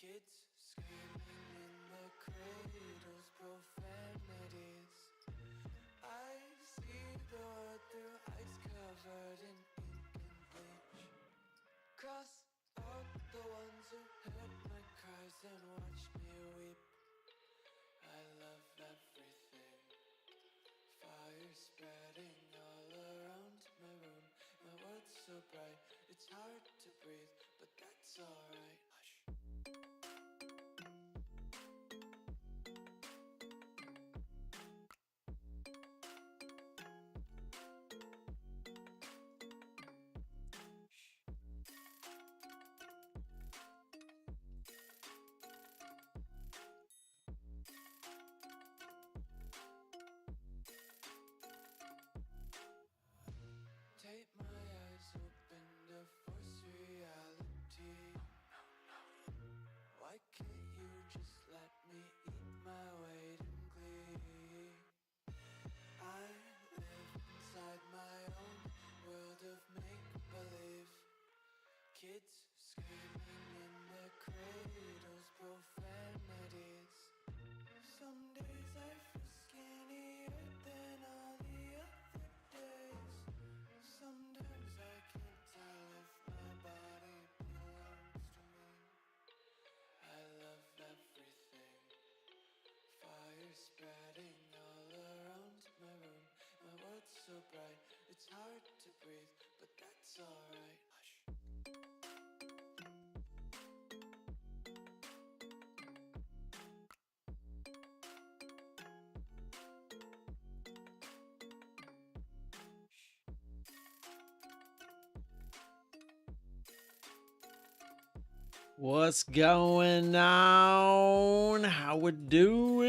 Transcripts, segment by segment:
Kids screaming in the cradles, profanities. I see the world through ice covered in ink and bleach. Cross out the ones who heard my cries and watched me weep. I love everything. Fire spreading all around my room. My world's so bright, it's hard to breathe, but that's alright. Hush. Take my eyes open to force reality. Why can't you just let me eat my weight in glee? I live inside my own world of make-believe. Kids screaming in their cradles, profanities. Some days I feel skinnier than all the other days. Sometimes I can't tell if my body belongs to me. I love everything. Fire spreading all around my room. My world's so bright, it's hard to breathe, but that's alright. Hush. What's going on? How we doing?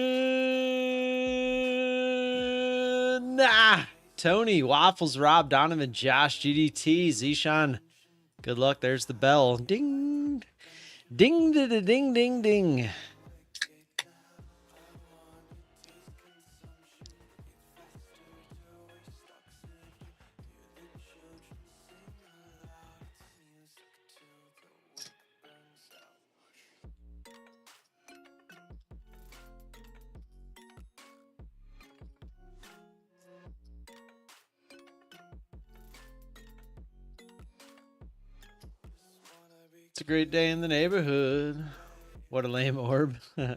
Tony, Waffles, Rob, Donovan, Josh, GDT, Zishan. Good luck. There's the bell. Ding. Ding, ding, ding, ding, ding. It's a great day in the neighborhood. What a lame orb. You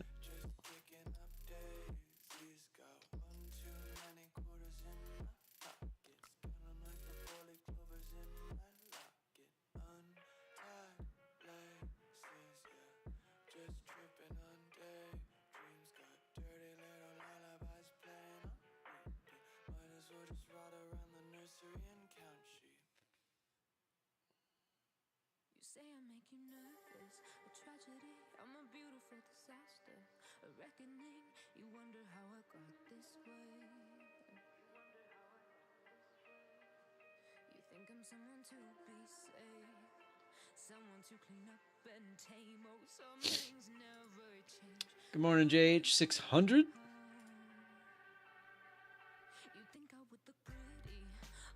say I make you nervous, a tragedy, I'm a beautiful disaster, a reckoning, you wonder how I got this way. You think I'm someone to be saved, someone to clean up and tame, oh some things never change. Good morning, JH600. You think I would look pretty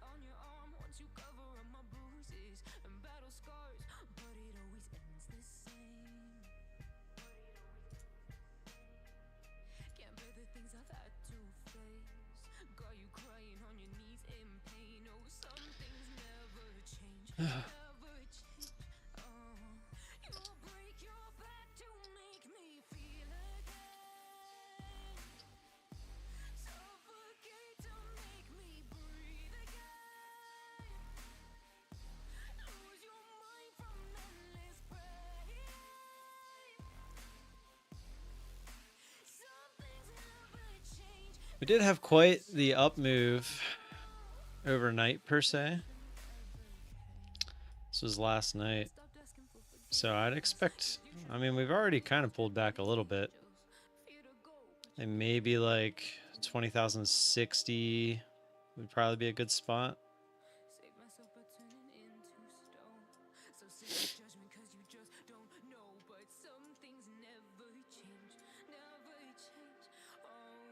on your arm once you cover up my bruises and battle scars, but it always ends the same. Can't bear the things I've had to face, got you crying on your knees in pain, oh some things never change, never change. Oh, you'll break your back to make me feel again, suffocate to make me breathe again, lose your mind from endless pain. Some things never change. We did have quite the up move overnight, per se. This was last night. Stopped asking for forgiveness. So I'd expect, I mean, we've already kind of pulled back a little bit. Fear to go, And maybe like 20,060 would probably be a good spot. save myself by turning into stone. So sit in judgment cause you just don't know. But some things never change, never change. Oh,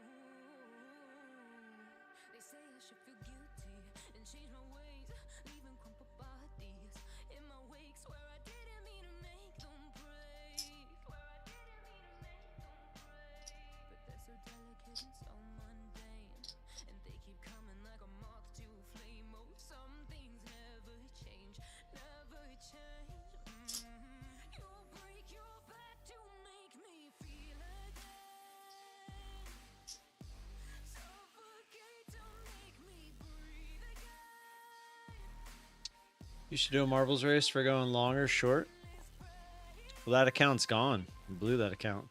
they say I should feel guilty and change my ways, leaving crumpled bodies in my wake. Swear I didn't mean to make them break. Swear I You should do a marbles race for going long or short. Well, that account's gone. You blew that account.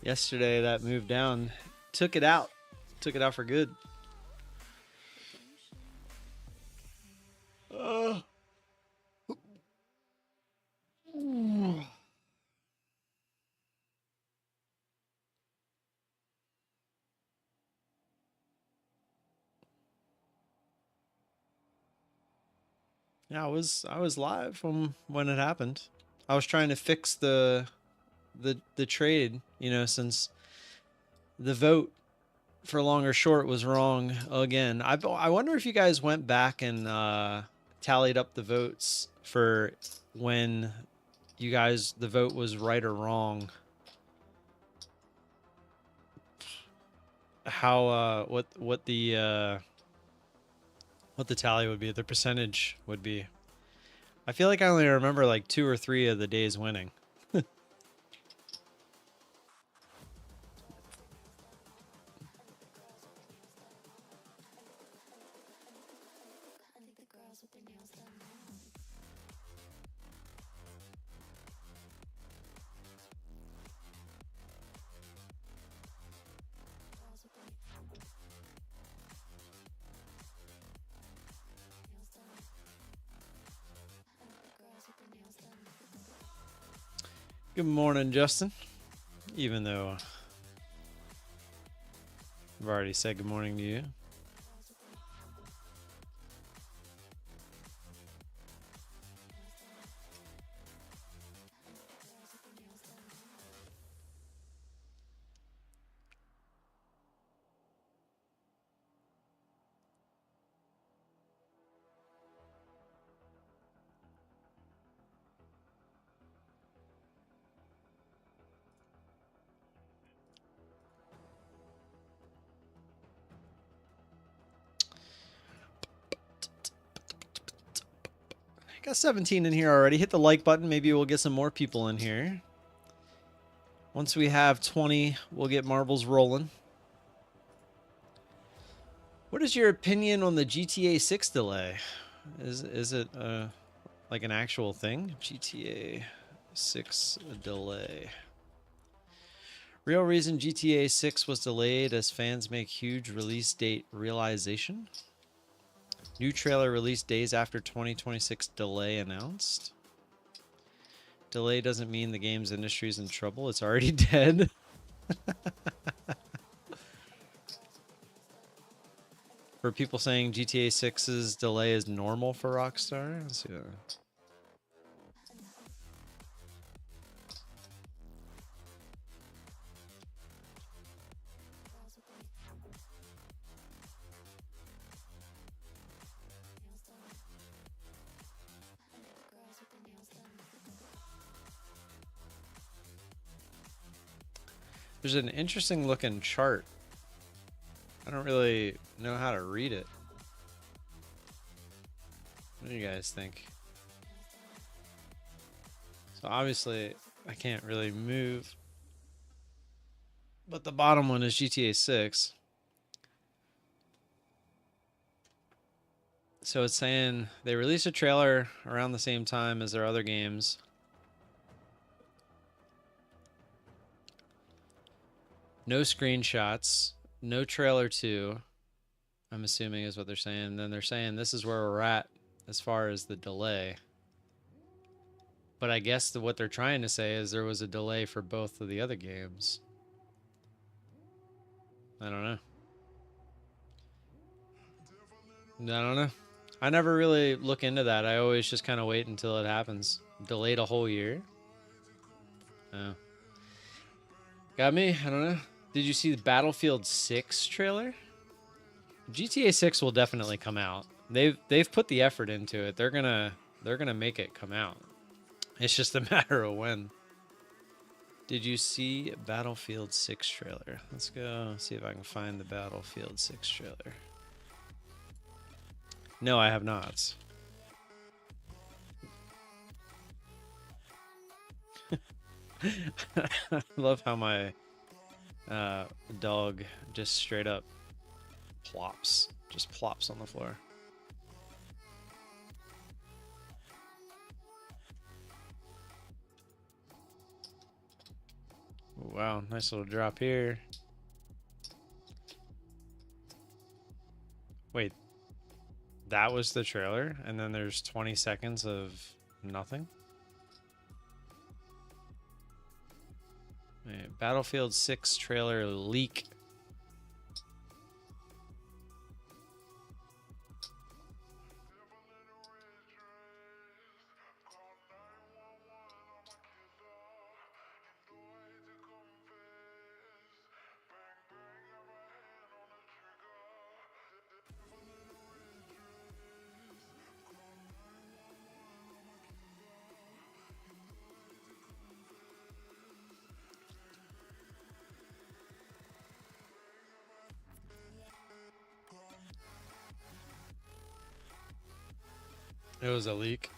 Yesterday, that move down took it out. Took it out for good. Yeah, I was live from when it happened. I was trying to fix the trade, you know, since the vote for long or short was wrong again. I wonder if you guys went back and tallied up the votes for when you guys the vote was right or wrong. How what the tally would be, the percentage would be. I feel like I only remember like 2 or 3 of the days winning. Good morning, Justin. Even though I've already said good morning to you. Got 17 in here already. Hit the like button. Maybe we'll get some more people in here. Once we have 20, we'll get marbles rolling. What is your opinion on the GTA 6 delay? Is it like an actual thing? GTA 6 delay. Real reason GTA 6 was delayed as fans make huge release date realization. New trailer released days after 2026 delay announced. Delay doesn't mean the game's industry is in trouble. It's already dead. For people saying GTA 6's delay is normal for Rockstar. Let's see that. There's an interesting looking chart. I don't really know how to read it. What do you guys think? So obviously I can't really move. But the bottom one is GTA 6. So it's saying they released a trailer around the same time as their other games. No screenshots, no trailer 2, I'm assuming is what they're saying. Then they're saying this is where we're at as far as the delay. But I guess what they're trying to say is there was a delay for both of the other games. I don't know. I don't know. I never really look into that. I always just kind of wait until it happens. Delayed a whole year? Oh. Got me? I don't know. Did you see the Battlefield 6 trailer? GTA 6 will definitely come out. They've put the effort into it. They're gonna make it come out. It's just a matter of when. Did you see Battlefield 6 trailer? Let's go see if I can find the Battlefield 6 trailer. No, I have not. I love how my dog just straight up plops on the floor. Wow, nice little drop here. Wait, that was the trailer, and then there's 20 seconds of nothing? Wait, Battlefield 6 trailer leak. It was a leak.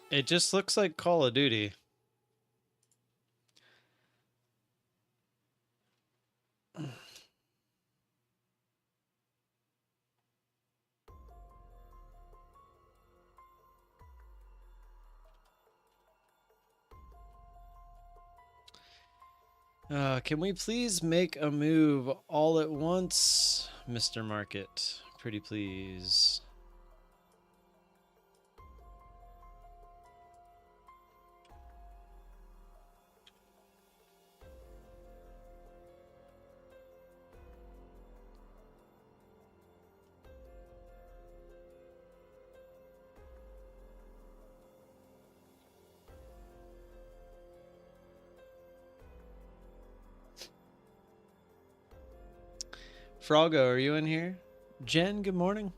It just looks like Call of Duty. Can we please make a move all at once, Mr. Market? Pretty please. Froggo, are you in here? Jen, good morning.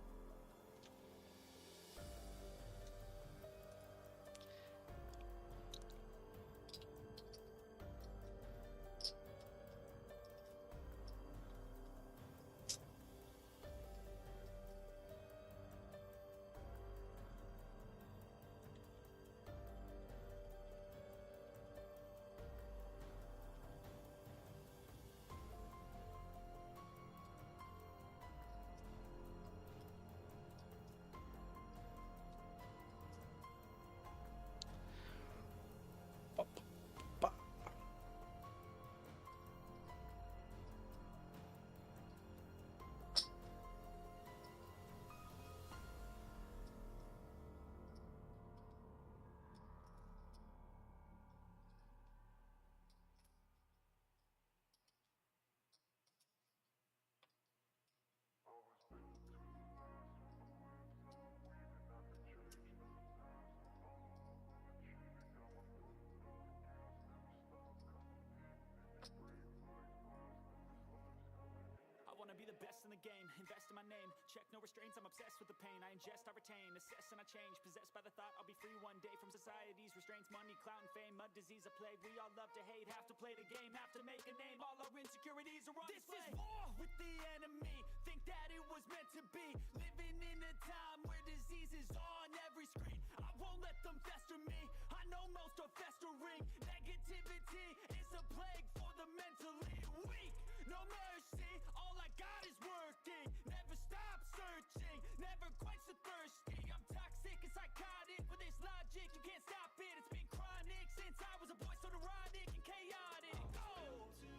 Game, invest in my name, check no restraints, I'm obsessed with the pain, I ingest, I retain, assess and I change, possessed by the thought I'll be free one day from society's restraints, money, clout and fame, mud, disease, a plague, we all love to hate, have to play the game, have to make a name, all our insecurities are on display. This is war with the enemy, think that it was meant to be, living in a time where disease is on every screen, I won't let them fester me, I know most are festering, negativity is a plague for the mentally weak, no mercy, all I got is working, never stop searching, never quench the thirsty, I'm toxic and psychotic, with this logic you can't stop it, it's been chronic since I was a boy, so neurotic and chaotic. Go to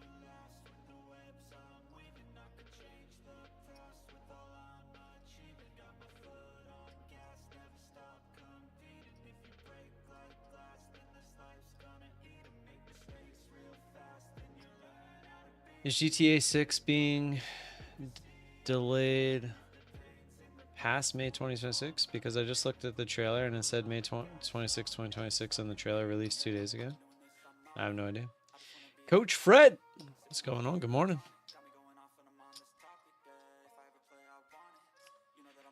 Is GTA 6 being delayed past May 2026? Because I just looked at the trailer and it said May 26, 2026 and the trailer released 2 days ago. I have no idea. Coach Fred, what's going on? Good morning.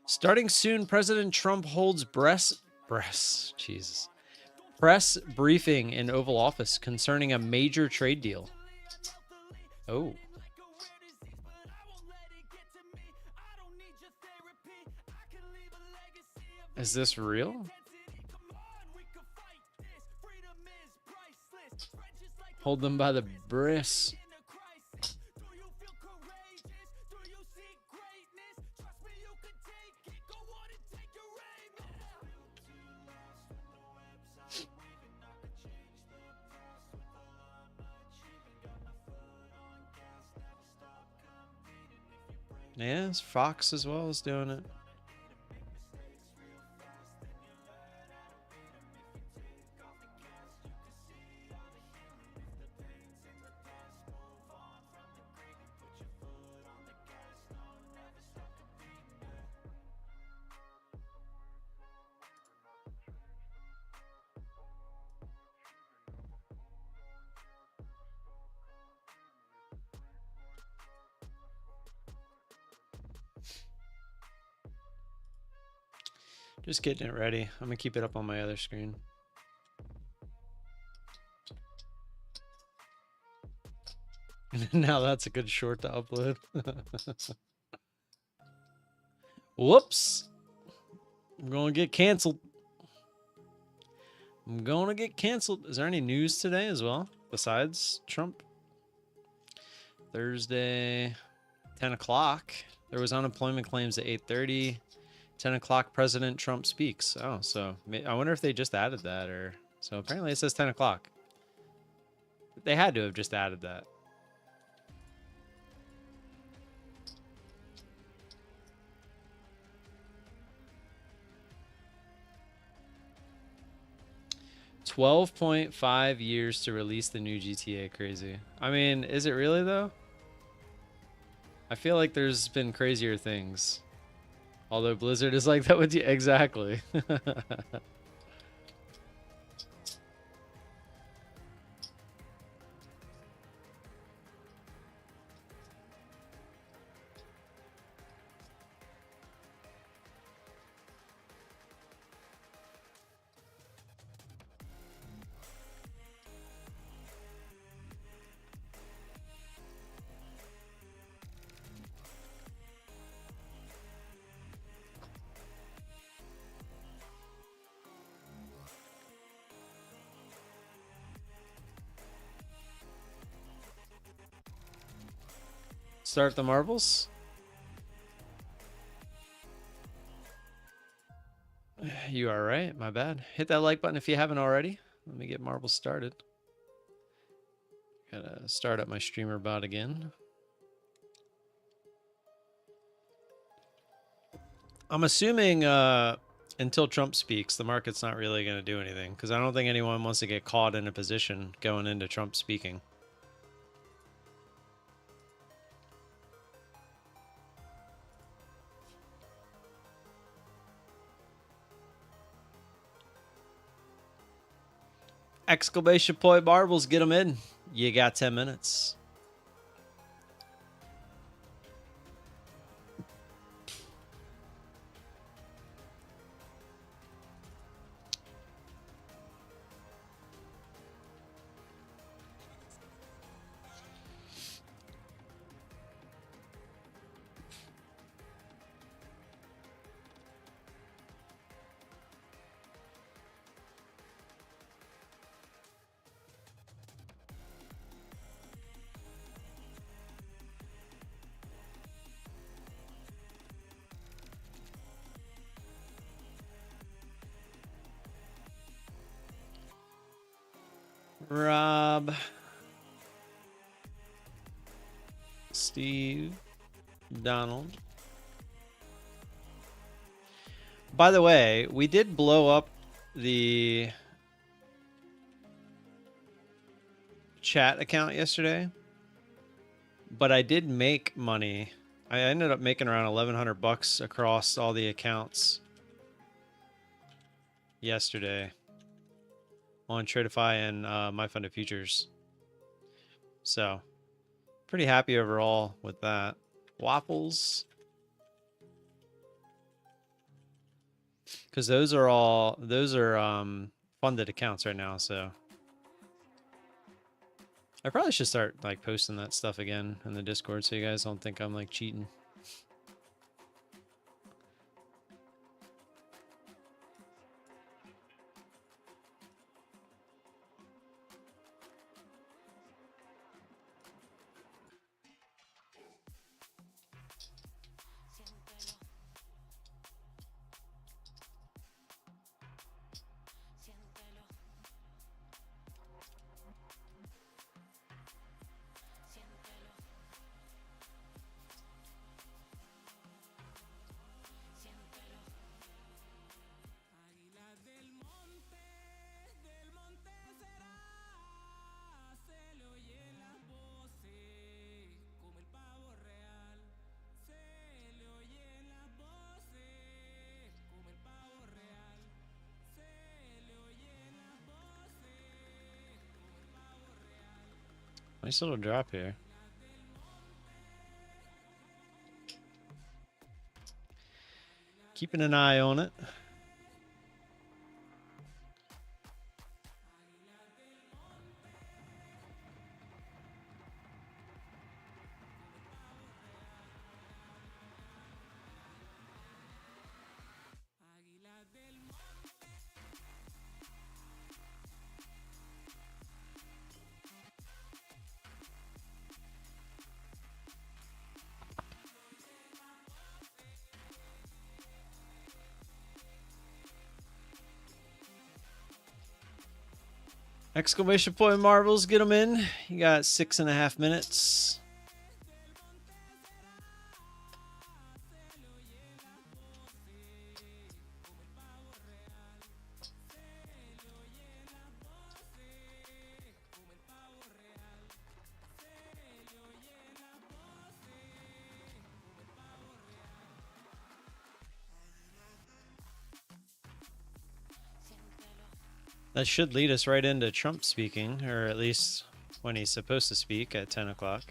Starting soon, President Trump holds press briefing in Oval Office concerning a major trade deal. Oh. Is this real? Hold them by the bris. Yes, Fox as well is doing it. Just getting it ready. I'm gonna keep it up on my other screen. Now that's a good short to upload. Whoops. I'm gonna get canceled. I'm gonna get canceled. Is there any news today as well besides Trump? Thursday, 10 o'clock. There was unemployment claims at 8:30. 10 o'clock, President Trump speaks. Oh, so I wonder if they just added that, or so apparently it says 10 o'clock. They had to have just added that. $12.5 years to release the new GTA. Crazy. I mean, is it really though? I feel like there's been crazier things. Although Blizzard is like that with you. Exactly. Start the marbles. You are right. My bad. Hit that like button if you haven't already. Let me get marbles started. Gotta start up my streamer bot again. I'm assuming until Trump speaks, the market's not really going to do anything because I don't think anyone wants to get caught in a position going into Trump speaking. Exclamation point marbles, get them in. You got 10 minutes. Rob, Steve, Donald. By the way, we did blow up the chat account yesterday. but I did make money. I ended up making around 1,100 bucks across all the accounts yesterday on Tradeify and My Funded Futures. So pretty happy overall with that. Waffles, because those are funded accounts right now. So I probably should start like posting that stuff again in the Discord so you guys don't think I'm like cheating. Nice little drop here. Keeping an eye on it. Exclamation point marbles, get them in. You got 6.5 minutes. That should lead us right into Trump speaking, or at least when he's supposed to speak at 10 o'clock.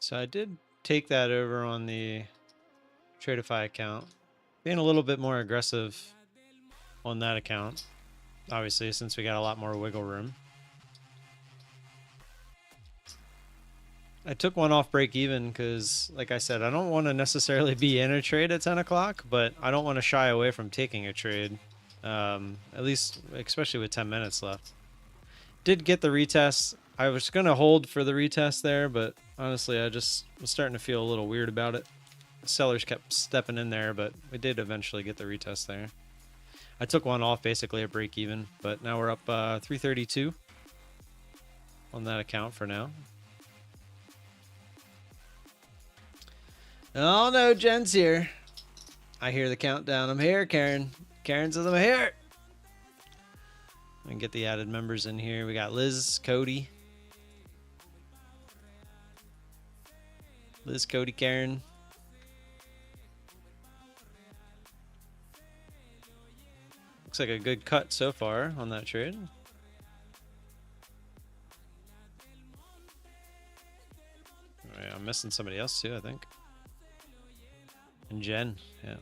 So I did take that over on the Tradeify account, being a little bit more aggressive on that account, obviously, since we got a lot more wiggle room. I took one off break even because, like I said, I don't want to necessarily be in a trade at 10 o'clock, but I don't want to shy away from taking a trade, at least, especially with 10 minutes left. Did get the retest. I was going to hold for the retest there, but honestly, I just was starting to feel a little weird about it. The sellers kept stepping in there, but we did eventually get the retest there. I took one off basically at break even, but now we're up 332 on that account for now. Oh no, Jen's here. I hear the countdown. I'm here, Karen. Karen says I'm here. And get the added members in here. We got Liz, Cody. Liz, Cody, Karen. Looks like a good cut so far on that trade. Oh, yeah, I'm missing somebody else too, I think. And Jen. Yeah.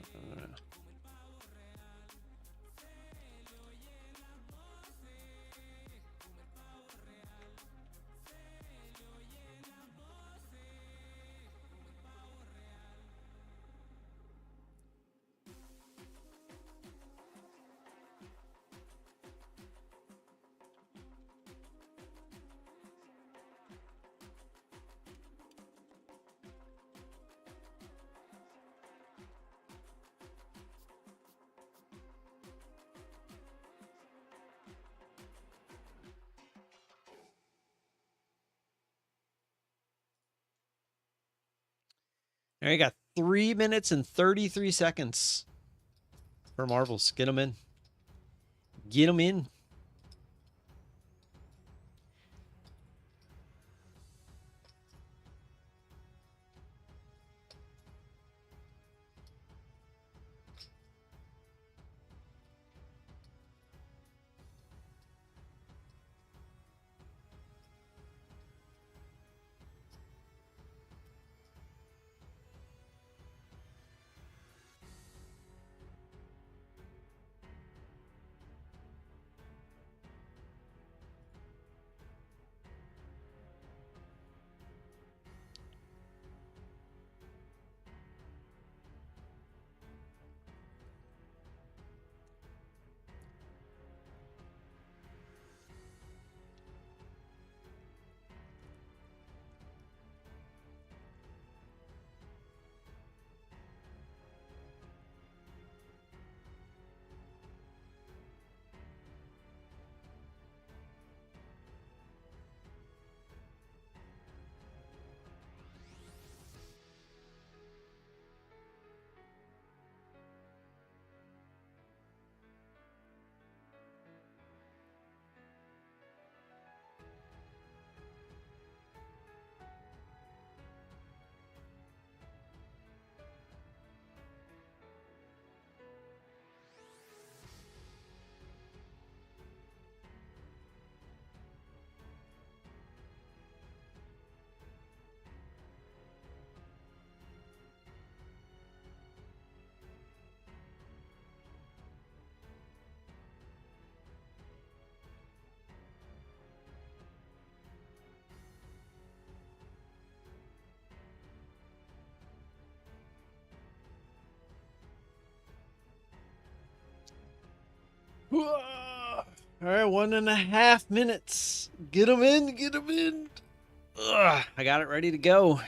There you got 3 minutes and 33 seconds for marbles. Get them in. Get them in. All right, 1.5 minutes. Get them in. Get them in. Ugh, I got it ready to go.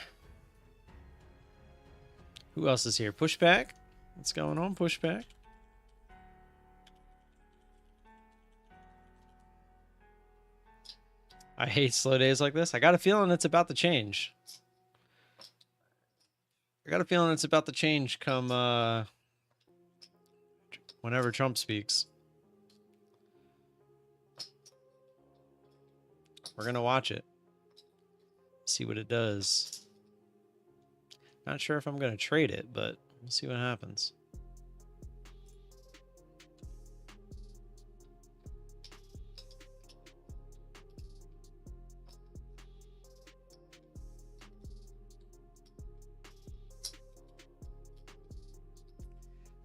Who else is here? Pushback. What's going on? Pushback. I hate slow days like this. I got a feeling it's about to change. I got a feeling it's about to change come whenever Trump speaks. We're going to watch it. See what it does. Not sure if I'm going to trade it, but we'll see what happens.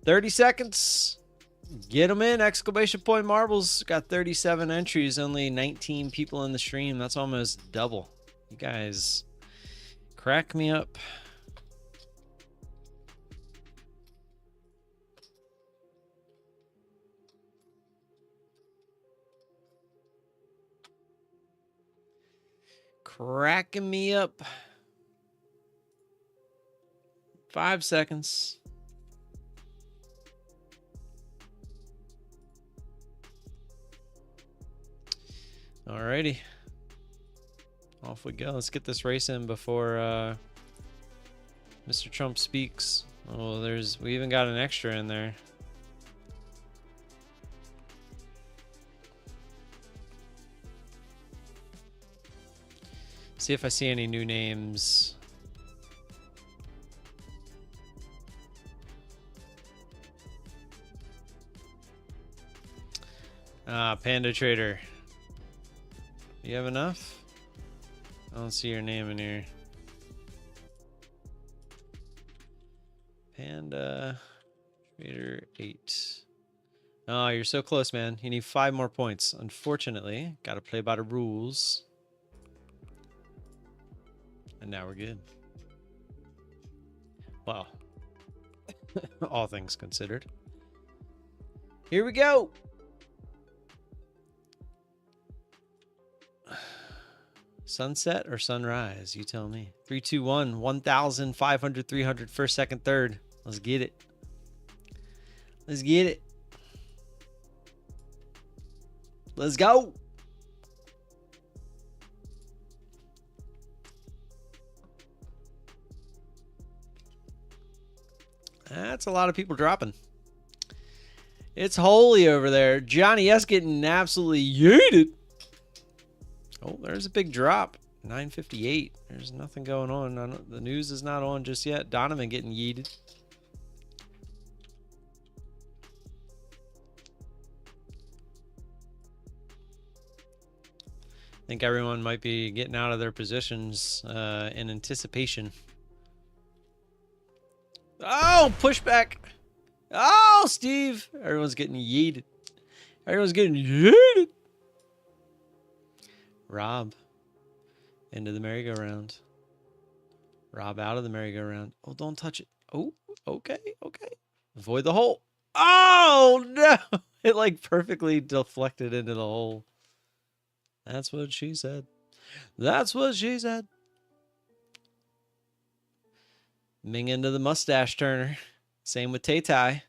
$30 seconds. Get them in. Exclamation point marbles. Got 37 entries. Only 19 people in the stream. That's almost double. You guys crack me up. Cracking me up. 5 seconds. Alrighty. Off we go. Let's get this race in before Mr. Trump speaks. Oh, we even got an extra in there. See if I see any new names. Panda Trader. You have enough? I don't see your name in here. Panda Trader 8. Oh, you're so close, man. You need 5 more points. Unfortunately, gotta play by the rules. And now we're good. Well, all things considered. Here we go. Sunset or sunrise? You tell me. 3, 2, 1. 1,500, 300, first, second, third. Let's get it. Let's get it. Let's go. That's a lot of people dropping. It's holy over there. Johnny S getting absolutely yeeted. Oh, there's a big drop. 958. There's nothing going on. The news is not on just yet. Donovan getting yeeted. I think everyone might be getting out of their positions in anticipation. Oh, pushback. Oh, Steve. Everyone's getting yeeted. Everyone's getting yeeted. Rob. Into the merry-go-round. Rob out of the merry-go-round. Oh, don't touch it. Oh, okay, okay. Avoid the hole. Oh, no. It like perfectly deflected into the hole. That's what she said. That's what she said. Ming into the mustache turner. Same with Tay-Tai.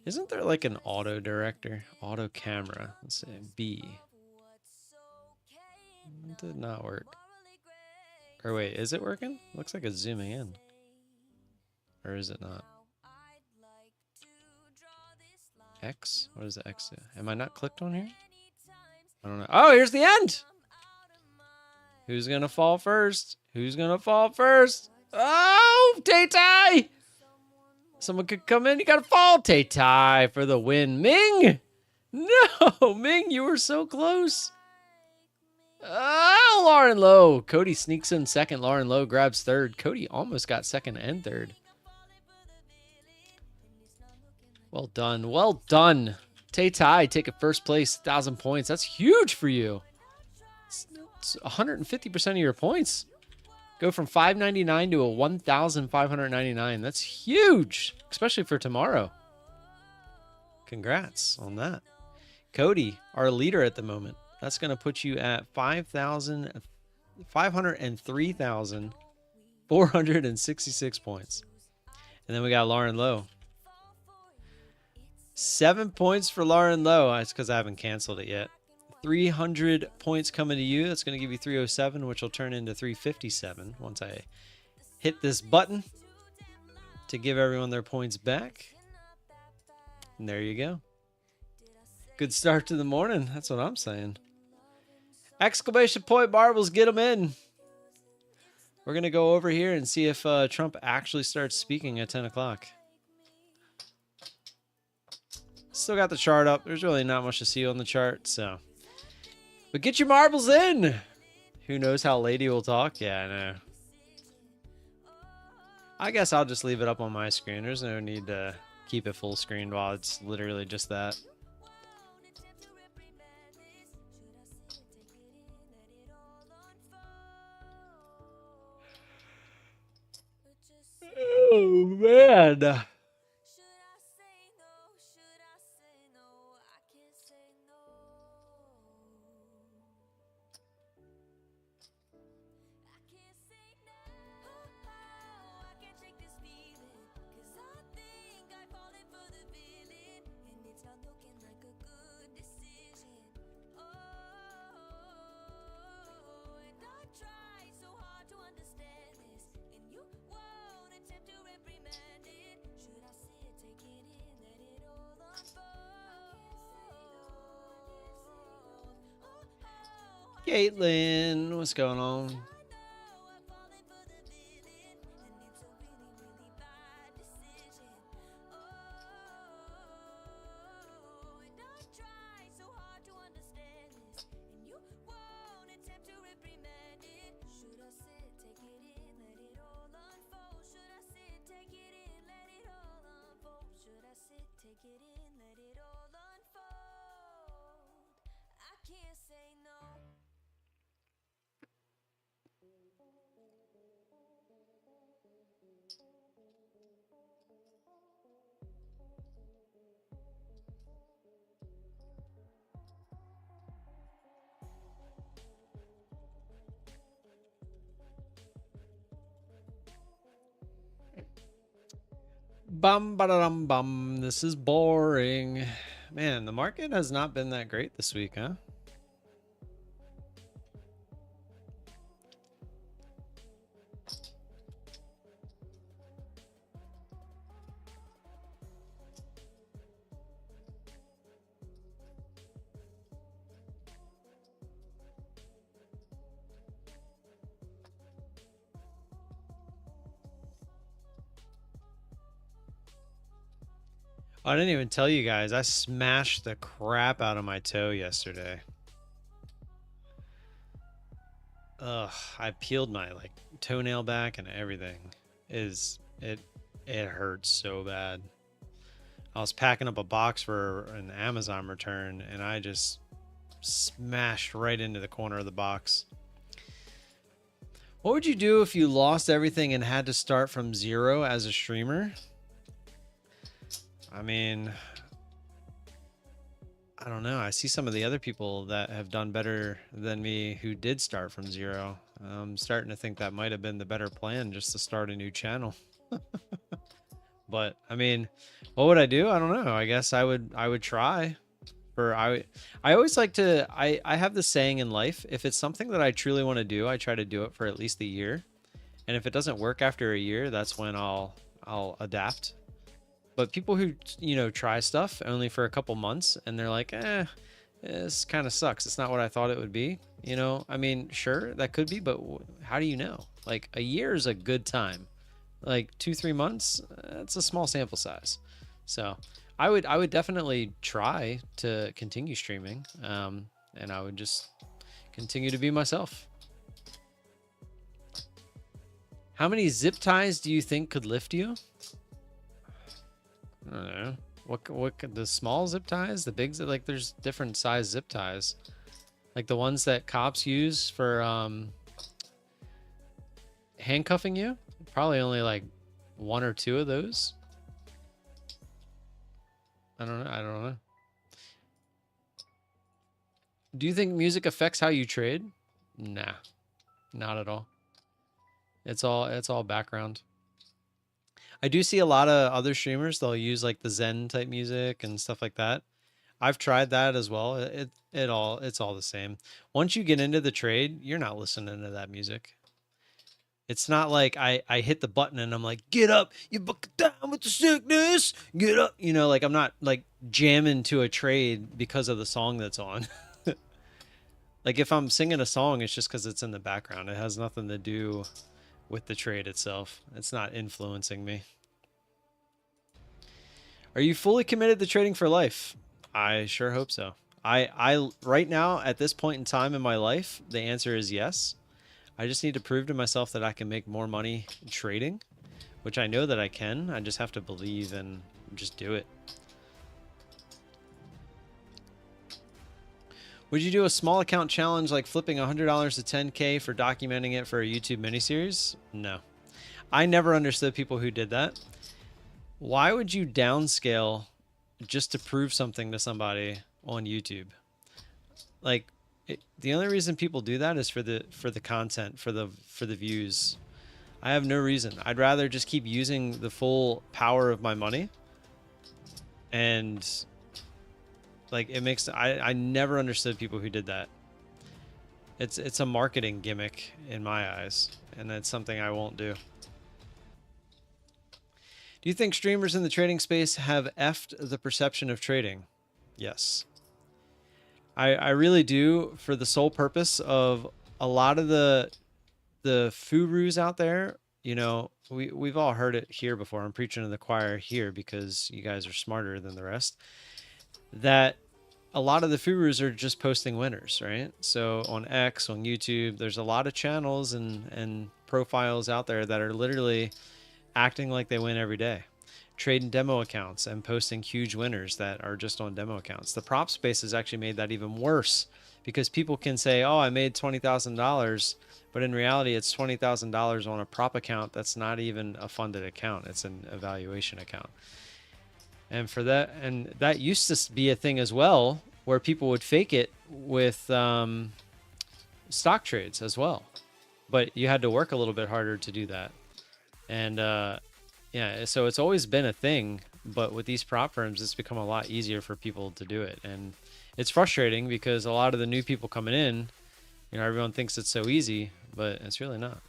Isn't there like an auto director? Auto camera. Let's say B. It did not work. Or wait, is it working? Looks like it's zooming in. Or is it not? X? What does the X do? Am I not clicked on here? I don't know. Oh, here's the end! Who's gonna fall first? Who's gonna fall first? Oh, Tay-Tai! Someone could come in. You gotta fall, Tay-Tai, for the win. Ming! No, Ming, you were so close. Oh, Lauren Lowe. Cody sneaks in second. Lauren Lowe grabs third. Cody almost got second and third. Well done. Well done. Tay-Tai taking first place, 1,000 points. That's huge for you. It's 150% of your points. Go from 599 to a 1,599. That's huge, especially for tomorrow. Congrats on that. Cody, our leader at the moment. That's going to put you at 503,466 points. And then we got Lauren Lowe. 7 points for Lauren Lowe. That's because I haven't canceled it yet. 300 points coming to you. That's going to give you 307, which will turn into 357 once I hit this button to give everyone their points back. And there you go. Good start to the morning. That's what I'm saying. Exclamation point marbles, get them in. We're going to go over here and see if Trump actually starts speaking at 10 o'clock. Still got the chart up. There's really not much to see on the chart, so. But get your marbles in. Who knows how Lady will talk? Yeah, I know. I guess I'll just leave it up on my screen. There's no need to keep it full screen while it's literally just that. Oh, man. Caitlin, what's going on? Bum ba-da-dum bum. This is boring. Man, the market has not been that great this week, huh? I didn't even tell you guys, I smashed the crap out of my toe yesterday. Ugh, I peeled my like toenail back and everything. It hurts so bad. I was packing up a box for an Amazon return and I just smashed right into the corner of the box. What would you do if you lost everything and had to start from zero as a streamer? I mean, I don't know. I see some of the other people that have done better than me who did start from zero. I'm starting to think that might have been the better plan, just to start a new channel. But I mean, what would I do? I don't know. I guess I would try. I always like to I have this saying in life, if it's something that I truly want to do, I try to do it for at least a year. And if it doesn't work after a year, that's when I'll adapt. But people who, you know, try stuff only for a couple months and they're like, this kind of sucks. It's not what I thought it would be. You know, I mean, sure, that could be, but how do you know? Like, a year is a good time. Like 2-3 months, it's a small sample size. So I would definitely try to continue streaming, and I would just continue to be myself. How many zip ties do you think could lift you? I don't know. What could the small zip ties, the big zip, like there's different size zip ties, like the ones that cops use for handcuffing you. Probably only like 1 or 2 of those. I don't know. Do you think music affects how you trade? Nah, not at all. It's all background. I do see a lot of other streamers, they'll use like the Zen type music and stuff like that. I've tried that as well. It's all the same. Once you get into the trade, you're not listening to that music. It's not like I hit the button and I'm like, get up, you buck down with the sickness, get up. You know, like I'm not like jamming to a trade because of the song that's on. Like if I'm singing a song, it's just because it's in the background. It has nothing to do with the trade itself. It's not influencing me. Are you fully committed to trading for life? I sure hope so. I right now at this point in time in my life, the answer is yes. I just need to prove to myself that I can make more money trading, which I know that I can. I just have to believe and just do it. Would you do a small account challenge like flipping $100 to 10K for documenting it for a YouTube miniseries? No. I never understood people who did that. Why would you downscale just to prove something to somebody on YouTube? Like, the only reason people do that is for the content, for the views. I have no reason. I'd rather just keep using the full power of my money. And like it makes I never understood people who did that. It's a marketing gimmick in my eyes, and that's something I won't do. Do you think streamers in the trading space have effed the perception of trading? Yes. I really do, for the sole purpose of a lot of the gurus out there. You know, we've all heard it here before. I'm preaching to the choir here because you guys are smarter than the rest. That a lot of the gurus are just posting winners, right? So on X, on YouTube, there's a lot of channels and profiles out there that are literally acting like they win every day. Trading demo accounts and posting huge winners that are just on demo accounts. The prop space has actually made that even worse because people can say, oh, I made $20,000, but in reality, it's $20,000 on a prop account that's not even a funded account. It's an evaluation account. And for that, and that used to be a thing as well, where people would fake it with stock trades as well. But you had to work a little bit harder to do that. And yeah, so it's always been a thing, but with these prop firms, it's become a lot easier for people to do it. And it's frustrating because a lot of the new people coming in, you know, everyone thinks it's so easy, but it's really not.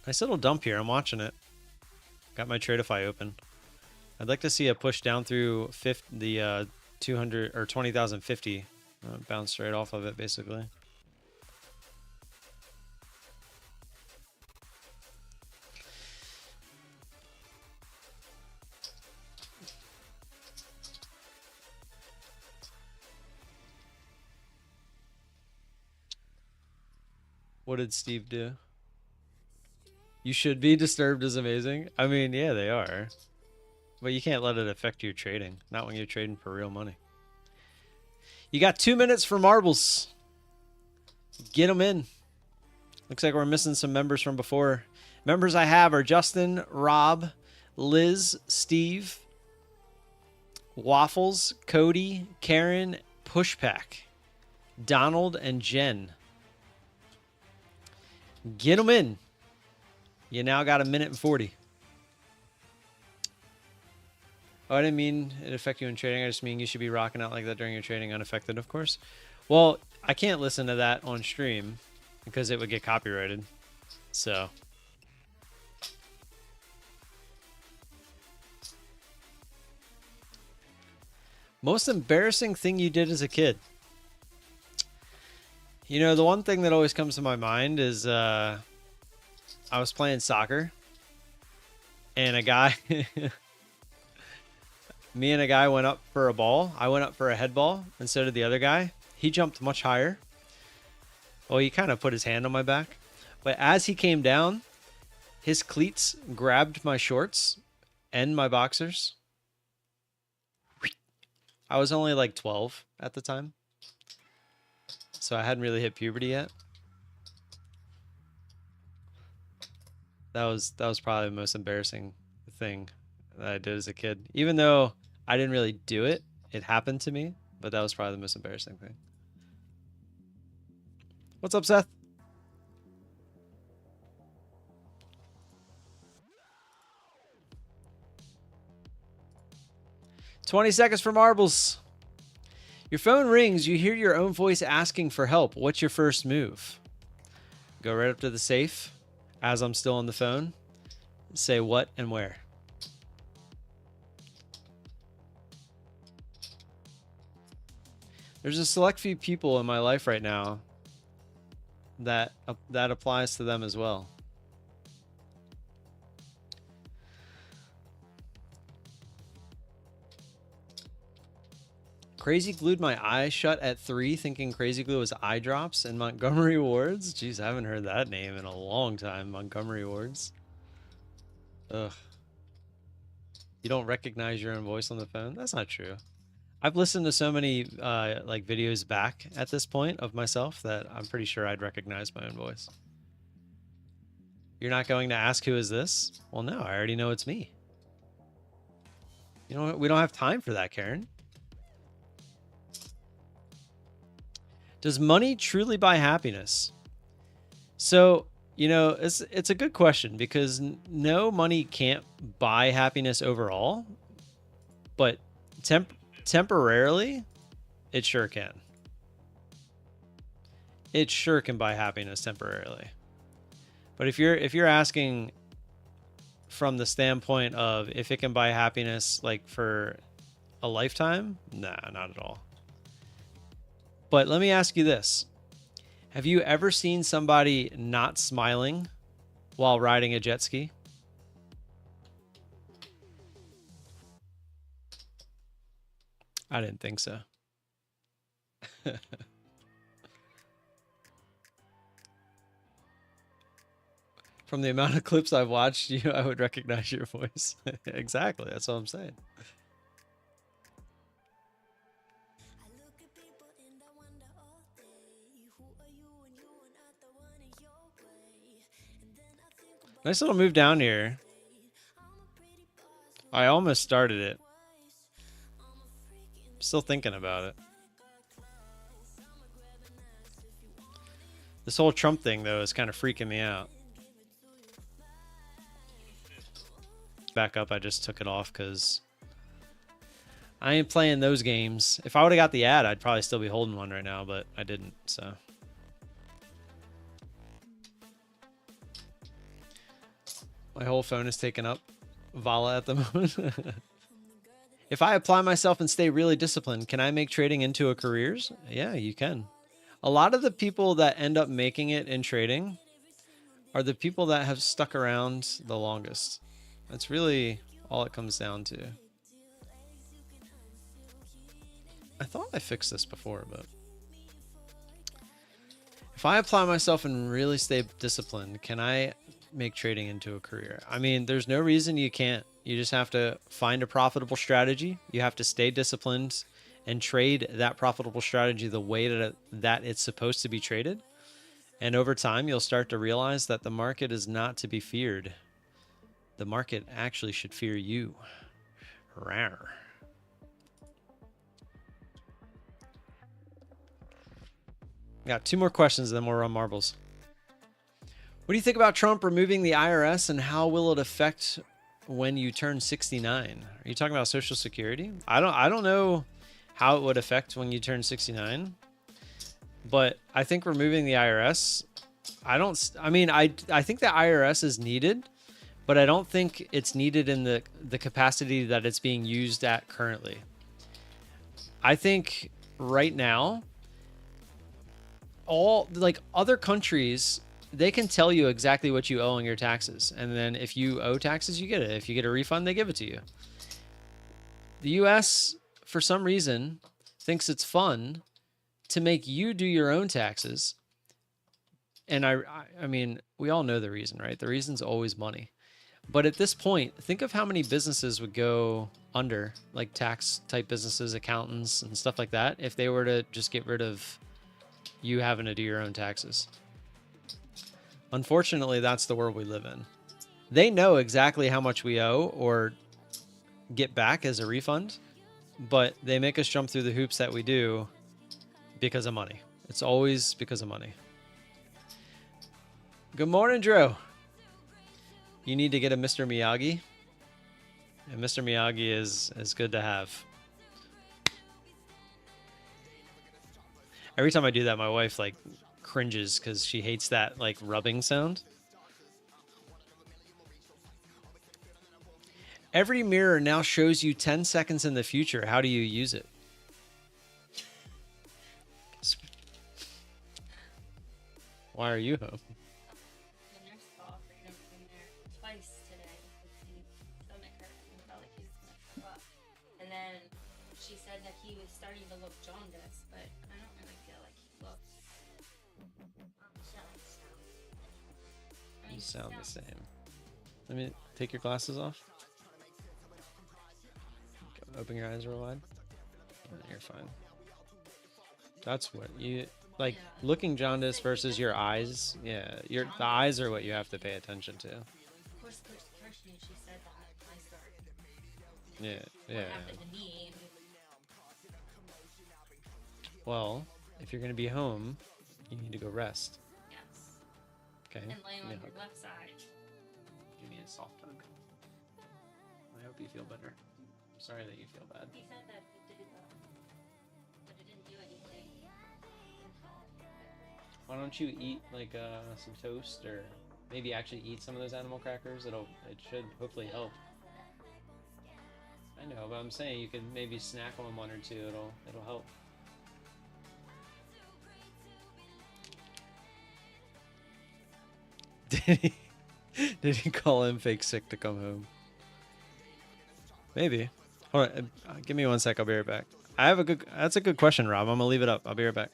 Nice little dump here. I'm watching it. Got my Tradeify open. I'd like to see a push down through the 200 or 20,050. Bounce straight off of it, basically. What did Steve do? You should be. Disturbed is amazing. I mean, yeah, they are. But you can't let it affect your trading. Not when you're trading for real money. You got 2 minutes for marbles. Get them in. Looks like we're missing some members from before. Members I have are Justin, Rob, Liz, Steve, Waffles, Cody, Karen, Pushpack, Donald, and Jen. Get them in. You now got 1:40. Oh, I didn't mean it affect you in trading. I just mean you should be rocking out like that during your trading, unaffected, of course. Well, I can't listen to that on stream because it would get copyrighted. So. Most embarrassing thing you did as a kid? You know, the one thing that always comes to my mind is I was playing soccer and a guy... Me and a guy went up for a ball. I went up for a head ball, and so did the other guy. He jumped much higher. Well, he kind of put his hand on my back. But as he came down, his cleats grabbed my shorts and my boxers. I was only like 12 at the time, so I hadn't really hit puberty yet. That was probably the most embarrassing thing that I did as a kid. Even though I didn't really do it, it happened to me, but that was probably the most embarrassing thing. What's up, Seth? "20 seconds for marbles. Your phone rings. You hear your own voice asking for help. What's your first move?" Go right up to the safe as I'm still on the phone. Say what and where. There's a select few people in my life right now that applies to them as well. Crazy glued my eye shut at 3 thinking Crazy Glue was eye drops in Montgomery Wards. Jeez, I haven't heard that name in a long time. Montgomery Wards. Ugh. You don't recognize your own voice on the phone? That's not true. I've listened to so many like videos back at this point of myself that I'm pretty sure I'd recognize my own voice. You're not going to ask who is this? Well, no, I already know it's me. You know what? We don't have time for that, Karen. Does money truly buy happiness? So, you know, it's a good question because no, money can't buy happiness overall, but temporarily, it sure can. It sure can buy happiness temporarily. But if you're asking from the standpoint of if it can buy happiness like for a lifetime, nah, not at all. But let me ask you this. Have you ever seen somebody not smiling while riding a jet ski? I didn't think so. From the amount of clips I've watched, I would recognize your voice. Exactly. That's what I'm saying. Nice little move down here. I almost started it. Still thinking about it. This whole Trump thing, though, is kind of freaking me out. Back up, I just took it off because I ain't playing those games. If I would have got the ad, I'd probably still be holding one right now, but I didn't, so. My whole phone is taken up. Vala at the moment. If I apply myself and stay really disciplined, can I make trading into a careers? Yeah, you can. A lot of the people that end up making it in trading are the people that have stuck around the longest. That's really all it comes down to. I thought I fixed this before, but If I apply myself and really stay disciplined, can I make trading into a career? I mean, there's no reason you can't. You just have to find a profitable strategy. You have to stay disciplined and trade that profitable strategy the way that it's supposed to be traded. And over time, you'll start to realize that the market is not to be feared. The market actually should fear you. Rawr. Got 2 more questions, then we'll run marbles. What do you think about Trump removing the IRS, and how will it affect when you turn 69? Are you talking about Social Security? I don't know how it would affect when you turn 69, but I think removing the IRS, I think the IRS is needed, but I don't think it's needed in the capacity that it's being used at currently. I think right now, all like other countries, they can tell you exactly what you owe on your taxes. And then if you owe taxes, you get it. If you get a refund, they give it to you. The US, for some reason, thinks it's fun to make you do your own taxes. And I mean, we all know the reason, right? The reason's always money. But at this point, think of how many businesses would go under, like tax type businesses, accountants and stuff like that, if they were to just get rid of you having to do your own taxes. Unfortunately, that's the world we live in. They know exactly how much we owe or get back as a refund, but they make us jump through the hoops that we do because of money. It's always because of money. Good morning, Drew. You need to get a Mr. Miyagi. And Mr. Miyagi is good to have. Every time I do that, my wife like cringes because she hates that like rubbing sound. Every mirror now shows you 10 seconds in the future. How do you use it? Why are you home? The nurse called for him in there twice today because his stomach hurt and felt like he was going to throw up. And then she said that he was starting to look jaundiced, but I don't really feel like he looks. You sound the same. Let me take your glasses off. Open your eyes real wide. You're fine. That's what you like. Looking jaundiced versus your eyes. Yeah, the eyes are what you have to pay attention to. Of course, first she said that I started. Yeah. What happened to me? Well, if you're gonna be home, you need to go rest. Yes. Okay. And lay on your left side. Give me a soft hug. I hope you feel better. I'm sorry that you feel bad. He said that it did, but it didn't do anything. Why don't you eat like some toast, or maybe actually eat some of those animal crackers? It should hopefully help. I know, but I'm saying you could maybe snack on 1 or 2. It'll help. Did he call in fake sick to come home? Maybe. Hold on, give me 1 sec. I'll be right back. That's a good question, Rob. I'm gonna leave it up. I'll be right back.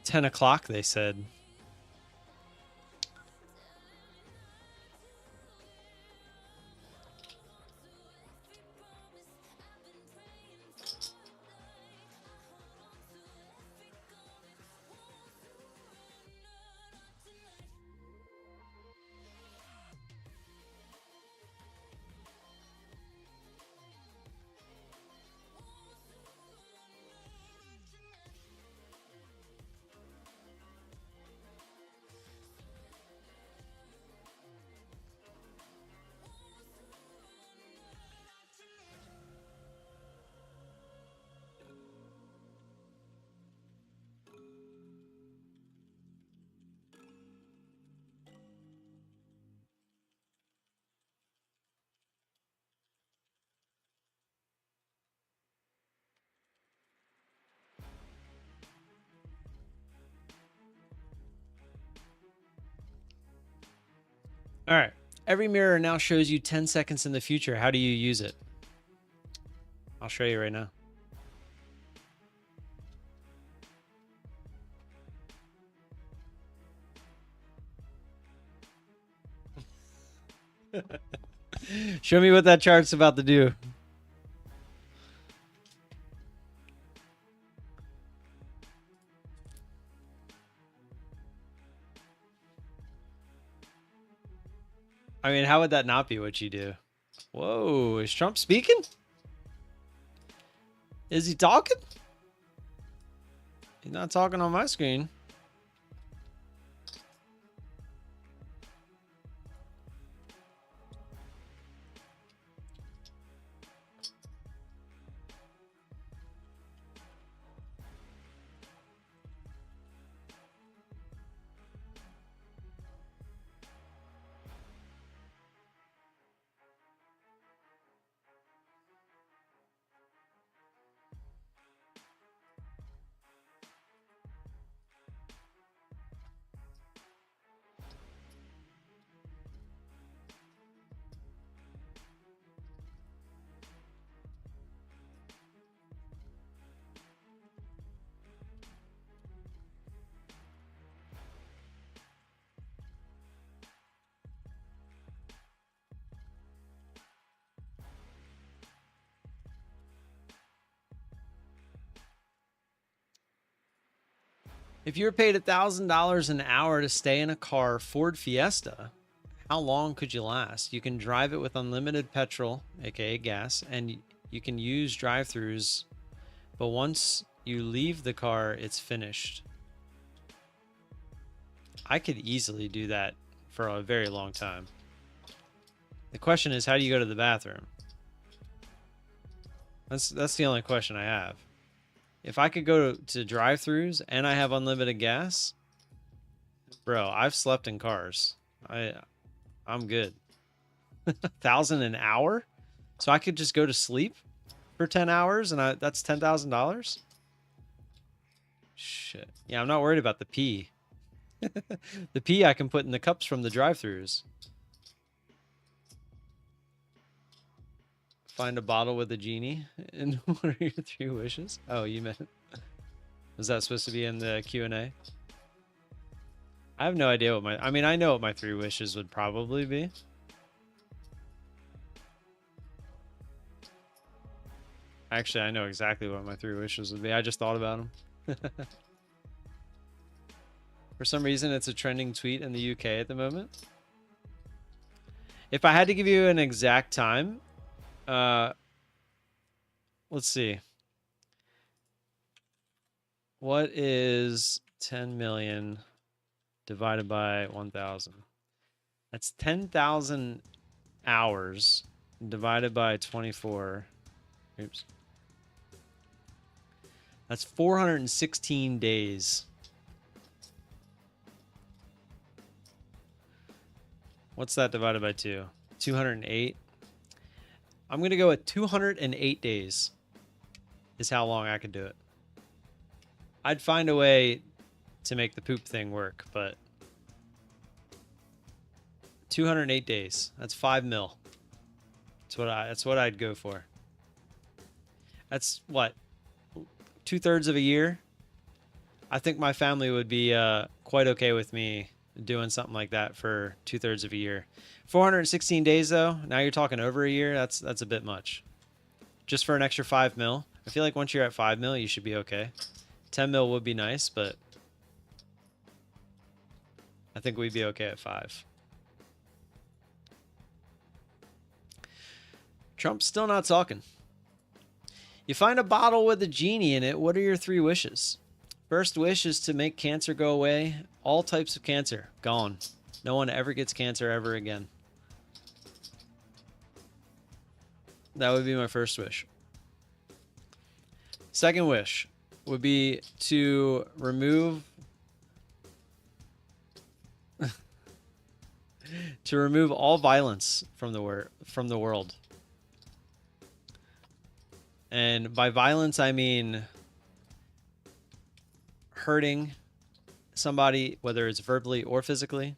10 o'clock, they said. All right. Every mirror now shows you 10 seconds in the future. How do you use it? I'll show you right now. Show me what that chart's about to do. I mean, how would that not be what you do? Whoa, is Trump speaking? Is he talking? He's not talking on my screen. If you were paid $1,000 an hour to stay in a car Ford Fiesta, how long could you last? You can drive it with unlimited petrol, aka gas, and you can use drive-throughs, but once you leave the car, it's finished. I could easily do that for a very long time. The question is, how do you go to the bathroom? That's the only question I have. If I could go to drive-throughs and I have unlimited gas, bro, I've slept in cars. I'm good. 1,000 an hour? So I could just go to sleep for 10 hours and that's $10,000? Shit. Yeah, I'm not worried about the pee. The pee I can put in the cups from the drive-throughs. Find a bottle with a genie. And what are your 3 wishes? Oh, you meant... Was that supposed to be in the Q&A? I have no idea what my... I mean, I know what my 3 wishes would probably be. Actually, I know exactly what my 3 wishes would be. I just thought about them. For some reason, it's a trending tweet in the UK at the moment. If I had to give you an exact time... let's see. What is 10 million divided by 1,000? That's 10,000 hours divided by 24. Oops. That's 416 days. What's that divided by 2? 208. I'm going to go at 208 days is how long I could do it. I'd find a way to make the poop thing work, but 208 days. That's 5 mil. That's what I'd go for. That's what? 2/3 of a year? I think my family would be quite okay with me doing something like that for 2/3 of a year. 416 days though. Now you're talking over a year. That's a bit much. Just for an extra 5 mil. I feel like once you're at 5 mil, you should be okay. 10 mil would be nice, but I think we'd be okay at 5. Trump's still not talking. You find a bottle with a genie in it. What are your 3 wishes? First wish is to make cancer go away. All types of cancer, gone. No one ever gets cancer ever again. That would be my first wish. Second wish would be to remove all violence from the world. And by violence I mean hurting somebody, whether it's verbally or physically,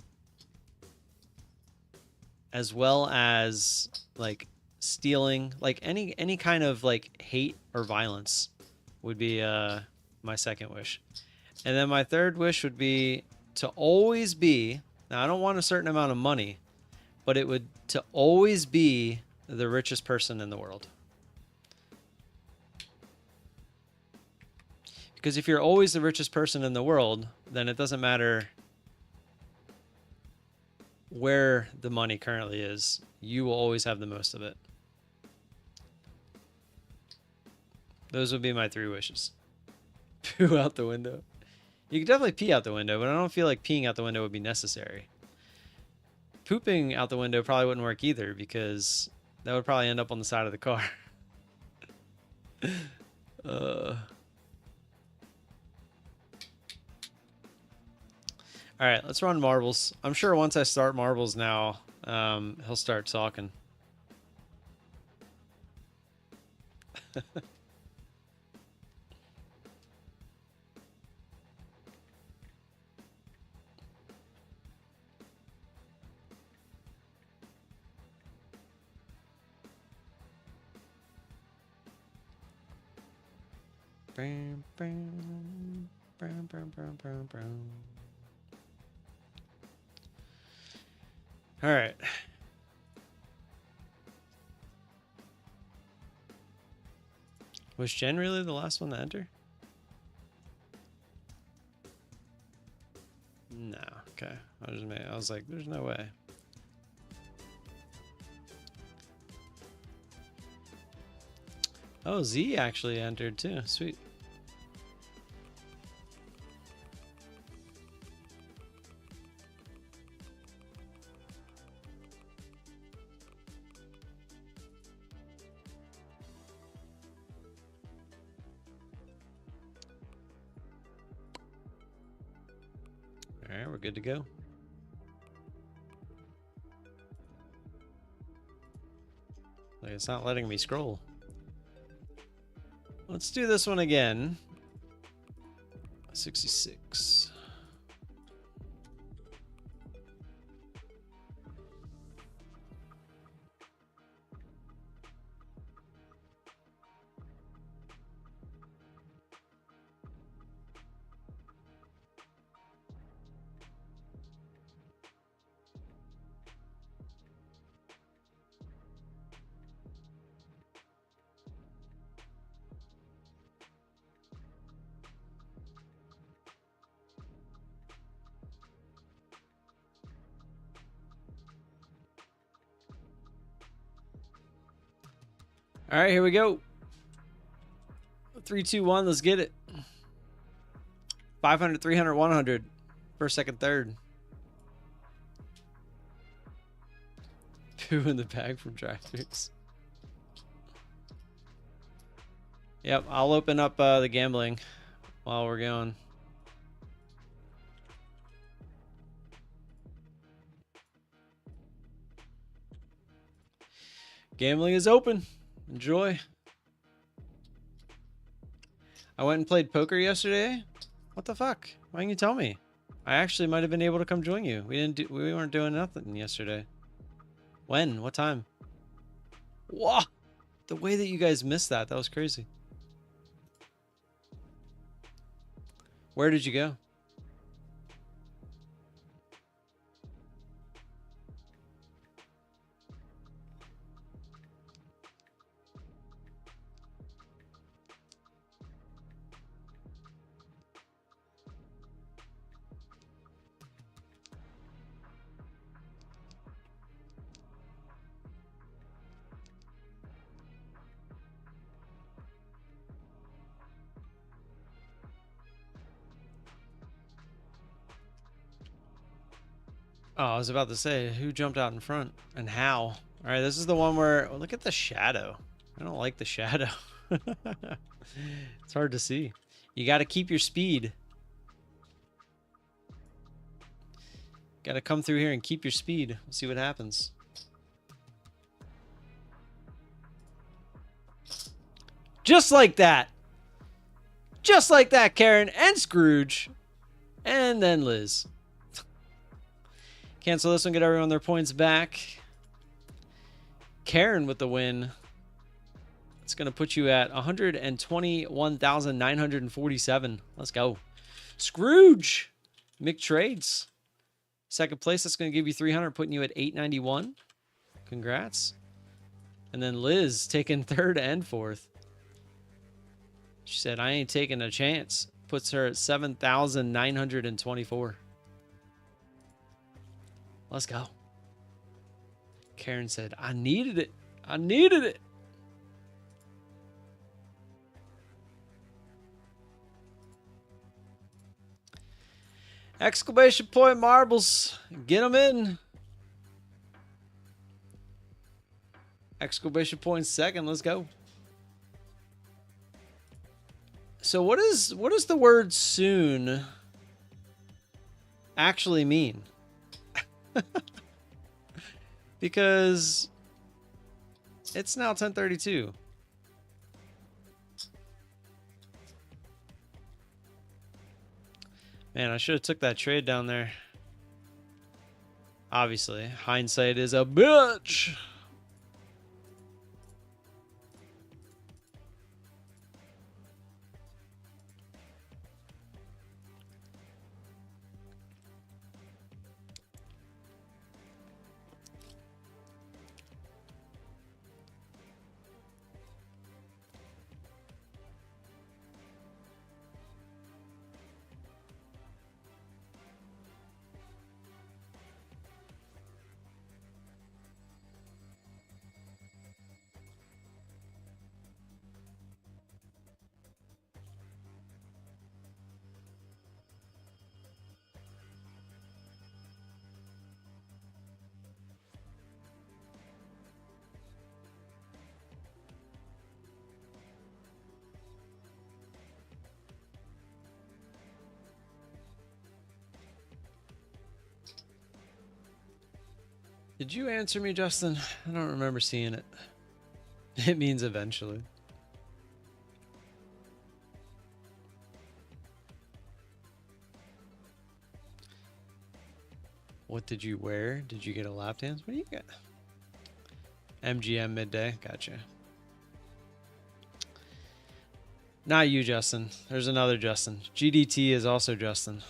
as well as like stealing, like any kind of like hate or violence would be my second wish. And then my third wish would be to always be, now I don't want a certain amount of money, but it would to always be the richest person in the world. Because if you're always the richest person in the world, then it doesn't matter where the money currently is. You will always have the most of it. Those would be my 3 wishes. Poo out the window. You could definitely pee out the window, but I don't feel like peeing out the window would be necessary. Pooping out the window probably wouldn't work either, because that would probably end up on the side of the car. All right, let's run marbles. I'm sure once I start marbles now, he'll start talking. All right. Was Jen really the last one to enter? No. Okay. I was like, there's no way. Oh, Z actually entered too. Sweet. All right, we're good to go. Like, it's not letting me scroll. Let's do this one again. 66. All right, here we go. 3, 2, 1, let's get it. 500, 300, 100. First, second, third. Poo in the bag from drive-thrus. Yep, I'll open up the gambling while we're going. Gambling is open. Enjoy. I went and played poker yesterday. What the fuck? Why didn't you tell me? I actually might have been able to come join you. We weren't doing nothing yesterday. When? What time? Whoa! The way that you guys missed that was crazy. Where did you go? Oh, I was about to say, who jumped out in front and how? All right, this is the one where, oh, look at the shadow. I don't like the shadow. It's hard to see. You got to keep your speed. Got to come through here and keep your speed. We'll see what happens. Just like that. Just like that, Karen and Scrooge. And then Liz. Cancel this one, get everyone their points back. Karen with the win. It's going to put you at 121,947. Let's go. Scrooge. Mick Trades. Second place, that's going to give you 300, putting you at 891. Congrats. And then Liz taking third and fourth. She said, I ain't taking a chance. Puts her at 7,924. Let's go. Karen said, I needed it. I needed it. Exclamation point marbles. Get them in. Exclamation point second. Let's go. So what does the word soon actually mean? Because it's now 10:32. Man, I should have took that trade down there. Obviously, hindsight is a bitch. Did you answer me, Justin? I don't remember seeing it. It means eventually. What did you wear? Did you get a lap dance? What do you get? MGM midday. Gotcha. Not you, Justin. There's another Justin. GDT is also Justin.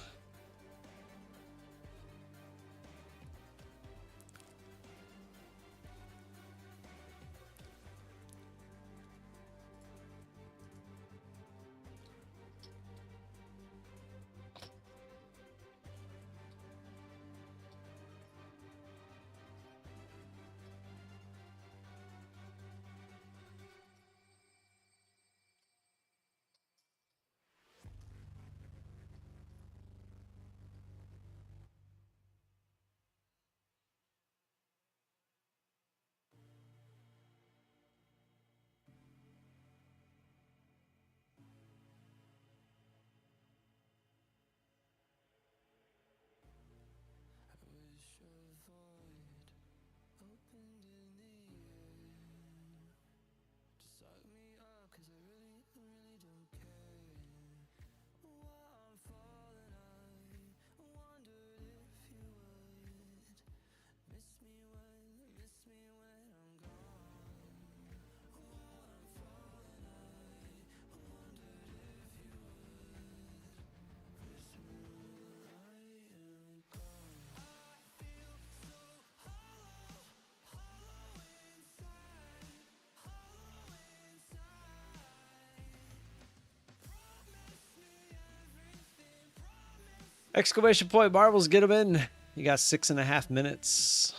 Exclamation point marbles, get them in. You got 6.5 minutes.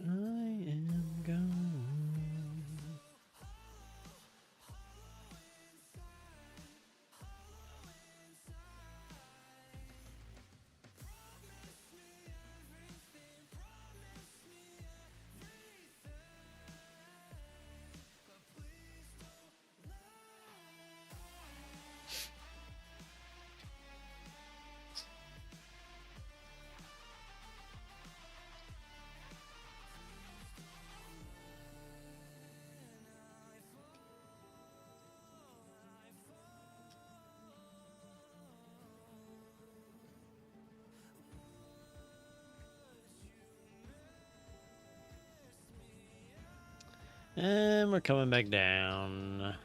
I am gone. And we're coming back down.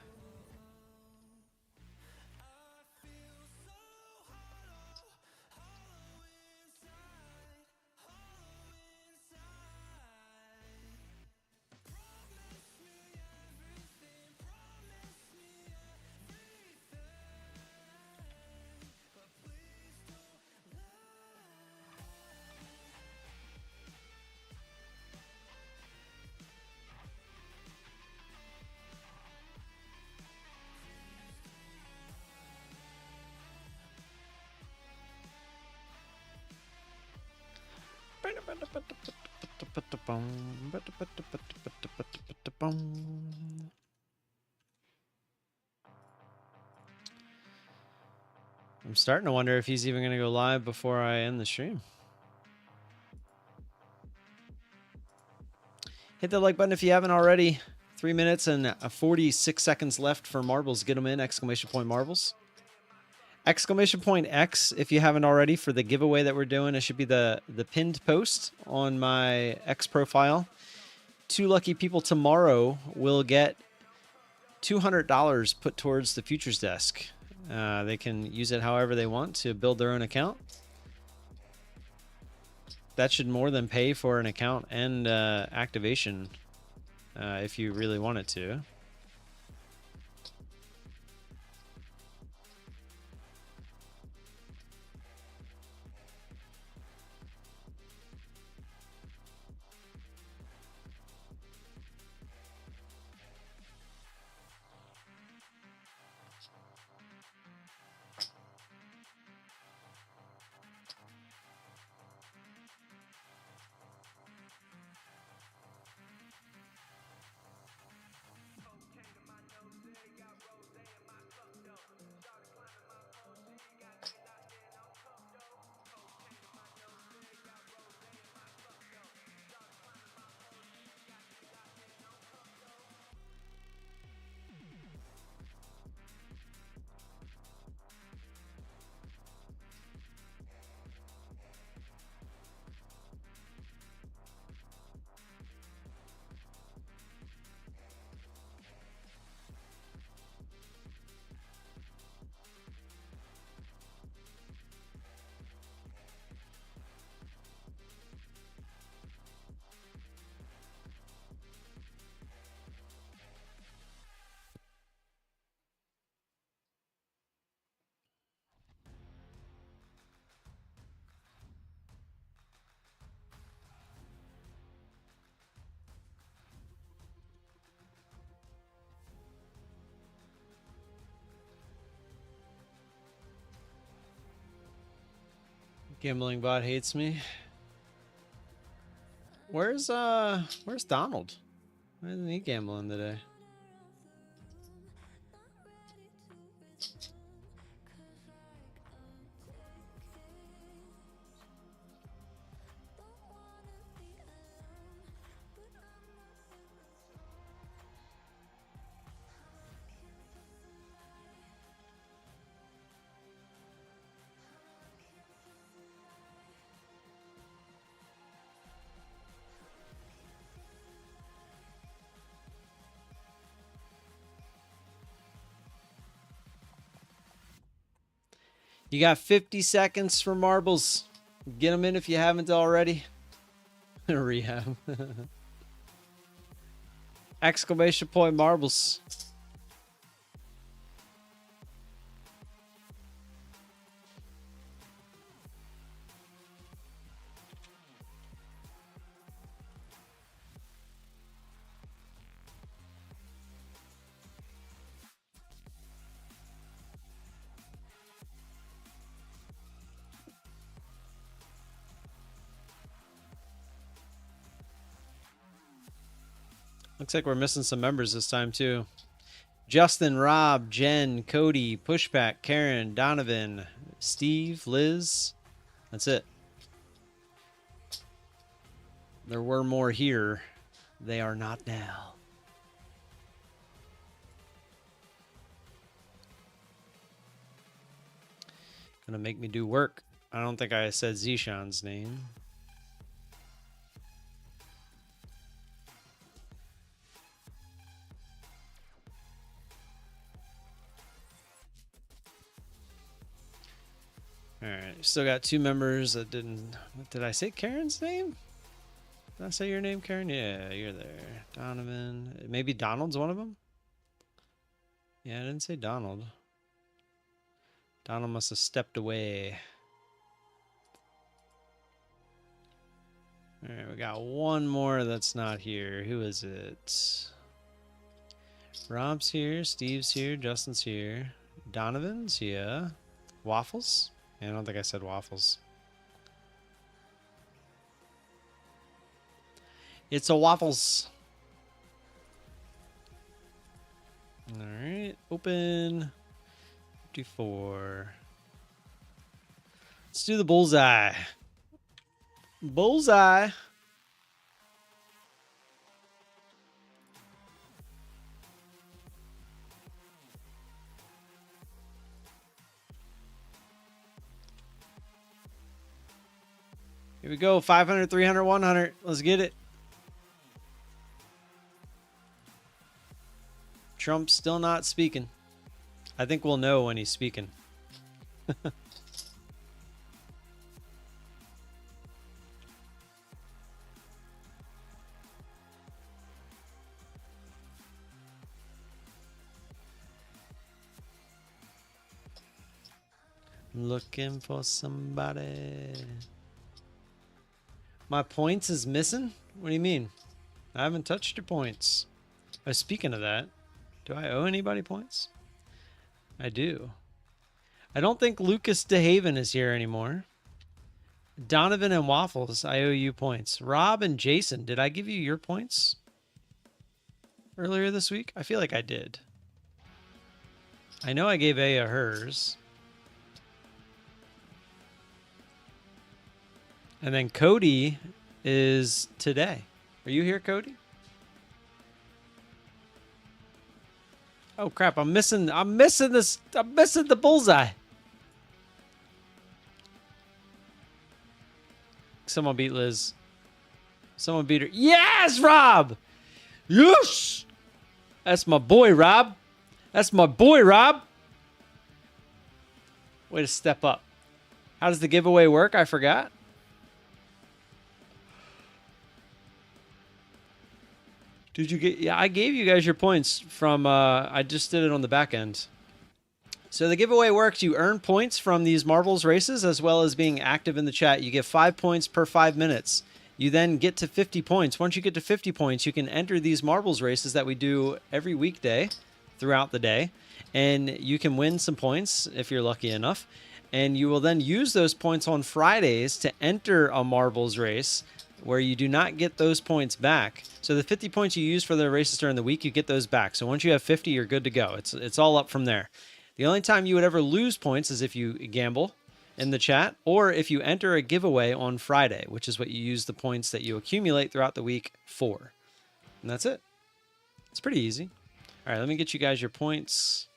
I'm starting to wonder if he's even going to go live before I end the stream. Hit the like button if you haven't already. 3 minutes and 46 seconds left for marbles. Get them in! Exclamation point marbles. Exclamation point X if you haven't already for the giveaway that we're doing. It should be the pinned post on my X profile. 2 lucky people tomorrow will get $200 put towards the futures desk. They can use it however they want to build their own account. That should more than pay for an account and activation if you really want it to. Gambling bot hates me. Where's Donald? Why isn't he gambling today? You got 50 seconds for marbles. Get them in if you haven't already. Rehab. Exclamation point marbles. Looks like we're missing some members this time too. Justin, Rob, Jen, Cody, Pushback, Karen, Donovan, Steve, Liz. That's it. There were more here. They are not now. Gonna make me do work. I don't think I said Zishan's name. All right, still got 2 members that didn't. Did I say Karen's name? Did I say your name, Karen? Yeah, you're there. Donovan. Maybe Donald's one of them? Yeah, I didn't say Donald. Donald must have stepped away. All right, we got one more that's not here. Who is it? Rob's here. Steve's here. Justin's here. Donovan's here. Waffles? Yeah, I don't think I said waffles. It's a waffles. All right, open 54. Let's do the bullseye. Bullseye. Here we go. 500, 300, 100. Let's get it. Trump's still not speaking. I think we'll know when he's speaking. Looking for somebody. My points is missing? What do you mean? I haven't touched your points. Oh, speaking of that, do I owe anybody points? I do. I don't think Lucas DeHaven is here anymore. Donovan and Waffles, I owe you points. Rob and Jason, did I give you your points earlier this week? I feel like I did. I know I gave Aya hers. And then Cody is today. Are you here, Cody? Oh crap, I'm missing this. I'm missing the bullseye. Someone beat Liz. Someone beat her. Yes, Rob! Yes! That's my boy, Rob. That's my boy, Rob. Way to step up. How does the giveaway work? I forgot. Did you get? Yeah, I gave you guys your points from. I just did it on the back end. So the giveaway works. You earn points from these marbles races as well as being active in the chat. You get 5 points per 5 minutes. You then get to 50 points. Once you get to 50 points, you can enter these marbles races that we do every weekday throughout the day. And you can win some points if you're lucky enough. And you will then use those points on Fridays to enter a marbles race where you do not get those points back. So the 50 points you use for the races during the week, you get those back. So once you have 50, you're good to go. It's all up from there. The only time you would ever lose points is if you gamble in the chat or if you enter a giveaway on Friday, which is what you use the points that you accumulate throughout the week for. And that's it. It's pretty easy. All right, let me get you guys your points.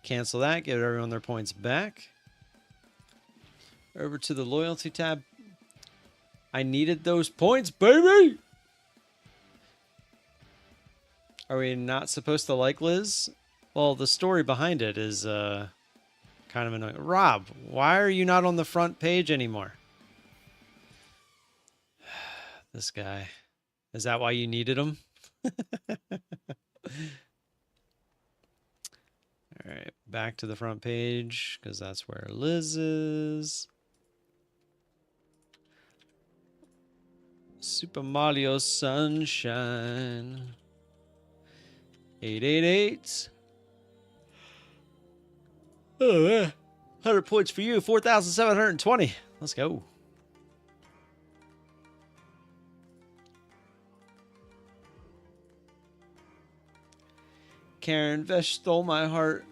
Cancel that, give everyone their points back. Over to the loyalty tab. I needed those points, baby! Are we not supposed to like Liz? Well, the story behind it is kind of annoying. Rob, why are you not on the front page anymore? This guy. Is that why you needed him? All right, back to the front page because that's where Liz is. Super Mario Sunshine. 888. Oh, yeah. 100 points for you. 4,720. Let's go. Karen Vesh stole my heart.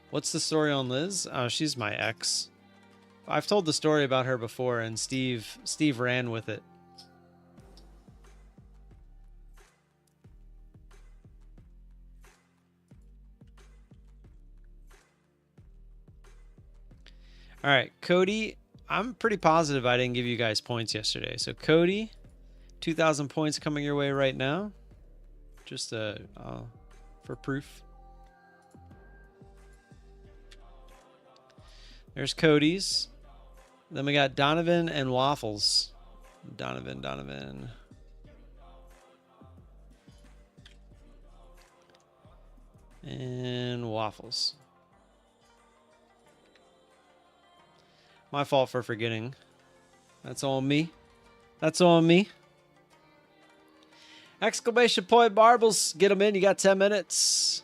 What's the story on Liz? Oh, she's my ex. I've told the story about her before, and Steve ran with it. All right, Cody, I'm pretty positive I didn't give you guys points yesterday. So Cody, 2,000 points coming your way right now. Just for proof. There's Cody's. Then we got Donovan and Waffles. Donovan. And Waffles. My fault for forgetting. That's on me. That's on me. Exclamation point marbles. Get them in. You got 10 minutes.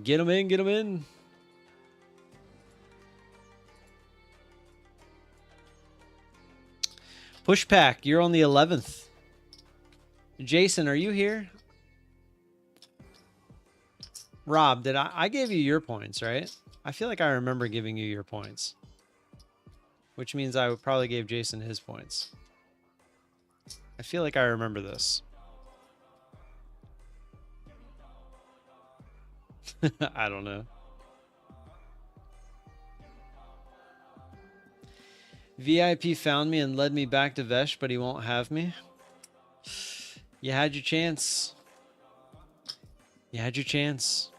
Get them in. Get them in. Pushpack, you're on the 11th. Jason, are you here? Rob, did I gave you your points, right? I feel like I remember giving you your points. Which means I probably gave Jason his points. I feel like I remember this. I don't know. VIP found me and led me back to Vesh, but he won't have me. You had your chance. You had your chance.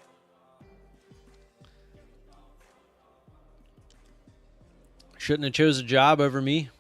Shouldn't have chose a job over me.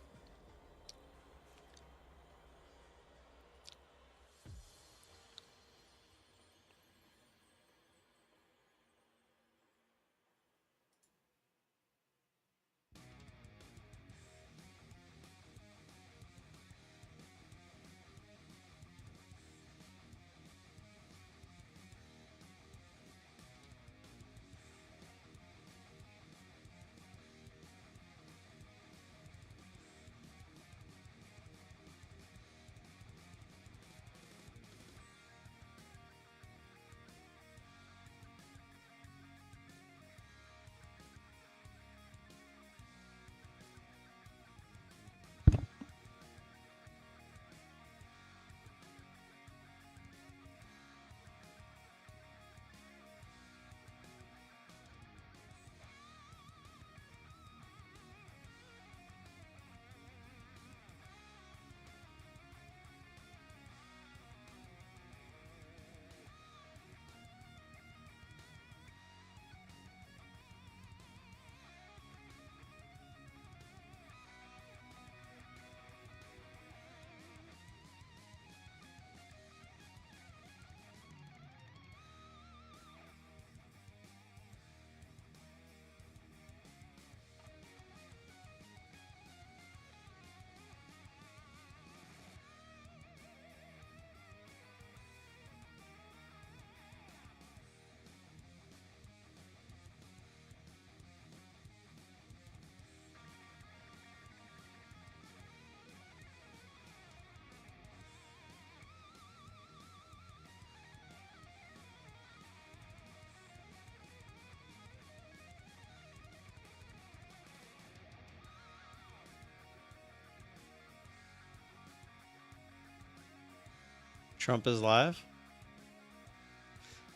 Trump is live.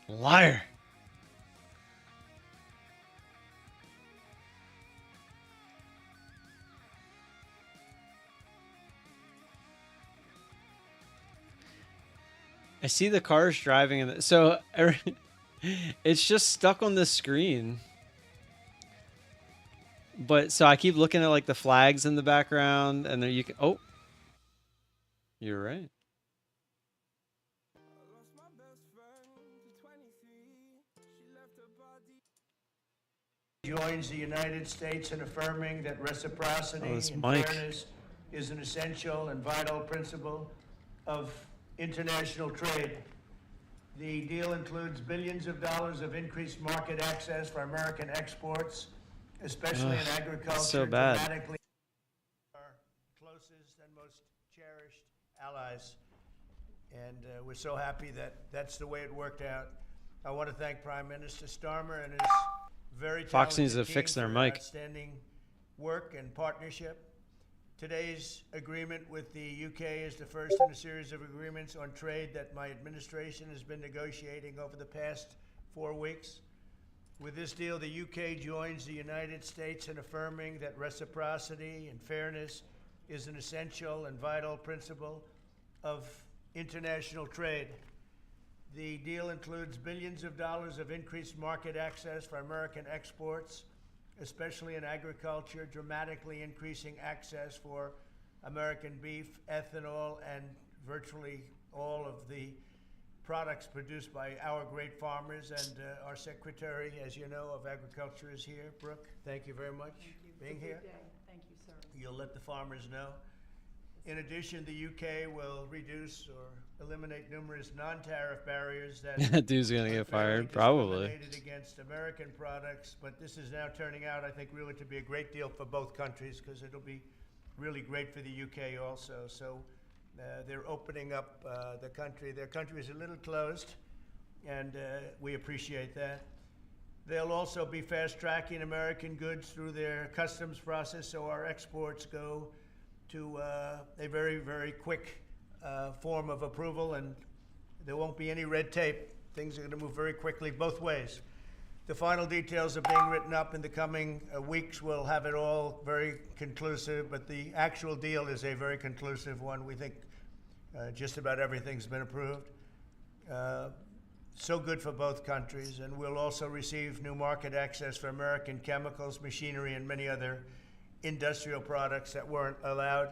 Liar. I see the cars driving in so it's just stuck on the screen. But so I keep looking at like the flags in the background, and then you can. Oh, you're right. Joins the United States in affirming that reciprocity Oh, it's and Mike. fairness is an essential and vital principle of international trade. The deal includes billions of dollars of increased market access for American exports, especially in agriculture. so bad. Dramatically our closest and most cherished allies. And we're so happy that that's the way it worked out. I want to thank Prime Minister Starmer and his very Fox needs to talented fix team their for mic. outstanding work and partnership. Today's agreement with the UK is the first in a series of agreements on trade that my administration has been negotiating over the past 4 weeks. With this deal, the UK joins the United States in affirming that reciprocity and fairness is an essential and vital principle of international trade. The deal includes billions of dollars of increased market access for American exports, especially in agriculture, dramatically increasing access for American beef, ethanol, and virtually all of the products produced by our great farmers. And our Secretary, as you know, of Agriculture is here. Brooke, thank you very much for being here. Thank you, sir. You'll let the farmers know. In addition, the UK will reduce or eliminate numerous non-tariff barriers that That dude's gonna get unfairly fired, probably. discriminated against American products. But this is now turning out, I think, really to be a great deal for both countries, because it'll be really great for the UK also. So they're opening up the country. Their country is a little closed, and we appreciate that. They'll also be fast-tracking American goods through their customs process, so our exports go to a very, very quick form of approval, and there won't be any red tape. Things are going to move very quickly both ways. The final details are being written up in the coming weeks. We'll have it all very conclusive, but the actual deal is a very conclusive one. We think just about everything's been approved. So good for both countries, and we'll also receive new market access for American chemicals, machinery, and many other industrial products that weren't allowed,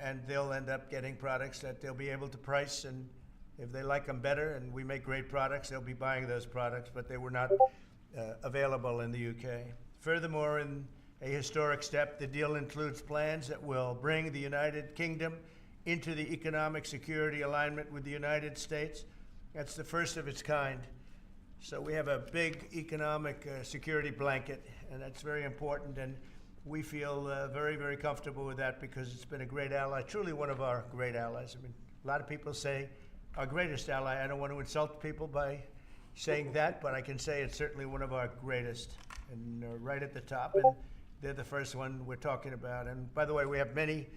and they'll end up getting products that they'll be able to price, and if they like them better and we make great products, they'll be buying those products, but they were not available in the UK. Furthermore, in a historic step, the deal includes plans that will bring the United Kingdom into the economic security alignment with the United States. That's the first of its kind. So we have a big economic security blanket, and that's very important, and we feel very, very comfortable with that because it's been a great ally, truly one of our great allies. I mean, a lot of people say our greatest ally. I don't want to insult people by saying that, but I can say it's certainly one of our greatest, and right at the top, and they're the first one we're talking about. And by the way, we have many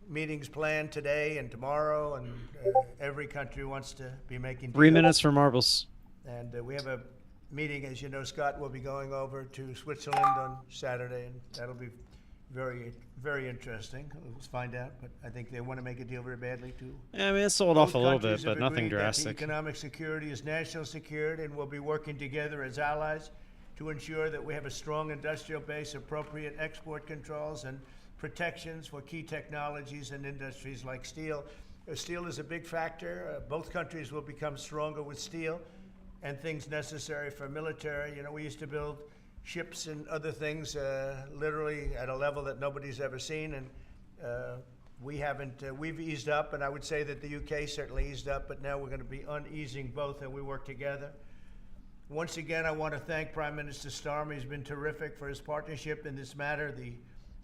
meetings planned today and tomorrow, and every country wants to be making deals. 3 minutes for marbles. And we have a meeting, as you know, Scott will be going over to Switzerland on Saturday, and that'll be very, very interesting. Let's find out, but I think they want to make a deal very badly too. Yeah, I mean, it sold off a Both little bit, countries but have nothing agreed that drastic. the economic security is national security, and we'll be working together as allies to ensure that we have a strong industrial base, appropriate export controls, and protections for key technologies and industries like steel. Steel is a big factor. Both countries will become stronger with steel and things necessary for military. You know, we used to build ships and other things literally at a level that nobody's ever seen, and we haven't, we've eased up, and I would say that the UK certainly eased up, but now we're going to be uneasing both, and we work together. Once again, I want to thank Prime Minister Starmer. He's been terrific for his partnership in this matter, the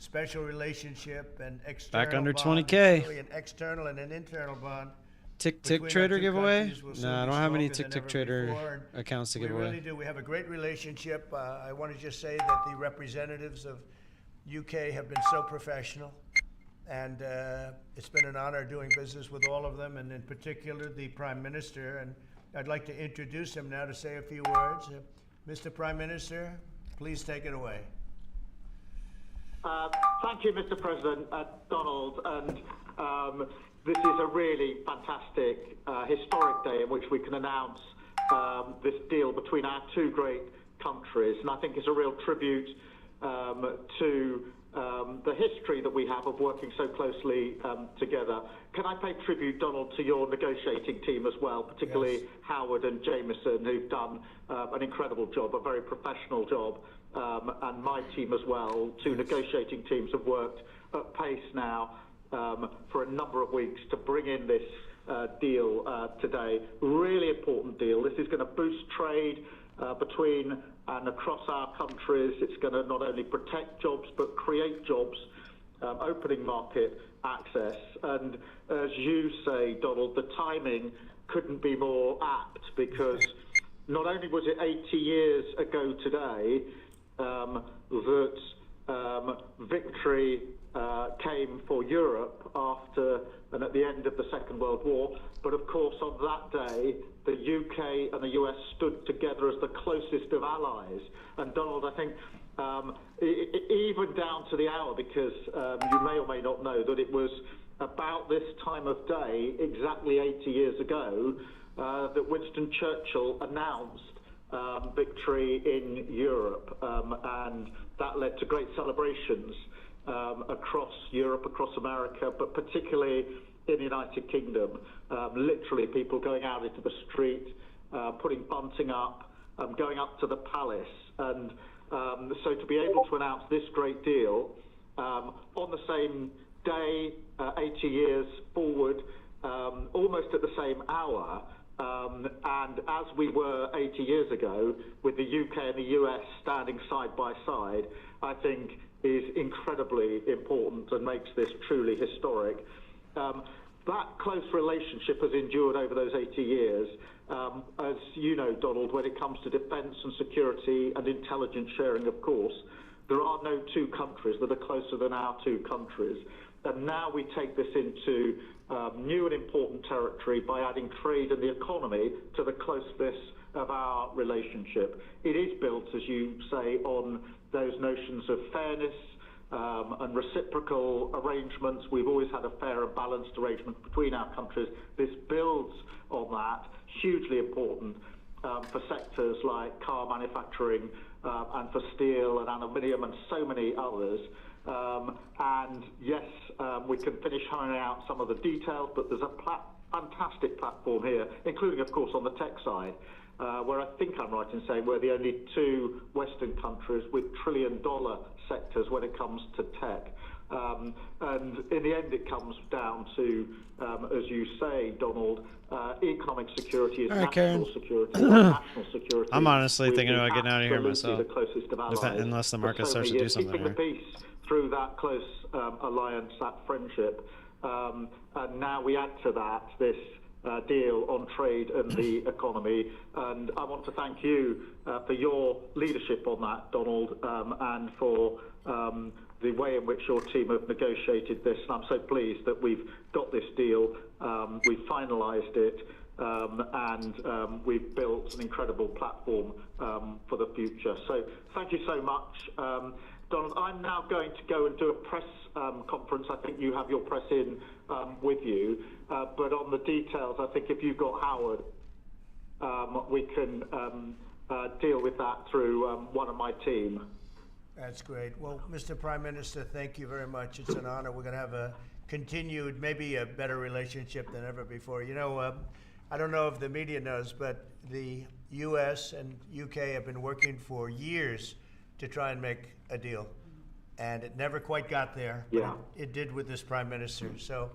special relationship and external Back under bond. 20K. It's really an external and an internal bond. Tick Between Tick our Trader two giveaway? countries, we'll soon No, I be don't have any stronger Tick than Tick ever Trader before, and accounts to we give away. really do. We have a great relationship. I want to just say that the representatives of UK have been so professional, and it's been an honor doing business with all of them, and in particular the Prime Minister. And I'd like to introduce him now to say a few words. Mr. Prime Minister, please take it away. Thank you, Mr. President, Donald. And this is a really fantastic, historic day in which we can announce this deal between our two great countries, and I think it's a real tribute to the history that we have of working so closely together. Can I pay tribute, Donald, to your negotiating team as well, particularly Yes. Howard and Jameson, who've done an incredible job, a very professional job, and my team as well. Two negotiating teams have worked at pace now for a number of weeks to bring in this deal today. Really important deal. This is going to boost trade between and across our countries. It's going to not only protect jobs but create jobs, opening market access. And as you say, Donald, the timing couldn't be more apt, because not only was it 80 years ago today that victory came for Europe after and at the end of the Second World War, but of course on that day the UK and the US stood together as the closest of allies. And Donald, I think even down to the hour, because you may or may not know that it was about this time of day, exactly 80 years ago, that Winston Churchill announced victory in Europe, and that led to great celebrations across Europe, across America, but particularly in the United Kingdom. Literally people going out into the street, putting bunting up, going up to the palace. And so to be able to announce this great deal on the same day, 80 years forward, almost at the same hour, and as we were 80 years ago, with the UK and the US standing side by side, I think is incredibly important and makes this truly historic. That close relationship has endured over those 80 years. As you know, Donald, when it comes to defence and security and intelligence sharing, of course, there are no two countries that are closer than our two countries. And now we take this into new and important territory by adding trade and the economy to the closeness of our relationship. It is built, as you say, on those notions of fairness and reciprocal arrangements. We've always had a fair and balanced arrangement between our countries. This builds on that, hugely important for sectors like car manufacturing and for steel and aluminium and so many others. And yes, we can finish hammering out some of the details, but there's a fantastic platform here, including, of course, on the tech side, where I think I'm right in saying we're the only two Western countries with trillion-dollar sectors when it comes to tech. And in the end, it comes down to, as you say, Donald, economic security is national security. National security. I'm honestly thinking about getting out of here myself, the closest of allies unless the market for so starts many to do years, something keeping the here. peace through that close alliance, that friendship. And now we add to that this deal on trade and the economy. And I want to thank you for your leadership on that, Donald, and for the way in which your team have negotiated this. And I'm so pleased that we've got this deal, we've finalised it, and we've built an incredible platform for the future. So thank you so much. Donald, I'm now going to go and do a press conference. I think you have your press in with you. But on the details, I think if you've got Howard, we can deal with that through one of my team. That's great. Well, Mr. Prime Minister, thank you very much. It's an honor. We're going to have a continued, maybe a better relationship than ever before. You know, I don't know if the media knows, but the U.S. and UK have been working for years to try and make a deal. And it never quite got there, but Yeah. it did with this Prime Minister. So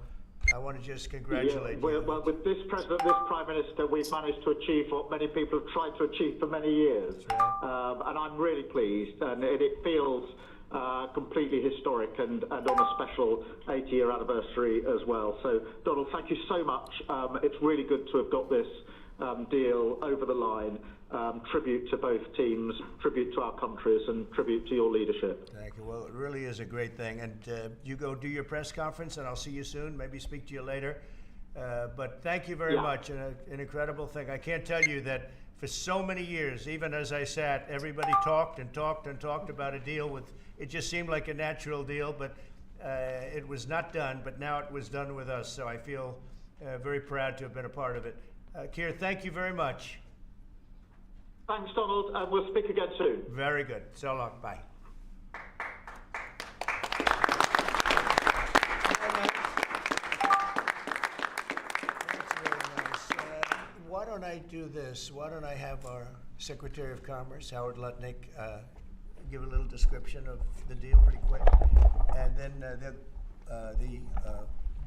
I want to just congratulate you. Well, with this president, this prime minister, we've managed to achieve what many people have tried to achieve for many years. Right. And I'm really pleased, and it feels completely historic and on a special 80-year anniversary as well. So, Donald, thank you so much. It's really good to have got this deal over the line. Tribute to both teams, tribute to our countries, and tribute to your leadership. Thank you. Well, it really is a great thing. And you go do your press conference, and I'll see you soon. Maybe speak to you later. But thank you very much. And an incredible thing. I can't tell you that for so many years, even as I sat, everybody talked and talked and talked about a deal with. It just seemed like a natural deal, but It was not done, but now it was done with us, so I feel very proud to have been a part of it. Keir, thank you very much. Thanks, Donald, and we'll speak again soon. Very good. So long. Bye. That's very nice. Why don't I do this? Why don't I have our Secretary of Commerce, Howard Lutnick, give a little description of the deal pretty quick, and then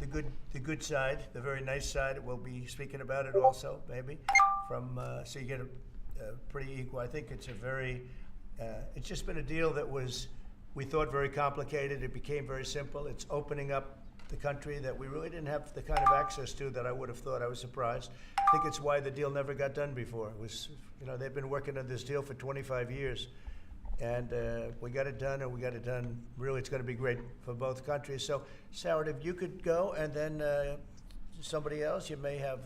the good side, the very nice side, we'll be speaking about it also, maybe, from so you get a pretty equal. I think it's a very, it's just been a deal that was, we thought, very complicated. It became very simple. It's opening up the country that we really didn't have the kind of access to that I would have thought. I was surprised. I think it's why the deal never got done before. It was, you know, they've been working on this deal for 25 years. And we got it done, and we got it done. Really, it's going to be great for both countries. So, Howard, if you could go, and then somebody else, you may have,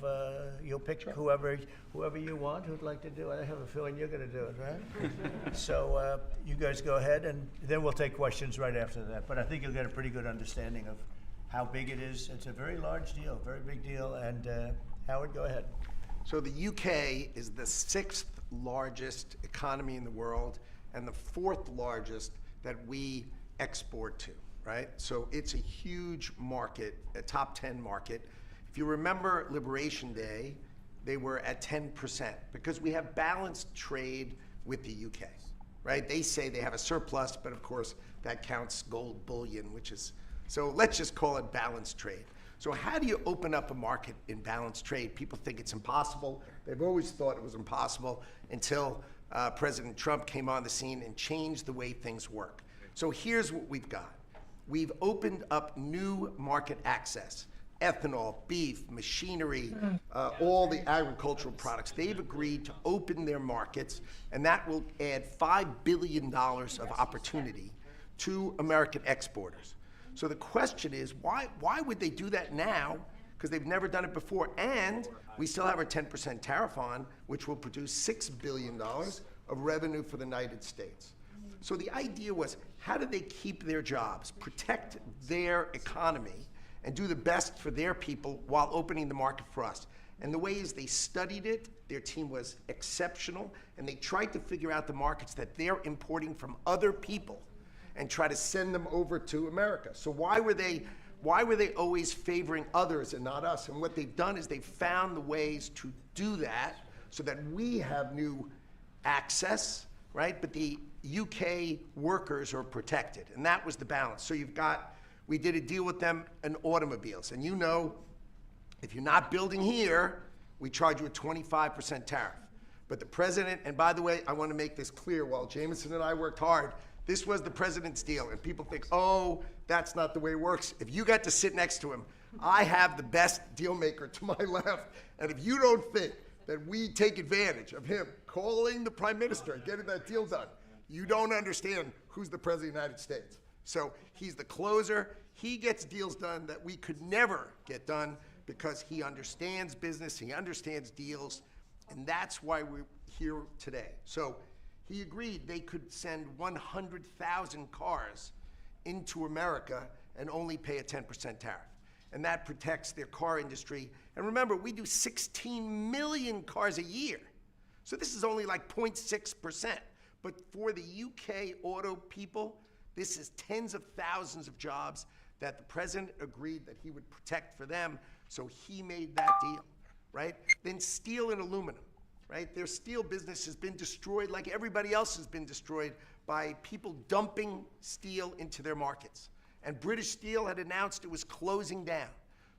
you'll pick whoever you want who'd like to do it. I have a feeling you're going to do it, right? So you guys go ahead, and then we'll take questions right after that. But I think you'll get a pretty good understanding of how big it is. It's a very large deal, very big deal. And Howard, go ahead. So the UK is the 6th largest economy in the world, and the 4th largest that we export to, right? So it's a huge market, a top 10 market. If you remember Liberation Day, they were at 10% because we have balanced trade with the UK, right? They say they have a surplus, but of course that counts gold bullion, which is, so let's just call it balanced trade. So how do you open up a market in balanced trade? People think it's impossible. They've always thought it was impossible until President Trump came on the scene and changed the way things work. So here's what we've got. We've opened up new market access. Ethanol, beef, machinery, all the agricultural products. They've agreed to open their markets, and that will add $5 billion of opportunity to American exporters. So the question is, why would they do that now? Because they've never done it before, and we still have our 10% tariff on, which will produce $6 billion of revenue for the United States. So the idea was, how do they keep their jobs, protect their economy, and do the best for their people while opening the market for us? And the ways they studied it, their team was exceptional, and they tried to figure out the markets that they're importing from other people and try to send them over to America. So why were they always favoring others and not us? And what they've done is they've found the ways to do that so that we have new access, right? But the UK workers are protected, and that was the balance. So we did a deal with them in automobiles, and you know, if you're not building here, we charge you a 25% tariff. But the president, and by the way, I want to make this clear, while Jameson and I worked hard, this was the president's deal, and people think, oh, that's not the way it works. If you got to sit next to him, I have the best deal maker to my left, and if you don't think that we take advantage of him calling the prime minister and getting that deal done, you don't understand who's the president of the United States. So he's the closer. He gets deals done that we could never get done because he understands business, he understands deals, and that's why we're here today. So he agreed they could send 100,000 cars into America and only pay a 10% tariff. And that protects their car industry. And remember, we do 16 million cars a year. So this is only like 0.6%. But for the UK auto people, this is tens of thousands of jobs that the president agreed that he would protect for them. So he made that deal, right? Then steel and aluminum. Right? Their steel business has been destroyed like everybody else has been destroyed by people dumping steel into their markets. And British Steel had announced it was closing down.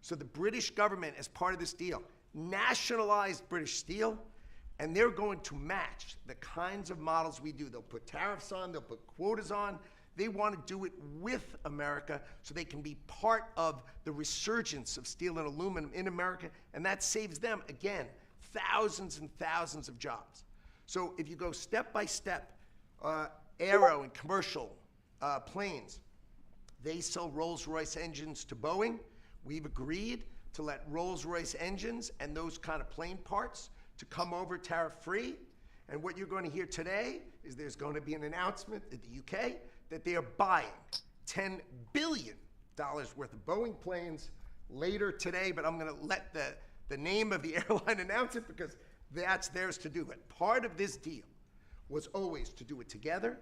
So the British government, as part of this deal, nationalized British Steel, and they're going to match the kinds of models we do. They'll put tariffs on, they'll put quotas on. They want to do it with America so they can be part of the resurgence of steel and aluminum in America, and that saves them, again, thousands and thousands of jobs. So if you go step by step, aero and commercial planes, they sell Rolls-Royce engines to Boeing. We've agreed to let Rolls-Royce engines and those kind of plane parts to come over tariff-free. And what you're going to hear today is there's going to be an announcement in the UK that they are buying $10 billion worth of Boeing planes later today, but I'm going to let the name of the airline announce it because that's theirs to do it. Part of this deal was always to do it together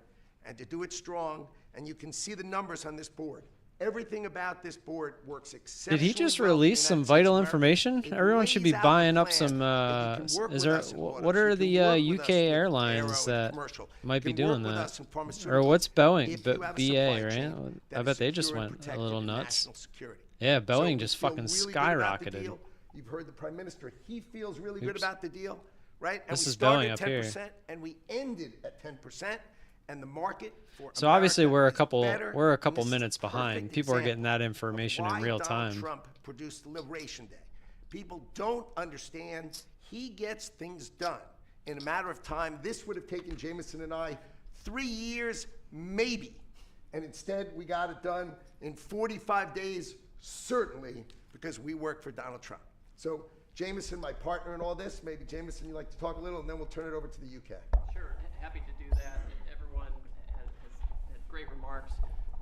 and to do it strong, and you can see the numbers on this board. Everything about this board works exceptionally Did he just well release in the some United vital States of America. information? It Everyone should be lays out buying the up plan some. that you can work Is with there? us in What autos, are you the can work with us UK with airlines aero and that commercial. might You be can work doing with that? us in Or pharmaceuticals what's Boeing? if you have a BA, supply right? chain that I is bet they just secure and went a protected little in nuts. national security. Yeah, So Boeing we just feel fucking really good about the skyrocketed. deal. You've heard the Prime Minister. He feels really good Oops. about the deal, right? And This we is started Boeing at up here. 10% and we ended at 10%. And the market for So obviously America we're a is couple better, we're a and couple this is a minutes behind. perfect People are example getting that of information in why real Donald time. Trump produced Liberation Day. People don't understand he gets things done in a matter of time. This would have taken Jameson and I 3 years, maybe. And instead, we got it done in 45 days, certainly, because we work for Donald Trump. So, Jameson, my partner in all this, maybe Jameson, you'd like to talk a little, and then we'll turn it over to the UK. Sure, happy to do that. Everyone has had great remarks.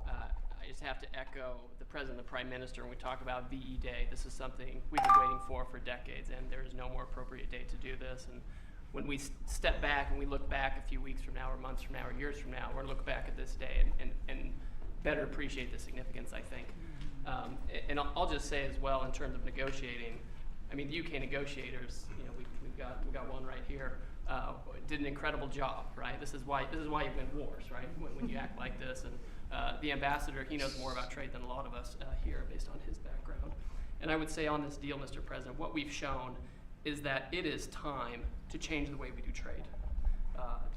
I just have to echo the President and the Prime Minister when we talk about VE Day. This is something we've been waiting for decades, and there is no more appropriate date to do this. And when we step back and we look back a few weeks from now, or months from now, or years from now, we're going to look back at this day and better appreciate the significance, I think. And I'll just say as well, in terms of negotiating, I mean, the UK negotiators, you know, we've got one right here, did an incredible job, right? This is why you win wars, right? When you act like this. And the ambassador, he knows more about trade than a lot of us here, based on his background. And I would say on this deal, Mr. President, what we've shown is that it is time to change the way we do trade.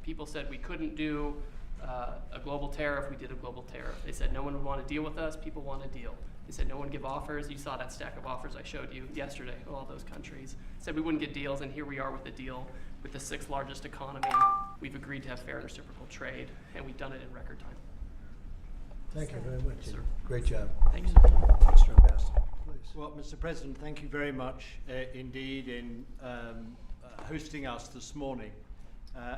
People said we couldn't do a global tariff. We did a global tariff. They said no one would want to deal with us. People want a deal. They said no one give offers. You saw that stack of offers I showed you yesterday, all those countries. Said we wouldn't get deals, and here we are with a deal with the 6th largest economy. We've agreed to have fair and reciprocal trade, and we've done it in record time. Thank you very much. Sir. Great job. Thank you, sir. Mr. Ambassador, please. Well, Mr. President, thank you very much indeed in hosting us this morning.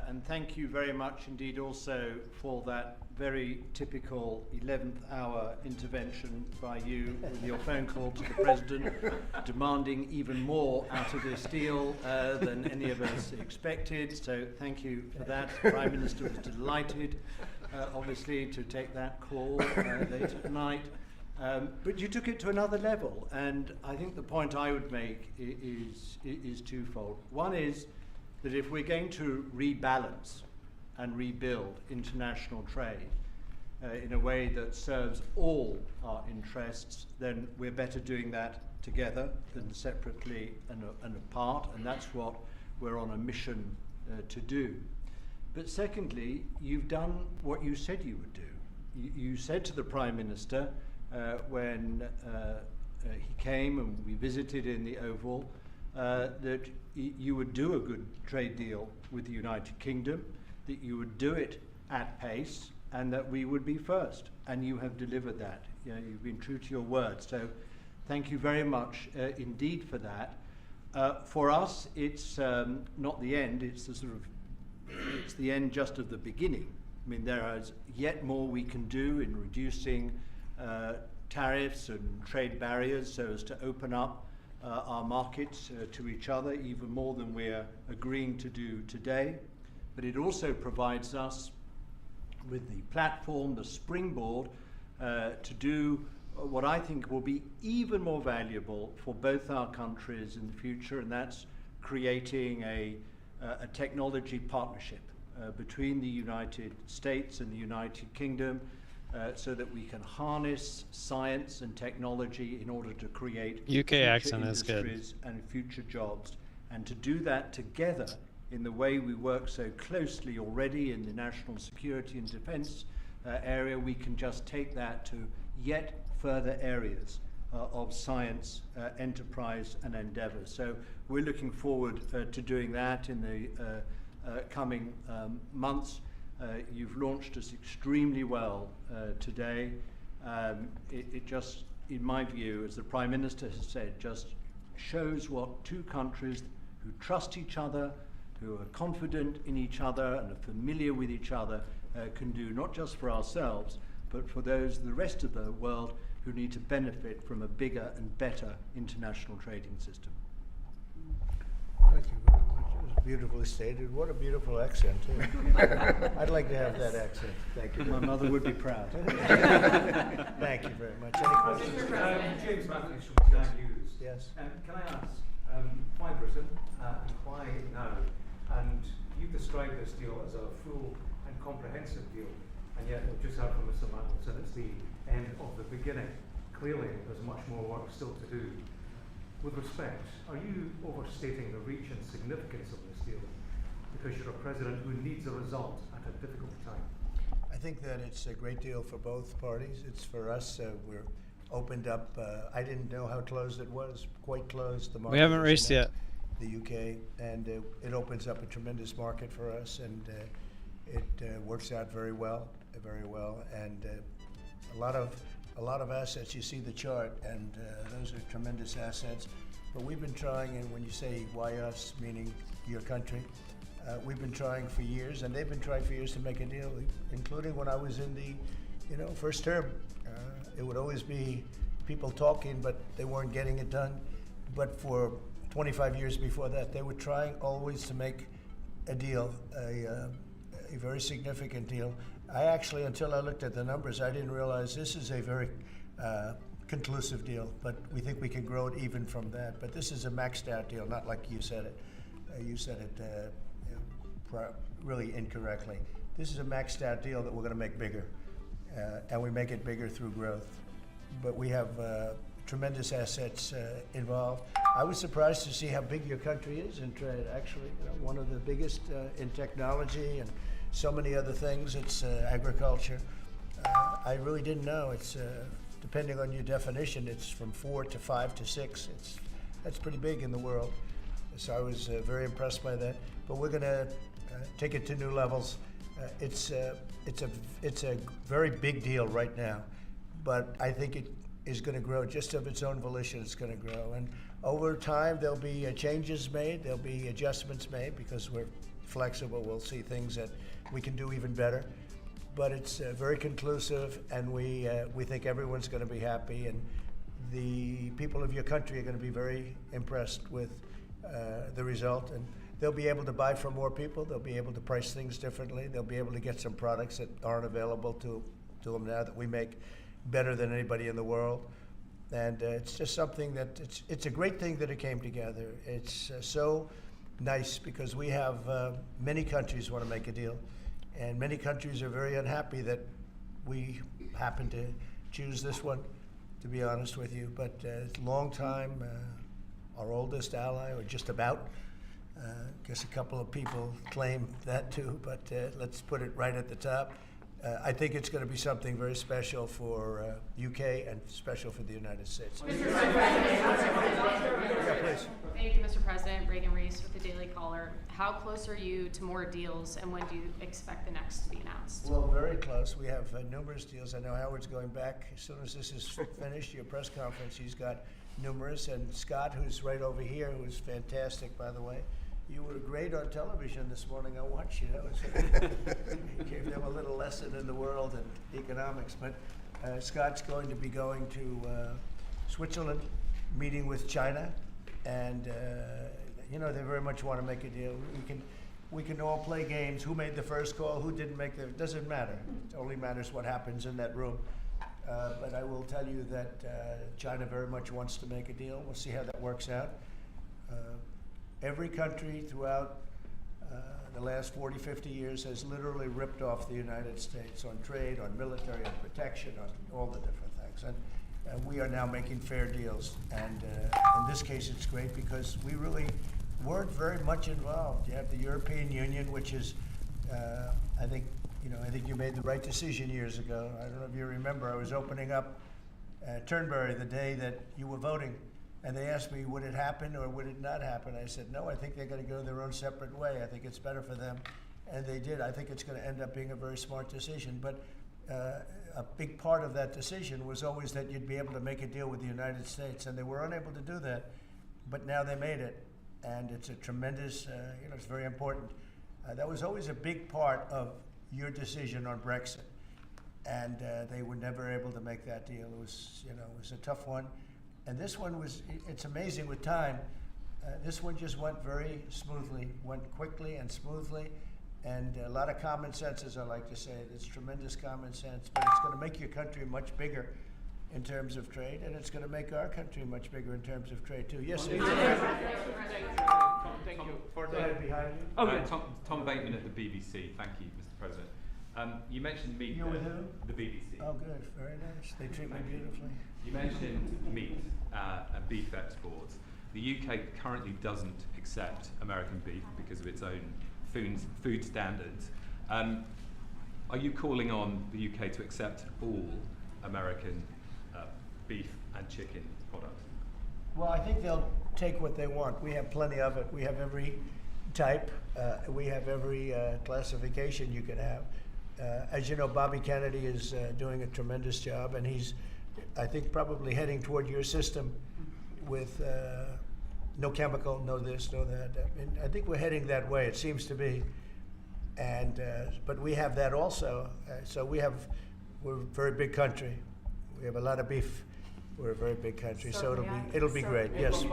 And thank you very much indeed also for that very typical 11th hour intervention by you with your phone call to the President, demanding even more out of this deal than any of us expected. So thank you for that. The Prime Minister was delighted, obviously, to take that call late at night. But you took it to another level, and I think the point I would make is twofold. One is that if we're going to rebalance and rebuild international trade in a way that serves all our interests, then we're better doing that together than separately and apart, and that's what we're on a mission to do. But secondly, you've done what you said you would do. You said to the Prime Minister when he came and we visited in the Oval that you would do a good trade deal with the United Kingdom, that you would do it at pace, and that we would be first. And you have delivered that. You know, you've been true to your word. So thank you very much indeed for that. For us, it's not the end. It's it's the end just of the beginning. I mean, there is yet more we can do in reducing tariffs and trade barriers so as to open up our markets to each other even more than we're agreeing to do today. But it also provides us with the platform, the springboard, to do what I think will be even more valuable for both our countries in the future, and that's creating a technology partnership between the United States and the United Kingdom, so that we can harness science and technology in order to create UK future accent is good. industries and future jobs, and to do that together in the way we work so closely already in the national security and defense area. We can just take that to yet further areas of science, enterprise and endeavor. So we're looking forward to doing that in the coming months. You've launched us extremely well today. It just, in my view, as the Prime Minister has said, just shows what two countries who trust each other, who are confident in each other and are familiar with each other can do, not just for ourselves, but for those, the rest of the world who need to benefit from a bigger and better international trading system. Thank you very much. It was beautifully stated. What a beautiful accent, too. I'd like to have that accent. Thank you. My mother would be proud. Thank you very much. Any questions? James Matthews from Sky News. Yes. Can I ask, why Britain and why now? And you described this deal as a full and comprehensive deal, and yet we've just heard from Mr. Mandelson, it's the end of the beginning. Clearly, there's much more work still to do. With respect, are you overstating the reach and significance of this deal because you're a president who needs a result at a difficult time? I think that it's a great deal for both parties. It's for us. We're opened up. I didn't know how closed it was. Quite closed. The market We haven't is raced yet. The UK, and it opens up a tremendous market for us, and it works out very well, and a lot of assets. You see the chart, and those are tremendous assets. But we've been trying, and when you say why us, meaning your country, we've been trying for years, and they've been trying for years to make a deal, including when I was in the first term. It would always be people talking, but they weren't getting it done. But for 25 years before that, they were trying always to make a deal, a very significant deal. I actually, until I looked at the numbers, I didn't realize this is a very conclusive deal, but we think we can grow it even from that. But this is a maxed out deal, not like you said it. You said it really incorrectly. This is a maxed out deal that we're going to make bigger, and we make it bigger through growth. But we have tremendous assets involved. I was surprised to see how big your country is in trade, actually. One of the biggest in technology and so many other things. It's agriculture. I really didn't know. It's depending on your definition, it's from 4 to 5 to 6. That's pretty big in the world. So I was very impressed by that. But we're going to take it to new levels. It's a very big deal right now, but I think it is going to grow just of its own volition. It's going to grow, and over time there'll be changes made, there'll be adjustments made because we're flexible. We'll see things that we can do even better, but it's very conclusive, and we think everyone's going to be happy, and the people of your country are going to be very impressed with the result, and they'll be able to buy from more people. They'll be able to price things differently. They'll be able to get some products that aren't available to them now that we make better than anybody in the world. And it's just something that it's a great thing that it came together. It's so nice because we have many countries want to make a deal, and many countries are very unhappy that we happen to choose this one, to be honest with you. But it's a long time, our oldest ally, or just about. I guess a couple of people claim that too, but let's put it right at the top. I think it's going to be something very special for UK and special for the United States. Yeah, please. Thank you, Mr. President. Reagan Reese with the Daily Caller. How close are you to more deals, and when do you expect the next to be announced? Well, very close. We have numerous deals. I know Howard's going back. As soon as this is finished, your press conference, he's got numerous. And Scott, who's right over here, who's fantastic, by the way. You were great on television this morning. I watched you. That was you gave them a little lesson in the world and economics. But Scott's going to be going to Switzerland, meeting with China, and they very much want to make a deal. We can all play games. Who made the first call? Who didn't make the? It doesn't matter. It only matters what happens in that room. But I will tell you that China very much wants to make a deal. We'll see how that works out. Every country throughout the last 40, 50 years has literally ripped off the United States on trade, on military, on protection, on all the different things. And we are now making fair deals. And in this case, it's great because we really weren't very much involved. You have the European Union, which is, I think you made the right decision years ago. I don't know if you remember, I was opening up Turnberry the day that you were voting. And they asked me, would it happen or would it not happen? I said, no, I think they're going to go their own separate way. I think it's better for them. And they did. I think it's going to end up being a very smart decision. But a big part of that decision was always that you'd be able to make a deal with the United States. And they were unable to do that. But now they made it. And it's a tremendous, it's very important. That was always a big part of your decision on Brexit. and they were never able to make that deal. It was, it was a tough one. And this one was, it's amazing with time. This one just went very smoothly, went quickly and smoothly, and a lot of common sense, as I like to say. There's tremendous common sense, but it's going to make your country much bigger in terms of trade, and it's going to make our country much bigger in terms of trade too. Yes, sir. Thank you. For the, behind you. oh, Tom Bateman at the BBC. Thank you, Mr. President. You mentioned meat. You with who? The BBC. Oh, good. Very nice. They treat me beautifully. You mentioned meat and beef exports. The UK currently doesn't accept American beef because of its own food standards. Are you calling on the UK to accept all American beef and chicken products? Well, I think they'll take what they want. We have plenty of it. We have every type. We have every classification you can have. As you know, Bobby Kennedy is doing a tremendous job, and he's, I think, probably heading toward your system with no chemical, no this, no that. I think we're heading that way, it seems to be. And but we have that also. So we're a very big country. We have a lot of beef. We're a very big country, so it'll be great. Yes,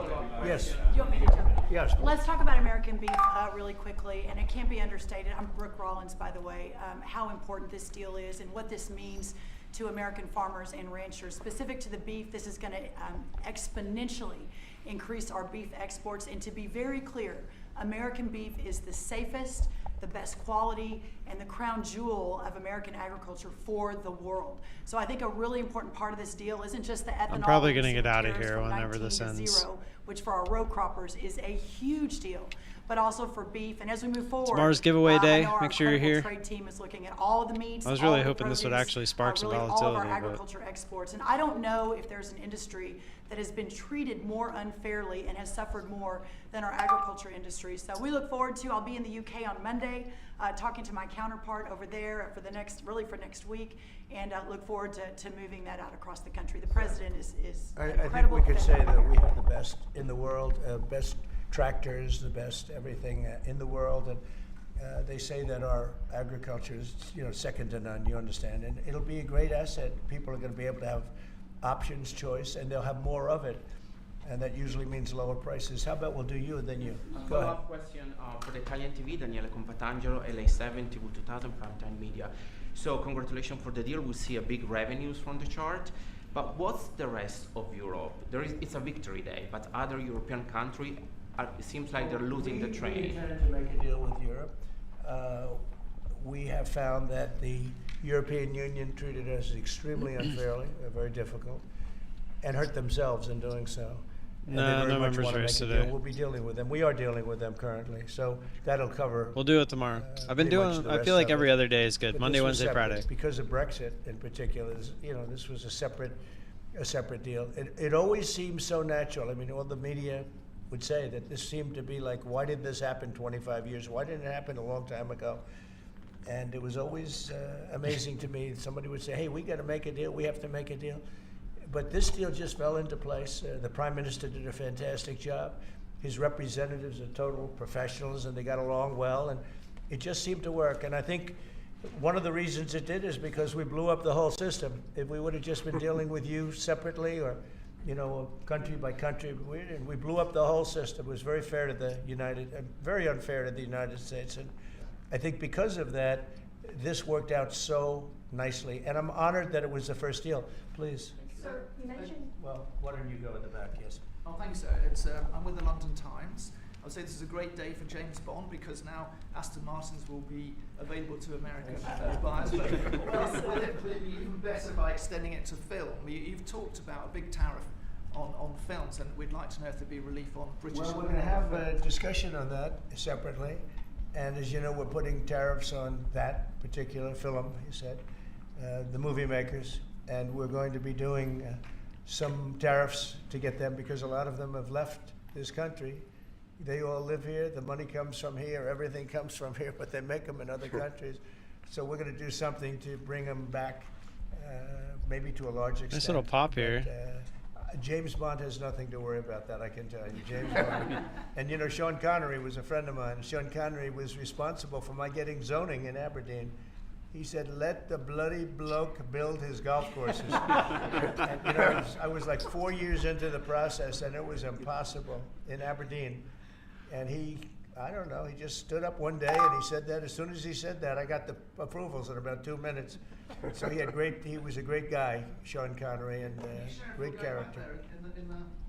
yes. You want me to jump in? Yes. Let's talk about American beef really quickly, and it can't be understated. I'm Brooke Rollins, by the way. How important this deal is and what this means to American farmers and ranchers. Specific to the beef, this is going to exponentially increase our beef exports. And to be very clear, American beef is the safest, the best quality, and the crown jewel of American agriculture for the world. So I think a really important part of this deal isn't just the ethanol. I'm probably going to get out of tariffs here from whenever this 19 to ends. 0, which for our row croppers is a huge deal, but also for beef. And as we move forward, Tomorrow's giveaway day. I know our Make sure you're here. trade team is looking at all the meats. I was really all the hoping this would produce, actually spark some really all of our volatility, but- agriculture exports. And I don't know if there's an industry that has been treated more unfairly and has suffered more than our agriculture industry. So we look forward to, I'll be in the UK on Monday, talking to my counterpart over there for next week, and look forward to moving that out across the country. The president is I think incredible. we could say that we have the best in the world, best tractors, the best everything in the world, and they say that our agriculture is, second to none. You understand, and it'll be a great asset. People are going to be able to have options, choice, and they'll have more of it, and that usually means lower prices. How about we'll do you and then you? Go ahead. Follow-up question for the Italian TV, Daniele Compatangelo, LA7, TV 2000, Primetime Media. So congratulations for the deal. We see a big revenues from the chart. But what's the rest of Europe? It's a victory day, but other European countries, it seems like they're losing the train. We intend to make a deal with Europe. We have found that the European Union treated us extremely unfairly, very difficult, and hurt themselves in doing so. And they No, very no much members wanna raised make a deal. today. We'll be dealing with them. We are dealing with them currently, so that'll cover. We'll do it tomorrow. I've been pretty much doing, the I rest feel like of every it. other day is good. But Monday, this was Wednesday, separate. Friday. Because of Brexit in particular, this was a separate deal. It always seems so natural. I mean, all the media would say that this seemed to be like, why did this happen 25 years? Why didn't it happen a long time ago? And it was always amazing to me. Somebody would say, hey, we got to make a deal. We have to make a deal. But this deal just fell into place. The Prime Minister did a fantastic job. His representatives are total professionals, and they got along well, and it just seemed to work. And I think one of the reasons it did is because we blew up the whole system. If we would have just been dealing with you separately, or country by country, we blew up the whole system. It was very fair to the very unfair to the United States. And I think because of that, this worked out so nicely. And I'm honored that it was the first deal. Please. Sir, you mentioned. Well, why don't you go in the back? Yes. Oh, thanks, sir. I'm with the London Times. I would say this is a great day for James Bond because now Aston Martins will be available to American buyers. But will it be even better by extending it to film? You've talked about a big tariff on films, and we'd like to know if there'd be relief on British. Well, we're going to have a discussion on that separately. And as you know, we're putting tariffs on that particular film, you said, the movie makers. And we're going to be doing some tariffs to get them, because a lot of them have left this country. They all live here, the money comes from here, everything comes from here, but they make them in other countries. So we're going to do something to bring them back, maybe to a large extent. Nice little pop here. James Bond has nothing to worry about that, I can tell you. James Bond. And Sean Connery was a friend of mine. Sean Connery was responsible for my getting zoning in Aberdeen. He said, "Let the bloody bloke build his golf courses." And, you know, I was like 4 years into the process, and it was impossible in Aberdeen. And I don't know, he just stood up one day and he said that. As soon as he said that, I got the approvals in about 2 minutes. So he was a great guy, Sean Connery, and great character.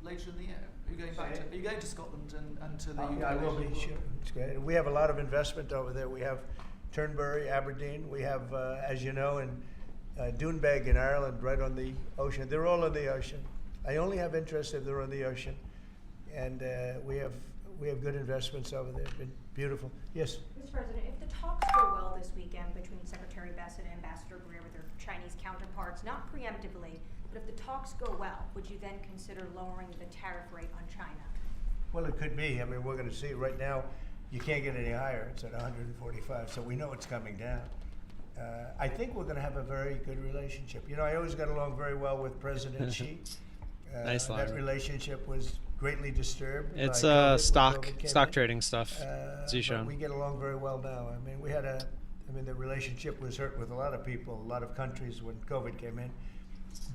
Later in the year, are you going back are you going to Scotland and to the UK? Yeah, I will be. Sure. It's great. We have a lot of investment over there. We have Turnberry, Aberdeen. We have, as you know, in Doonbeg in Ireland, right on the ocean. They're all on the ocean. I only have interest if they're on the ocean, and we have good investments over there. It's been beautiful. Yes. Mr. President, if the talks go well this weekend between Secretary Bessent and Ambassador Greer with their Chinese counterparts, not preemptively, but if the talks go well, would you then consider lowering the tariff rate on China? Well, it could be. I mean, we're going to see. Right now, you can't get any higher. It's at 145, so we know it's coming down. I think we're going to have a very good relationship. You know, I always got along very well with President Xi. Nice line. That relationship was greatly disturbed. It's by COVID, stock trading stuff. But we get along very well now. I mean, the relationship was hurt with a lot of people, a lot of countries when COVID came in.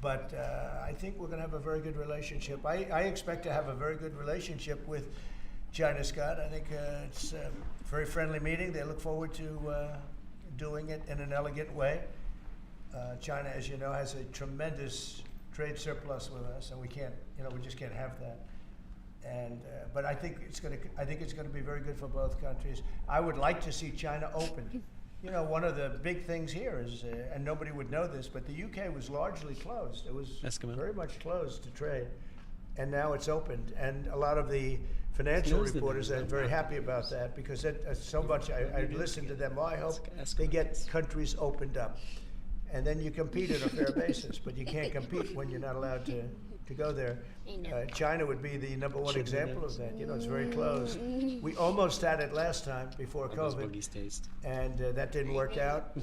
But I think we're going to have a very good relationship. I expect to have a very good relationship with China, Scott. I think it's a very friendly meeting. They look forward to doing it in an elegant way. China, as you know, has a tremendous trade surplus with us, and we just can't have that. And but I think it's going to be very good for both countries. I would like to see China open. You know, one of the big things here is, and nobody would know this, but the UK was largely closed. It was very much closed to trade, and now it's opened. And a lot of the financial reporters are very happy about that because so much. I listened to them. Well, I hope they get countries opened up, and then you compete at a fair basis. But you can't compete when you're not allowed to go there. China would be the number one example of that. You know, it's very closed. We almost had it last time before COVID, and that didn't work out.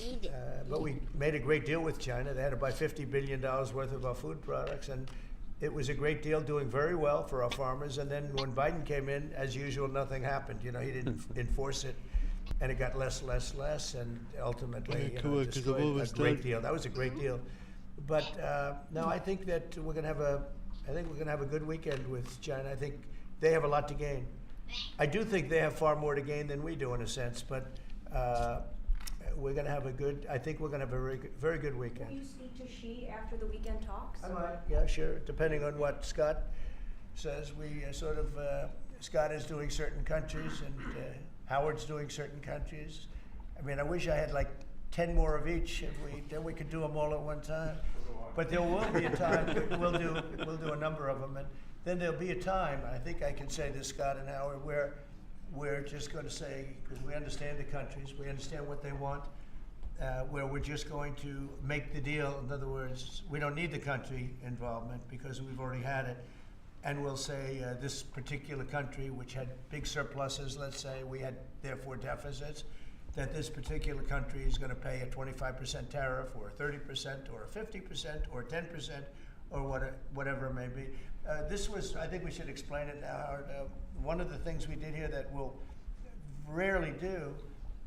But we made a great deal with China. They had to buy $50 billion worth of our food products, and it was a great deal, doing very well for our farmers. And then when Biden came in, as usual, nothing happened. You know, he didn't enforce it, and it got less, and ultimately, destroyed a great deal. That was a great deal. But no, I think that we're going to have a good weekend with China. I think they have a lot to gain. I do think they have far more to gain than we do in a sense, but we're going to have I think we're going to have a very good weekend. Will you speak to Xi after the weekend talks? I might, yeah, sure, depending on what Scott says. We Scott is doing certain countries, and Howard's doing certain countries. I mean, I wish I had like 10 more of each, then we could do them all at one time. But there will be a time, we'll do a number of them, and then there'll be a time, I think I can say this, Scott and Howard, where we're just going to say, because we understand the countries, we understand what they want, where we're just going to make the deal. In other words, we don't need the country involvement because we've already had it. And we'll say this particular country, which had big surpluses, let's say, we had therefore deficits, that this particular country is going to pay a 25% tariff or a 30% or a 50% or 10% or whatever it may be. I think we should explain it now, Howard. One of the things we did here that we'll rarely do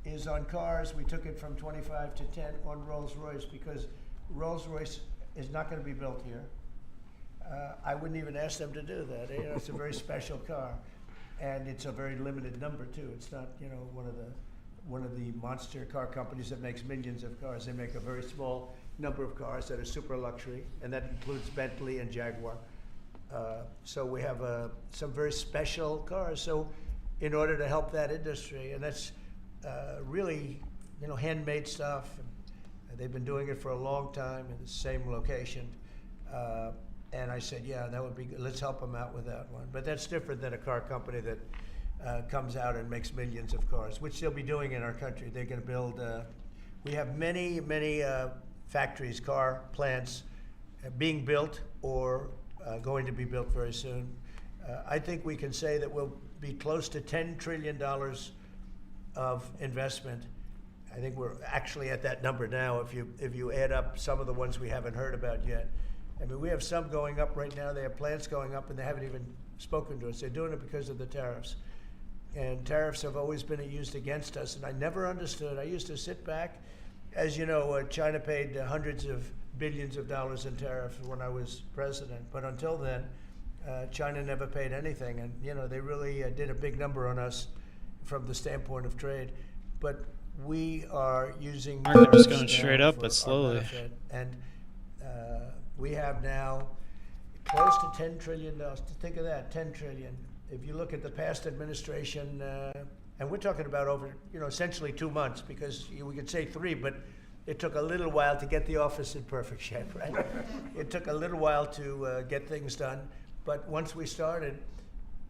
is on cars, we took it from 25 to 10 on Rolls-Royce because Rolls-Royce is not going to be built here. I wouldn't even ask them to do that. You know, it's a very special car, and it's a very limited number too. It's not, you know, one of the monster car companies that makes millions of cars. They make a very small number of cars that are super luxury, and that includes Bentley and Jaguar. So we have some very special cars. So in order to help that industry, and that's really, you know, handmade stuff. And they've been doing it for a long time in the same location. And I said, yeah, that would be good. Let's help them out with that one. But that's different than a car company that comes out and makes millions of cars, which they'll be doing in our country. They're going to build, we have many factories, car plants being built or going to be built very soon. I think we can say that we'll be close to $10 trillion of investment. I think we're actually at that number now if you add up some of the ones we haven't heard about yet. I mean, we have some going up right now. They have plants going up, and they haven't even spoken to us. They're doing it because of the tariffs. And tariffs have always been used against us, and I never understood. I used to sit back As you know, China paid hundreds of billions of dollars in tariffs when I was president. But until then, China never paid anything. And, you know, they really did a big number on us from the standpoint of trade. But we are using Market just going tariffs straight now up, for but our slowly. benefit. And we have now close to $10 trillion. Think of that, 10 trillion. If you look at the past administration, and we're talking about over, you know, essentially 2 months, because we could say 3, but it took a little while to get the office in perfect shape, right? It took a little while to get things done. But once we started,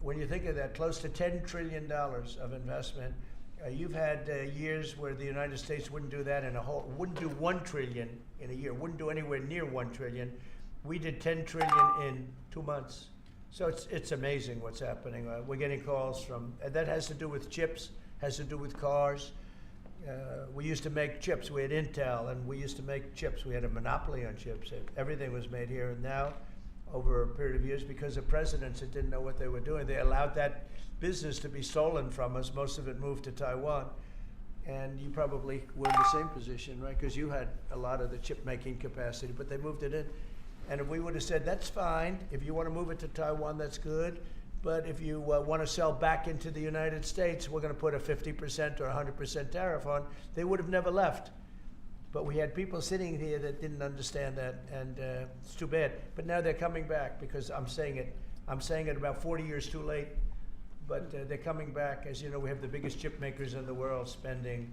when you think of that, close to $10 trillion of investment, you've had years where the United States wouldn't do that wouldn't do 1 trillion in a year, wouldn't do anywhere near 1 trillion. We did 10 trillion in 2 months. So it's amazing what's happening. We're getting calls from, and that has to do with chips, has to do with cars. We used to make chips. We had Intel, and we used to make chips. We had a monopoly on chips. Everything was made here. And now, over a period of years, because of presidents that didn't know what they were doing, they allowed that business to be stolen from us. Most of it moved to Taiwan. And you probably were in the same position, right? Because you had a lot of the chip-making capacity, but they moved it in. And if we would have said, that's fine, if you want to move it to Taiwan, that's good, but if you want to sell back into the United States, we're going to put a 50% or 100% tariff on, they would have never left. But we had people sitting here that didn't understand that, and it's too bad. But now they're coming back, because I'm saying it about 40 years too late, but they're coming back. As you know, we have the biggest chip makers in the world spending,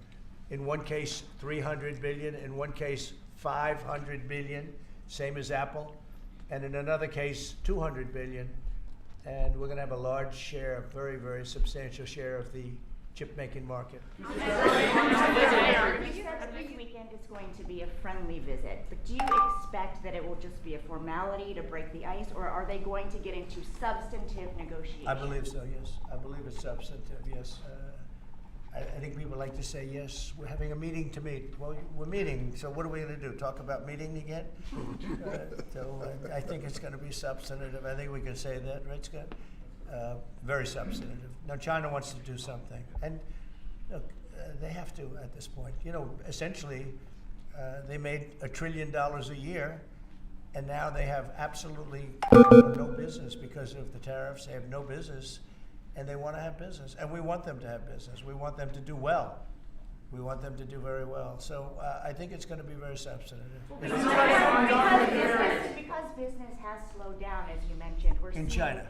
in one case, $300 billion, in one case, $500 billion. Same as Apple, and in another case, $200 billion, and we're going to have a large share, a very, very substantial share of the chip-making market. You said this weekend is going to be a friendly visit, but do you expect that it will just be a formality to break the ice, or are they going to get into substantive negotiations? I believe so, yes. I believe it's substantive, yes. I think people like to say, yes, we're having a meeting to meet. Well, we're meeting, so what are we going to do? Talk about meeting again? So I think it's going to be substantive. I think we can say that, right, Scott? Very substantive. Now, China wants to do something. And look, they have to at this point. You know, essentially, they made $1 trillion a year, and now they have absolutely no business because of the tariffs. They have no business. And they want to have business, and we want them to have business. We want them to do well. We want them to do very well. So I think it's going to be very substantive. Because business has slowed down, as you mentioned. We're in China.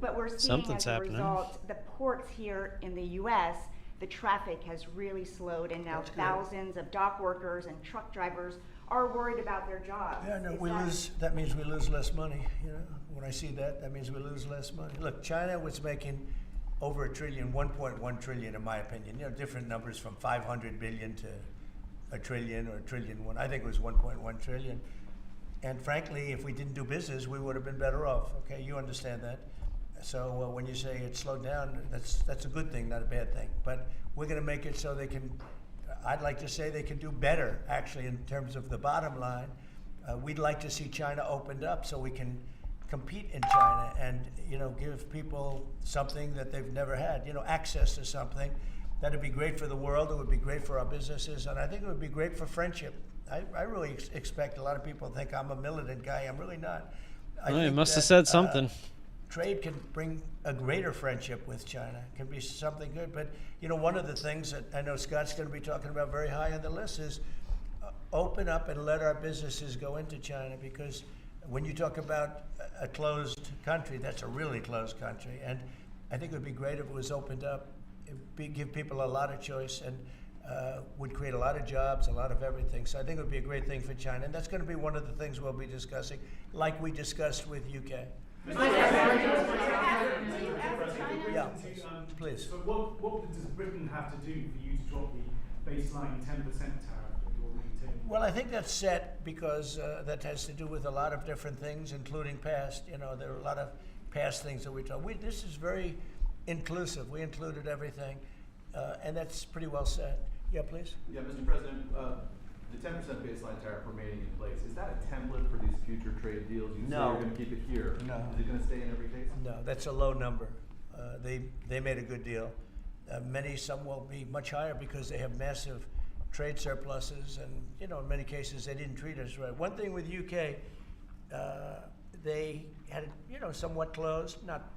But we're seeing Something's as a happening. result, the ports here in the U.S., the traffic has really slowed, and now thousands of dock workers and truck drivers are worried about their jobs. Yeah, no, that means we lose less money. You know, when I see that, that means we lose less money. Look, China was making over $1 trillion, 1.1 trillion, in my opinion. You know, different numbers from 500 billion to $1 trillion or $1.1 trillion. I think it was 1.1 trillion. And frankly, if we didn't do business, we would have been better off. Okay, you understand that. So when you say it slowed down, that's a good thing, not a bad thing. But we're going to make it so they can. I'd like to say they can do better, actually, in terms of the bottom line. We'd like to see China opened up so we can compete in China and, you know, give people something that they've never had, you know, access to something. That'd be great for the world. It would be great for our businesses, and I think it would be great for friendship. I really expect a lot of people think I'm a militant guy. I'm really not. You must have said something. Trade can bring a greater friendship with China. It can be something good. But, you know, one of the things that I know Scott's going to be talking about very high on the list is open up and let our businesses go into China, because when you talk about a closed country, that's a really closed country. And I think it would be great if it was opened up. It would give people a lot of choice and would create a lot of jobs, a lot of everything. So I think it would be a great thing for China. And that's going to be one of the things we'll be discussing, like we discussed with UK. Yeah, please. So what does Britain have to do for you to drop the baseline 10% tariff that you're maintaining? Well, I think that's set because that has to do with a lot of different things, including past. You know, there are a lot of past things that we talk. This is very inclusive. We included everything, and that's pretty well set. Yeah, please. Yeah, Mr. President, the 10% baseline tariff remaining in place, is that a template for these future trade deals? You say you're going to keep it here. No. Is it going to stay in every case? No, that's a low number. They made a good deal. Some will be much higher because they have massive trade surpluses, and in many cases they didn't treat us right. One thing with UK, they had it somewhat closed, not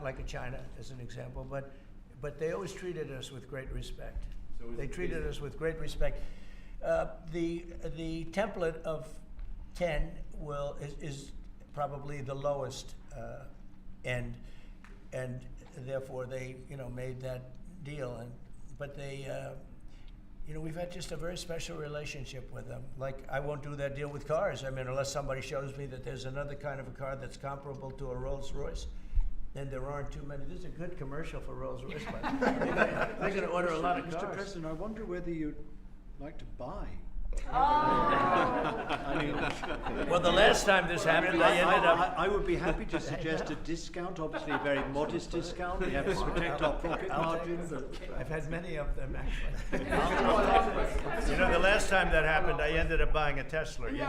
like a China as an example, but they always treated us with great respect. So they treated us with great respect. The template of 10 is probably the lowest end, and therefore they made that deal. But they we've had just a very special relationship with them. Like, I won't do that deal with cars. I mean, unless somebody shows me that there's another kind of a car that's comparable to a Rolls Royce. And there aren't too many. This is a good commercial for Rolls Royce. They're going to order a lot of cars. Mr. President, I wonder whether you'd like to buy. Oh. Well, the last time this happened, I ended up. I would be happy to suggest a discount, obviously a very modest discount. We have to protect our profit margins. I've had many of them, actually. The last time that happened, I ended up buying a Tesla. Thank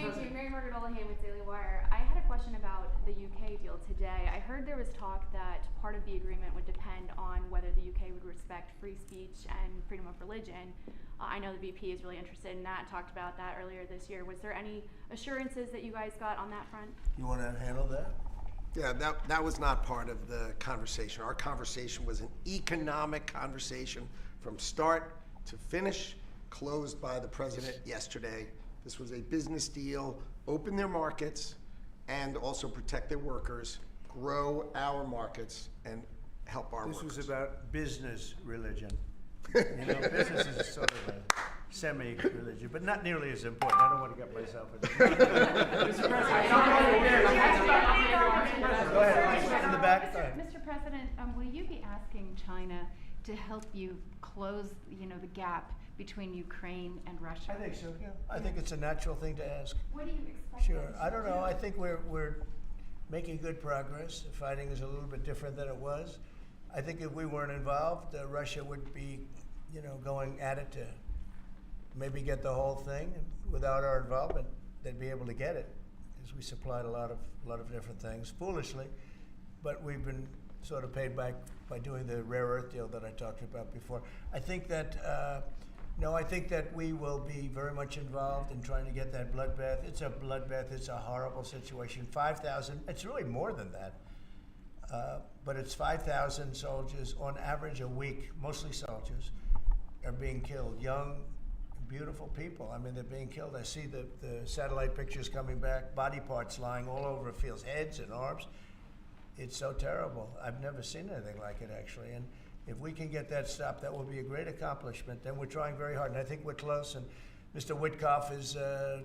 you. Mary Margaret Olahan with Daily Wire. I had a question about the UK deal today. I heard there was talk that part of the agreement would depend on whether the UK would respect free speech and freedom of religion. I know the VP is really interested in that, talked about that earlier this year. Was there any assurances that you guys got on that front? You want to handle that? Yeah, that was not part of the conversation. Our conversation was an economic conversation from start to finish, closed by the president yesterday. This was a business deal, open their markets and also protect their workers, grow our markets, and help our workers. This was about business religion. Business is sort of a semi-religion, but not nearly as important. I don't want to get myself into Mr. President, go ahead. In the back. Mr. President, will you be asking China to help you close, the gap between Ukraine and Russia? I think so. Yeah, I think it's a natural thing to ask. What do you expect? Sure. I don't know. I think we're making good progress. The fighting is a little bit different than it was. I think if we weren't involved, Russia would be, going at it to maybe get the whole thing. And without our involvement, they'd be able to get it, because we supplied a lot of different things foolishly, but we've been sort of paid back by doing the rare earth deal that I talked about before. I think that I think that we will be very much involved in trying to get that bloodbath. It's a bloodbath. It's a horrible situation. 5,000. It's really more than that. But it's 5,000 soldiers on average a week, mostly soldiers, are being killed. Young, beautiful people. I mean, they're being killed. I see the satellite pictures coming back, body parts lying all over fields, heads and arms. It's so terrible. I've never seen anything like it, actually. And if we can get that stopped, that will be a great accomplishment. And we're trying very hard, and I think we're close. And Mr. Witkoff is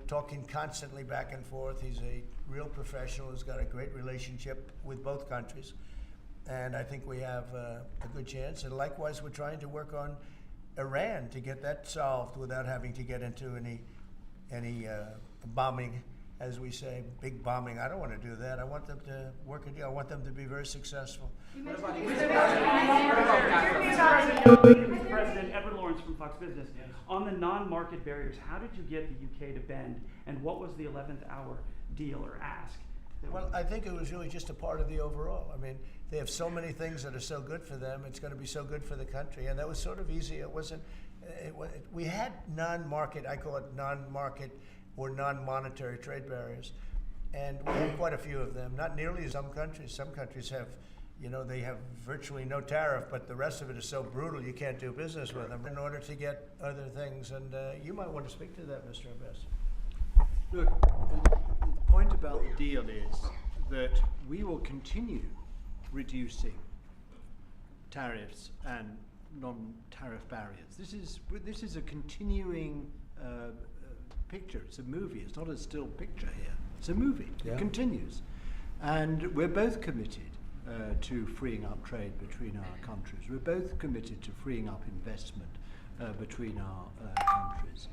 talking constantly back and forth. He's a real professional who's got a great relationship with both countries. And I think we have a good chance. And likewise, we're trying to work on Iran to get that solved without having to get into any bombing, as we say, big bombing. I don't want to do that. I want them to work a deal. I want them to be very successful. President Edward Lawrence from Fox Business. On the non-market barriers, how did you get the UK to bend, and what was the 11th hour deal or ask? Well, I think it was really just a part of the overall. I mean, they have so many things that are so good for them. It's going to be so good for the country, and that was sort of easy. It wasn't. We had non-market. I call it non-market or non-monetary trade barriers, and we had quite a few of them. Not nearly as some countries. Some countries have, they have virtually no tariff, but the rest of it is so brutal you can't do business with them in order to get other things. And you might want to speak to that, Mr. Abbas. Look, the point about the deal is that we will continue reducing tariffs and non-tariff barriers. This is a continuing picture. It's a movie. It's not a still picture here. It's a movie. Yeah. It continues. And we're both committed to freeing up trade between our countries. We're both committed to freeing up investment between our countries.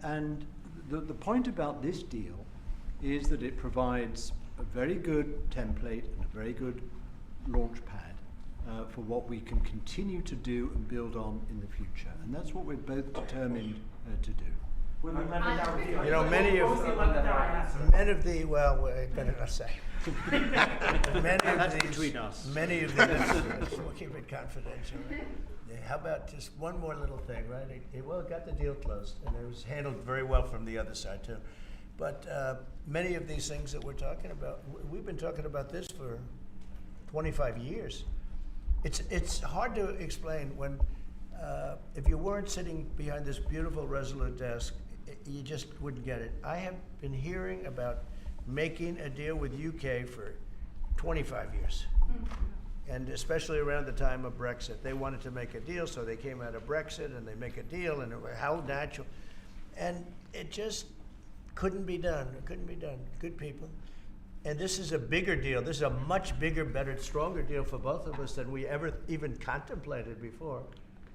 And the point about this deal is that it provides a very good template and a very good launch pad for what we can continue to do and build on in the future. And that's what we're both determined to do. With the 11th hour deal. You know, many What of was the 11th hour answer? many of the well, I better not say. That's between us. Many of these, we'll keep it confidential. Yeah, how about just one more little thing, right? It got the deal closed, and it was handled very well from the other side too. But many of these things that we're talking about, we've been talking about this for 25 years. It's hard to explain when, if you weren't sitting behind this beautiful Resolute desk, you just wouldn't get it. I have been hearing about making a deal with UK for 25 years. And especially around the time of Brexit. They wanted to make a deal, so they came out of Brexit and they make a deal, and how natural. And it just couldn't be done. It couldn't be done. Good people. And this is a bigger deal. This is a much bigger, better, stronger deal for both of us than we ever even contemplated before.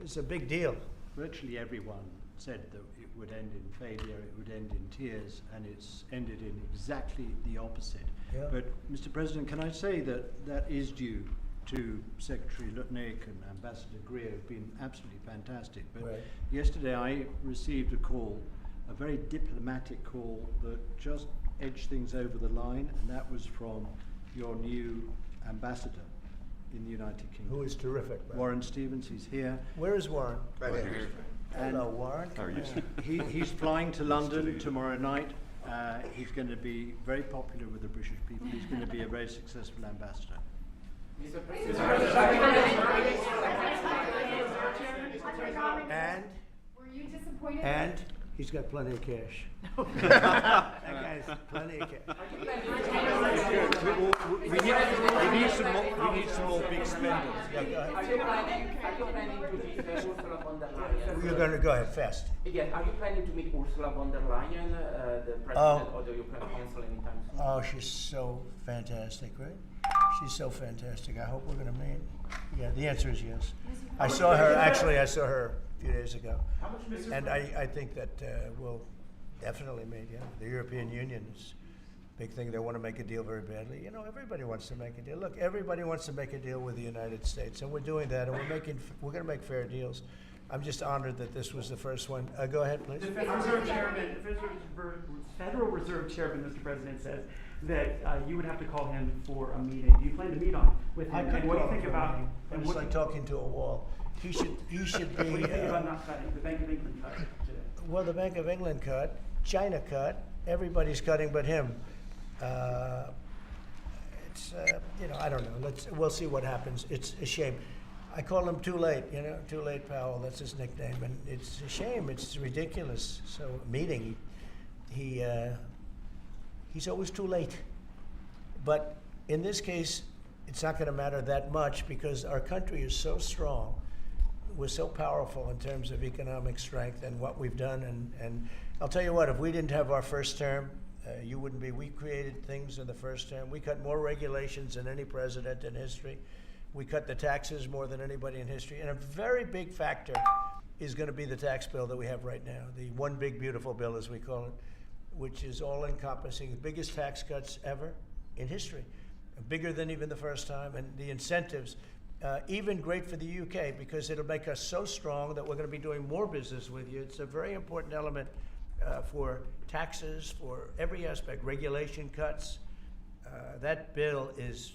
It's a big deal. Virtually everyone said that it would end in failure, it would end in tears, and it's ended in exactly the opposite. Yeah. But, Mr. President, can I say that that is due to Secretary Lutnick and Ambassador Greer, who've been absolutely fantastic. But Right. yesterday I received a call, a very diplomatic call that just edged things over the line, and that was from your new ambassador in the United Kingdom. Who is terrific. Right? Warren Stevens, he's here. Where is Warren? Right here. Hello, Warren. How are you? He's flying to London tomorrow night. He's going to be very popular with the British people. He's going to be a very successful ambassador. And? Were you disappointed? And he's got plenty of cash. That guy's plenty of cash. We need some more big spenders. Yeah, go ahead. Are you planning to meet Ursula von der Leyen? You're going to go ahead fast. Yes, are you planning to meet Ursula von der Leyen, the president of the European Council anytime soon? Oh, she's so fantastic, right? She's so fantastic. I hope we're going to meet. Yeah, the answer is yes. I saw her a few days ago. And I think that we'll definitely meet, yeah. The European Union is a big thing. They want to make a deal very badly. You know, everybody wants to make a deal. Look, everybody wants to make a deal with the United States, and we're doing that, and we're going to make fair deals. I'm just honored that this was the first one. Go ahead, please. The Federal Reserve Chairman, Mr. President, says that you would have to call him for a meeting. Do you plan to meet with him? And what do you think about? And it's like talking to a wall. He should be. What do you think about not cutting? The Bank of England cut today. Well, the Bank of England cut, China cut. Everybody's cutting but him. It's you know, I don't know. We'll see what happens. It's a shame. I call him Too Late, you know, Too Late Powell, that's his nickname, and it's a shame, it's ridiculous. So, meeting, he's always too late. But in this case, it's not going to matter that much because our country is so strong, we're so powerful in terms of economic strength and what we've done, and I'll tell you what, if we didn't have our first term, you wouldn't be, we created things in the first term. We cut more regulations than any president in history. We cut the taxes more than anybody in history. And a very big factor is going to be the tax bill that we have right now, the one big beautiful bill, as we call it, which is all-encompassing, the biggest tax cuts ever in history, bigger than even the first time. And the incentives, even great for the UK, because it'll make us so strong that we're going to be doing more business with you. It's a very important element for taxes, for every aspect, regulation cuts. That bill is,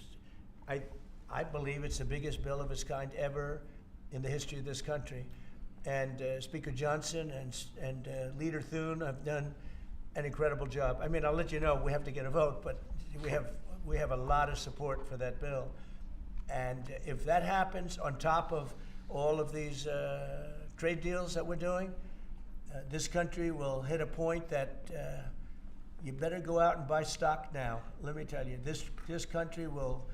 I believe it's the biggest bill of its kind ever in the history of this country. And Speaker Johnson and Leader Thune have done an incredible job. I mean, I'll let you know, we have to get a vote, but we have a lot of support for that bill. And if that happens on top of all of these trade deals that we're doing, this country will hit a point that you better go out and buy stock now. Let me tell you, this country will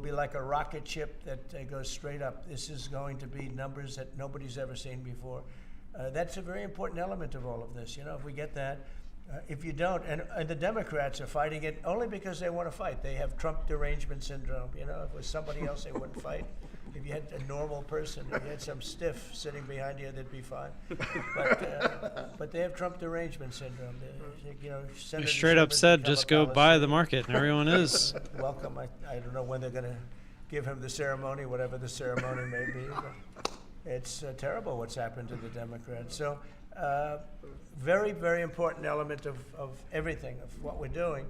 be like a rocket ship that goes straight up. This is going to be numbers that nobody's ever seen before. That's a very important element of all of this. You know, if we get that, if you don't, and the Democrats are fighting it only because they want to fight. They have Trump derangement syndrome. You know, if it was somebody else, they wouldn't fight. If you had a normal person, if you had some stiff sitting behind you, they'd be fine. But they have Trump derangement syndrome. You know, they straight up said, just go buy the market, and everyone is. Welcome. I don't know when they're going to give him the ceremony, whatever the ceremony may be. But it's terrible what's happened to the Democrats. So Very, very important element of everything, of what we're doing.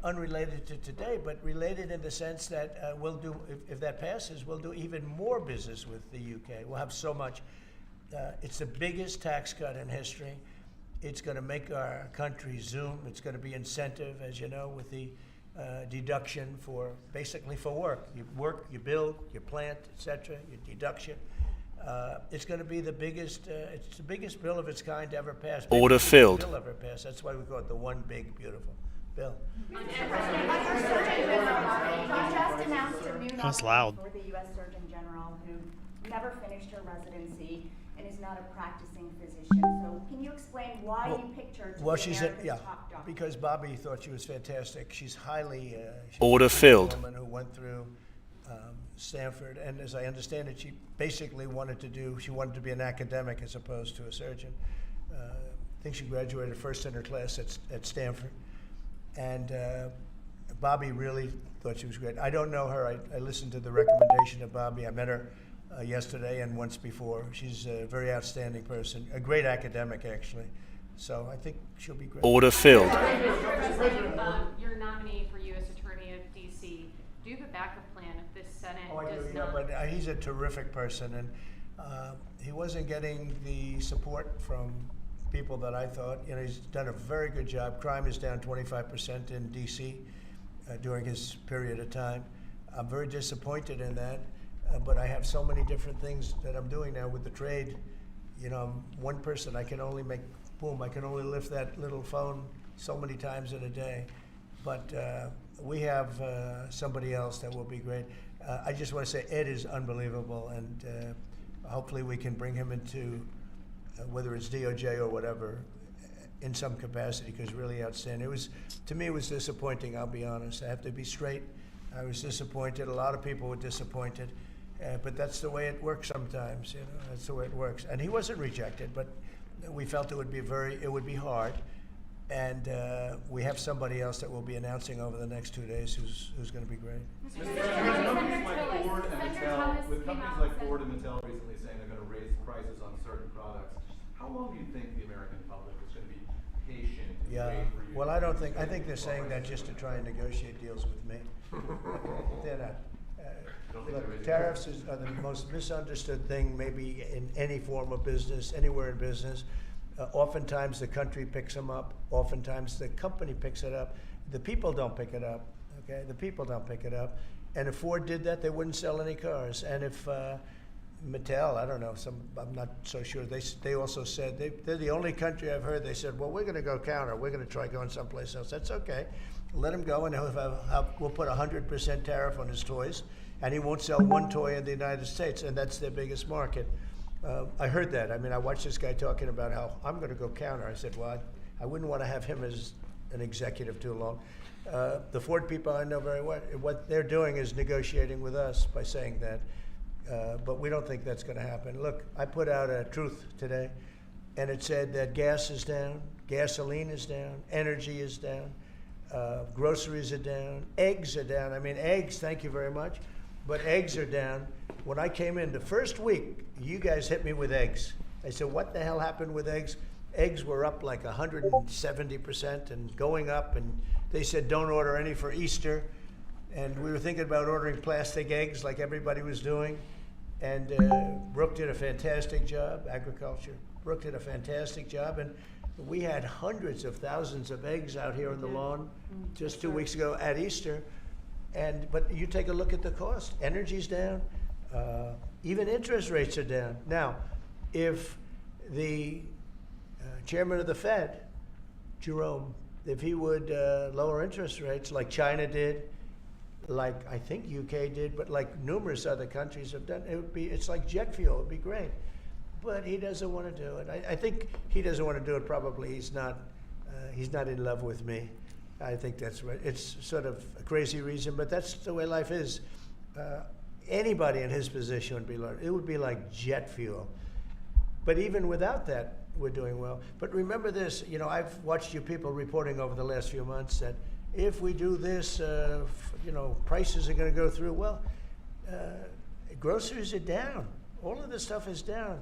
Unrelated to today, but related in the sense that we'll do, if that passes, we'll do even more business with the UK. We'll have so much. It's the biggest tax cut in history. It's going to make our country zoom. It's going to be incentive, as you know, with the deduction for, basically for work. You work, you build, you plant, etc., your deduction. It's going to be the biggest, it's the biggest bill of its kind ever passed. Order filled. Bill ever passed. That's why we call it the one big, beautiful bill. You just announced a new That's nominee loud. for the U.S. Surgeon General who never finished her residency and is not a practicing physician. So can you explain why you picked her to be America's top doctor? Because Bobby thought she was fantastic. She's highly she's Order a filled. woman who went through Stanford, and as I understand it, she basically wanted to be an academic as opposed to a surgeon. I think she graduated first in her class at Stanford. And Bobby really thought she was great. I don't know her. I listened to the recommendation of Bobby. I met her yesterday and once before. She's a very outstanding person, a great academic, actually. So I think she'll be great. Order filled. Your nominee for U.S. Attorney of D.C., do you have a backup plan if this Senate does not? But he's a terrific person, and he wasn't getting the support from people that I thought. You know, he's done a very good job. Crime is down 25% in D.C. During his period of time. I'm very disappointed in that, but I have so many different things that I'm doing now with the trade. You know, I'm one person. I can only make, boom, I can only lift that little phone so many times in a day. But we have somebody else that will be great. I just want to say Ed is unbelievable, and hopefully we can bring him into whether it's DOJ or whatever, in some capacity, because really outstanding. It was, to me, it was disappointing, I'll be honest. I have to be straight. I was disappointed. A lot of people were disappointed, but that's the way it works sometimes, you know, that's the way it works. And he wasn't rejected, but we felt it would be hard. And we have somebody else that we'll be announcing over the next 2 days who's going to be great. With companies like Ford and Mattel recently saying they're going to raise prices on certain products, how long do you think the American public is going to be patient and wait for you? Well, I think they're saying that just to try and negotiate deals with me. They're not. Look, tariffs are the most misunderstood thing maybe in any form of business, anywhere in business. Oftentimes the country picks them up. Oftentimes the company picks it up. The people don't pick it up. Okay, the people don't pick it up. And if Ford did that, they wouldn't sell any cars. And if Mattel, I don't know, I'm not so sure. They also said, they're the only country I've heard, they said, well, we're going to go counter. We're going to try going someplace else. That's okay. Let him go, and we'll put 100% tariff on his toys, and he won't sell one toy in the United States, and that's their biggest market. I heard that. I mean, I watched this guy talking about how I'm going to go counter. I said, well, I wouldn't want to have him as an executive too long. The Ford people I know very well, what they're doing is negotiating with us by saying that. But we don't think that's going to happen. Look, I put out a truth today, and it said that gas is down, gasoline is down, energy is down, groceries are down, eggs are down. I mean, eggs, thank you very much, but eggs are down. When I came in the first week, you guys hit me with eggs. I said, what the hell happened with eggs? Eggs were up like 170% and going up, and they said don't order any for Easter. And we were thinking about ordering plastic eggs like everybody was doing. And Brooke did a fantastic job, agriculture. Brooke did a fantastic job. And we had hundreds of thousands of eggs out here on the lawn just 2 weeks ago at Easter. But you take a look at the cost. Energy's down. Even interest rates are down. Now, if the chairman of the Fed, Jerome, if he would lower interest rates like China did, like I think UK did, but like numerous other countries have done, it's like jet fuel. It'd be great, but he doesn't want to do it. I think he doesn't want to do it. Probably he's not in love with me. I think that's right. It's sort of a crazy reason, but that's the way life is. Anybody in his position would be like, it would be like jet fuel. But even without that, we're doing well. But remember this, you know, I've watched you people reporting over the last few months that if we do this, you know, prices are going to go through. Well, groceries are down. All of this stuff is down.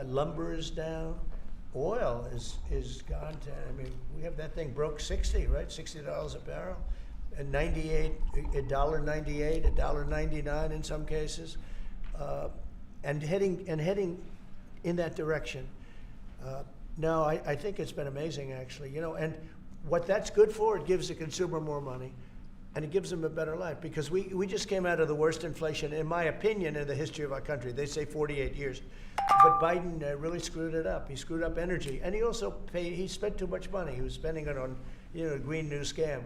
Lumber is down. oil is gone to, I mean, we have that thing broke 60, right? $60 a barrel. And $1.98, $1.99 in some cases. And heading in that direction. No, I think it's been amazing, actually. You know, and what that's good for, it gives the consumer more money, and it gives them a better life. Because we just came out of the worst inflation, in my opinion, in the history of our country. They say 48 years. But Biden really screwed it up. He screwed up energy. And he also he spent too much money. He was spending it on, you know, a green new scam.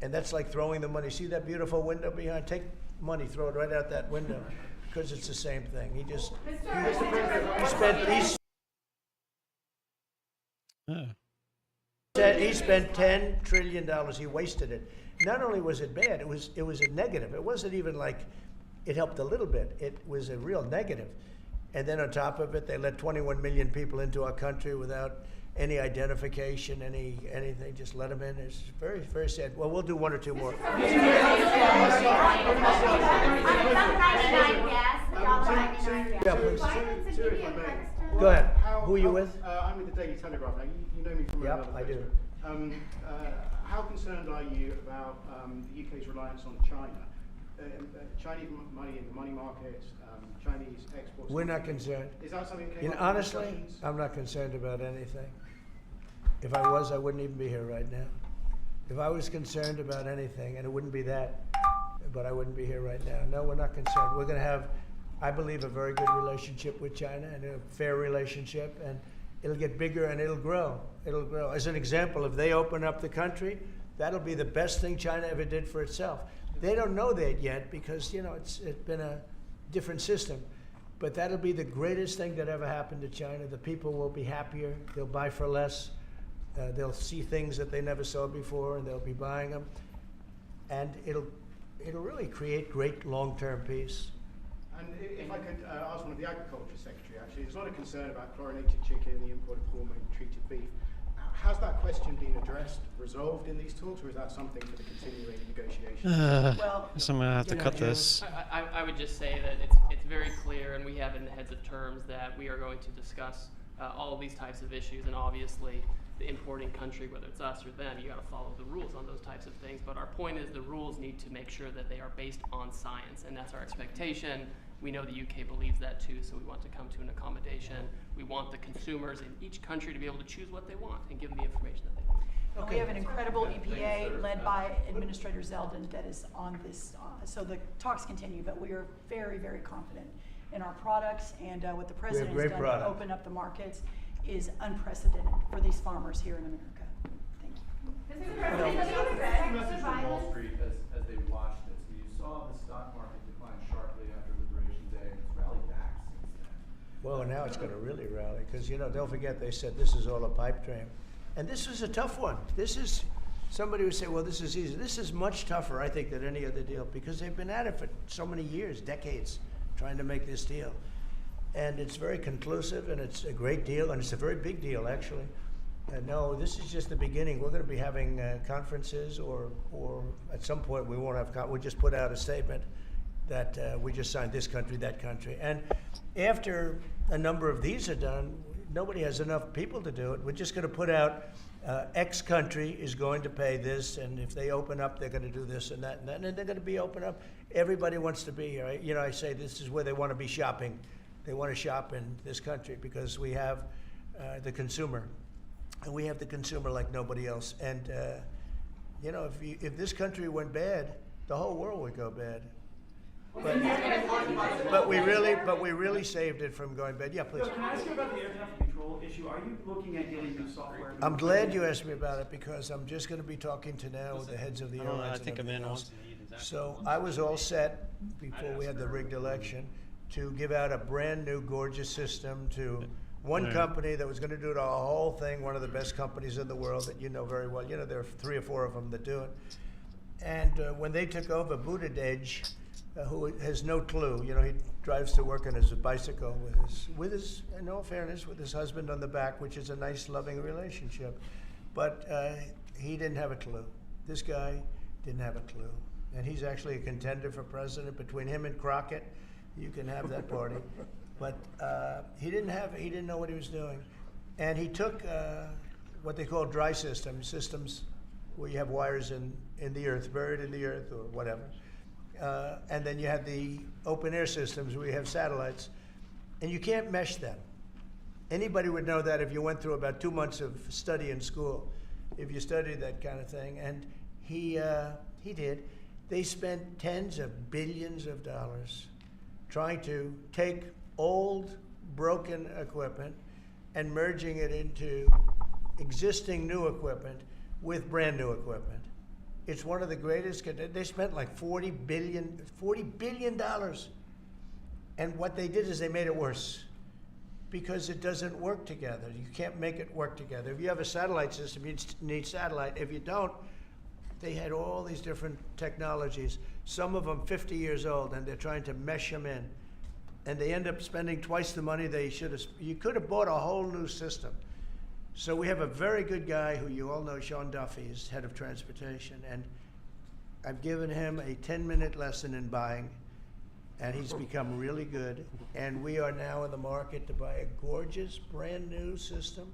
And that's like throwing the money. See that beautiful window behind? Take money, throw it right out that window. Because it's the same thing. He just, he spent $10 trillion. He wasted it. Not only was it bad, it was a negative. It wasn't even like it helped a little bit. It was a real negative. And then on top of it, they let 21 million people into our country without any identification, anything, just let them in. It's very, very sad. Well, we'll do one or two more. Yeah, please. Go ahead. Who are you with? I'm with the Daily Telegraph. Now, you know me from another I do. How concerned are you about the UK's reliance on China? Chinese money in the money markets, Chinese exports. We're not concerned. Is that something that came You know, up in honestly, discussions? I'm not concerned about anything. If I was, I wouldn't even be here right now. If I was concerned about anything, and it wouldn't be that, but I wouldn't be here right now. No, we're not concerned. We're going to have, I believe, a very good relationship with China, and a fair relationship, and it'll get bigger and it'll grow. It'll grow. As an example, if they open up the country, that'll be the best thing China ever did for itself. They don't know that yet because, you know, it's been a different system. But that'll be the greatest thing that ever happened to China. The people will be happier. They'll buy for less. They'll see things that they never saw before, and they'll be buying them. And it'll really create great long-term peace. And if I could ask one of the Agriculture Secretary, actually, there's a lot of concern about chlorinated chicken, the import of hormone-treated beef. Has that question been addressed, resolved in these talks, or is that something for the continuing negotiations? So I'm going to have to cut this. I would just say that it's very clear, and we have in the heads of terms that we are going to discuss all of these types of issues, and obviously the importing country, whether it's us or them, you got to follow the rules on those types of things. But our point is the rules need to make sure that they are based on science, and that's our expectation. We know the UK believes that too, so we want to come to an accommodation. We want the consumers in each country to be able to choose what they want and give them the information that they want. Okay. We have an incredible EPA led by Administrator Zeldin that is on this. So the talks continue, but we are very, very confident in our products, and what the President has done to open up the markets is unprecedented for these farmers here in America. Thank you. Message from Wall Street as they watched this. You saw the stock market decline sharply after Liberation Day, and it's rallied back since then. Well, now it's going to really rally because, you know, don't forget they said this is all a pipe dream. And this is a tough one. This is, somebody would say, well, this is easy. This is much tougher, I think, than any other deal because they've been at it for so many years, decades, trying to make this deal. And it's very conclusive, and it's a great deal, and it's a very big deal, actually. No, this is just the beginning. We're going to be having conferences, or at some point we won't have, we'll just put out a statement that we just signed this country, that country. And after a number of these are done, nobody has enough people to do it. We're just going to put out X country is going to pay this, and if they open up, they're going to do this and that, and they're going to be open up. Everybody wants to be here. You know, I say this is where they want to be shopping. They want to shop in this country because we have the consumer. And we have the consumer like nobody else. And, you know, if this country went bad, the whole world would go bad. But we really saved it from going bad. Yeah, please. So can I ask you about the air traffic control issue? Are you looking at getting new software? I'm glad you asked me about it because I'm just going to be talking to now the heads of the airlines. I think I'm in. So I was all set before we had the rigged election to give out a brand new gorgeous system to one company that was going to do the whole thing, one of the best companies in the world that you know very well. You know, there are 3 or 4 of them that do it. And when they took over, Buttigieg, who has no clue, you know, he drives to work on his bicycle with his, in all fairness, with his husband on the back, which is a nice, loving relationship. But he didn't have a clue. This guy didn't have a clue. And he's actually a contender for president. Between him and Crockett, you can have that party. But he didn't know what he was doing. And he took what they call dry systems where you have wires in the earth, buried in the earth or whatever. And then you have the open air systems where you have satellites. And you can't mesh them. Anybody would know that if you went through about 2 months of study in school, if you studied that kind of thing. And he did. They spent tens of billions of dollars trying to take old, broken equipment and merging it into existing new equipment with brand new equipment. It's one of the greatest. They spent like $40 billion. And what they did is they made it worse because it doesn't work together. You can't make it work together. If you have a satellite system, you need satellite. If you don't, they had all these different technologies, some of them 50 years old, and they're trying to mesh them in. And they end up spending twice the money they should have. You could have bought a whole new system. So we have a very good guy who you all know, Sean Duffy, is head of transportation. And I've given him a 10-minute lesson in buying, and he's become really good. And we are now in the market to buy a gorgeous, brand new system.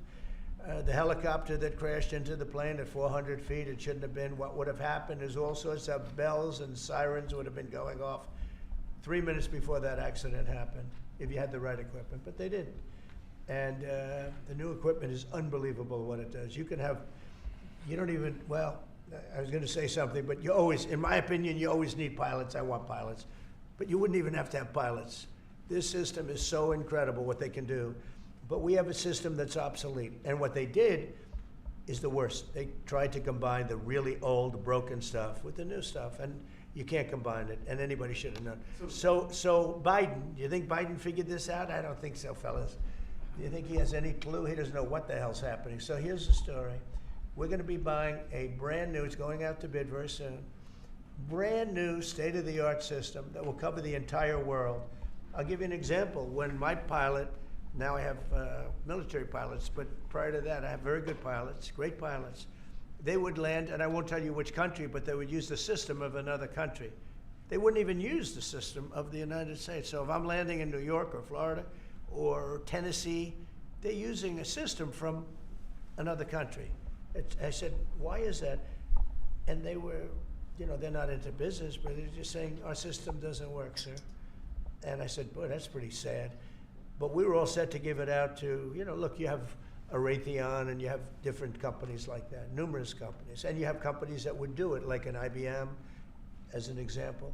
The helicopter that crashed into the plane at 400 feet, it shouldn't have been. What would have happened is all sorts of bells and sirens would have been going off 3 minutes before that accident happened, if you had the right equipment, but they didn't. And the new equipment is unbelievable what it does. You can have, you don't even, well, I was going to say something, but you always, in my opinion, you always need pilots. I want pilots. But you wouldn't even have to have pilots. This system is so incredible what they can do. But we have a system that's obsolete. And what they did is the worst. They tried to combine the really old, broken stuff with the new stuff. And you can't combine it. And anybody should have known. So Biden, do you think Biden figured this out? I don't think so, fellas. Do you think he has any clue? He doesn't know what the hell's happening. So here's the story. We're going to be buying a brand new, it's going out to bid very soon, brand new state-of-the-art system that will cover the entire world. I'll give you an example. When my pilot, now I have military pilots, but prior to that I have very good pilots, great pilots. They would land, and I won't tell you which country, but they would use the system of another country. They wouldn't even use the system of the United States. So if I'm landing in New York or Florida or Tennessee, they're using a system from another country. I said, why is that? And they were, you know, they're not into business, but they're just saying, our system doesn't work, sir. And I said, boy, that's pretty sad. But we were all set to give it out to, you know, look, you have a Raytheon and you have different companies like that, numerous companies. And you have companies that would do it, like an IBM, as an example.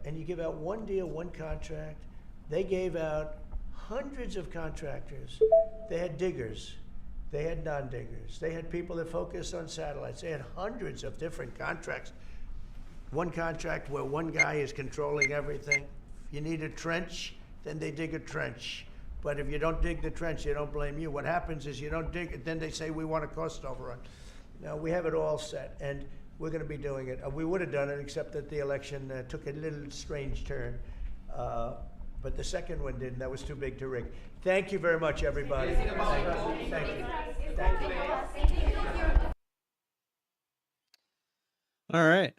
And you give out one deal, one contract. They gave out hundreds of contractors. They had diggers. They had non-diggers. They had people that focused on satellites. They had hundreds of different contracts. One contract where one guy is controlling everything. If you need a trench, then they dig a trench. But if you don't dig the trench, they don't blame you. What happens is you don't dig it, then they say we want a cost overrun. Now, we have it all set, and we're going to be doing it. We would have done it, except that the election took a little strange turn. But the second one didn't. That was too big to rig. Thank you very much, everybody. Thank you. Thank you. All right.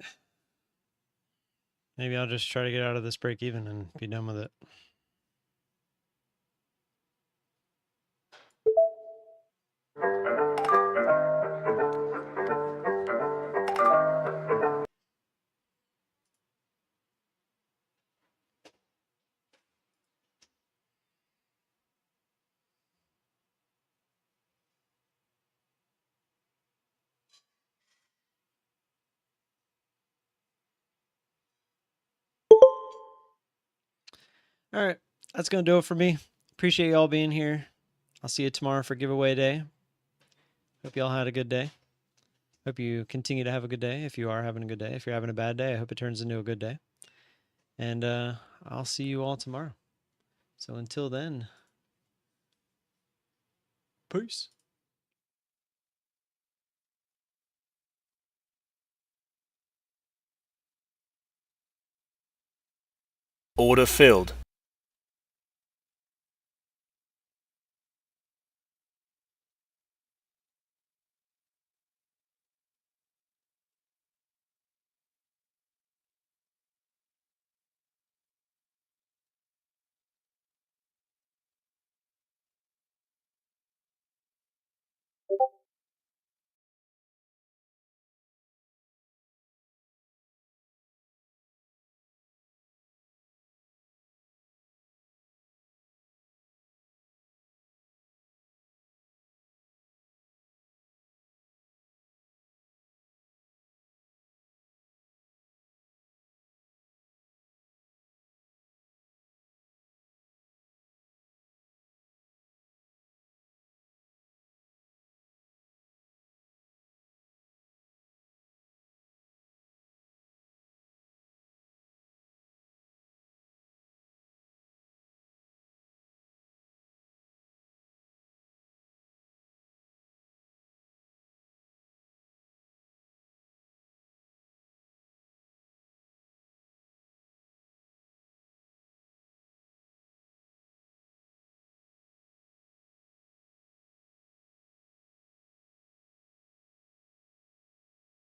Maybe I'll just try to get out of this break even and be done with it. All right, that's going to do it for me. Appreciate you all being here. I'll see you tomorrow for giveaway day. Hope you all had a good day. Hope you continue to have a good day if you are having a good day. If you're having a bad day, I hope it turns into a good day. And I'll see you all tomorrow. So until then, peace. Order filled.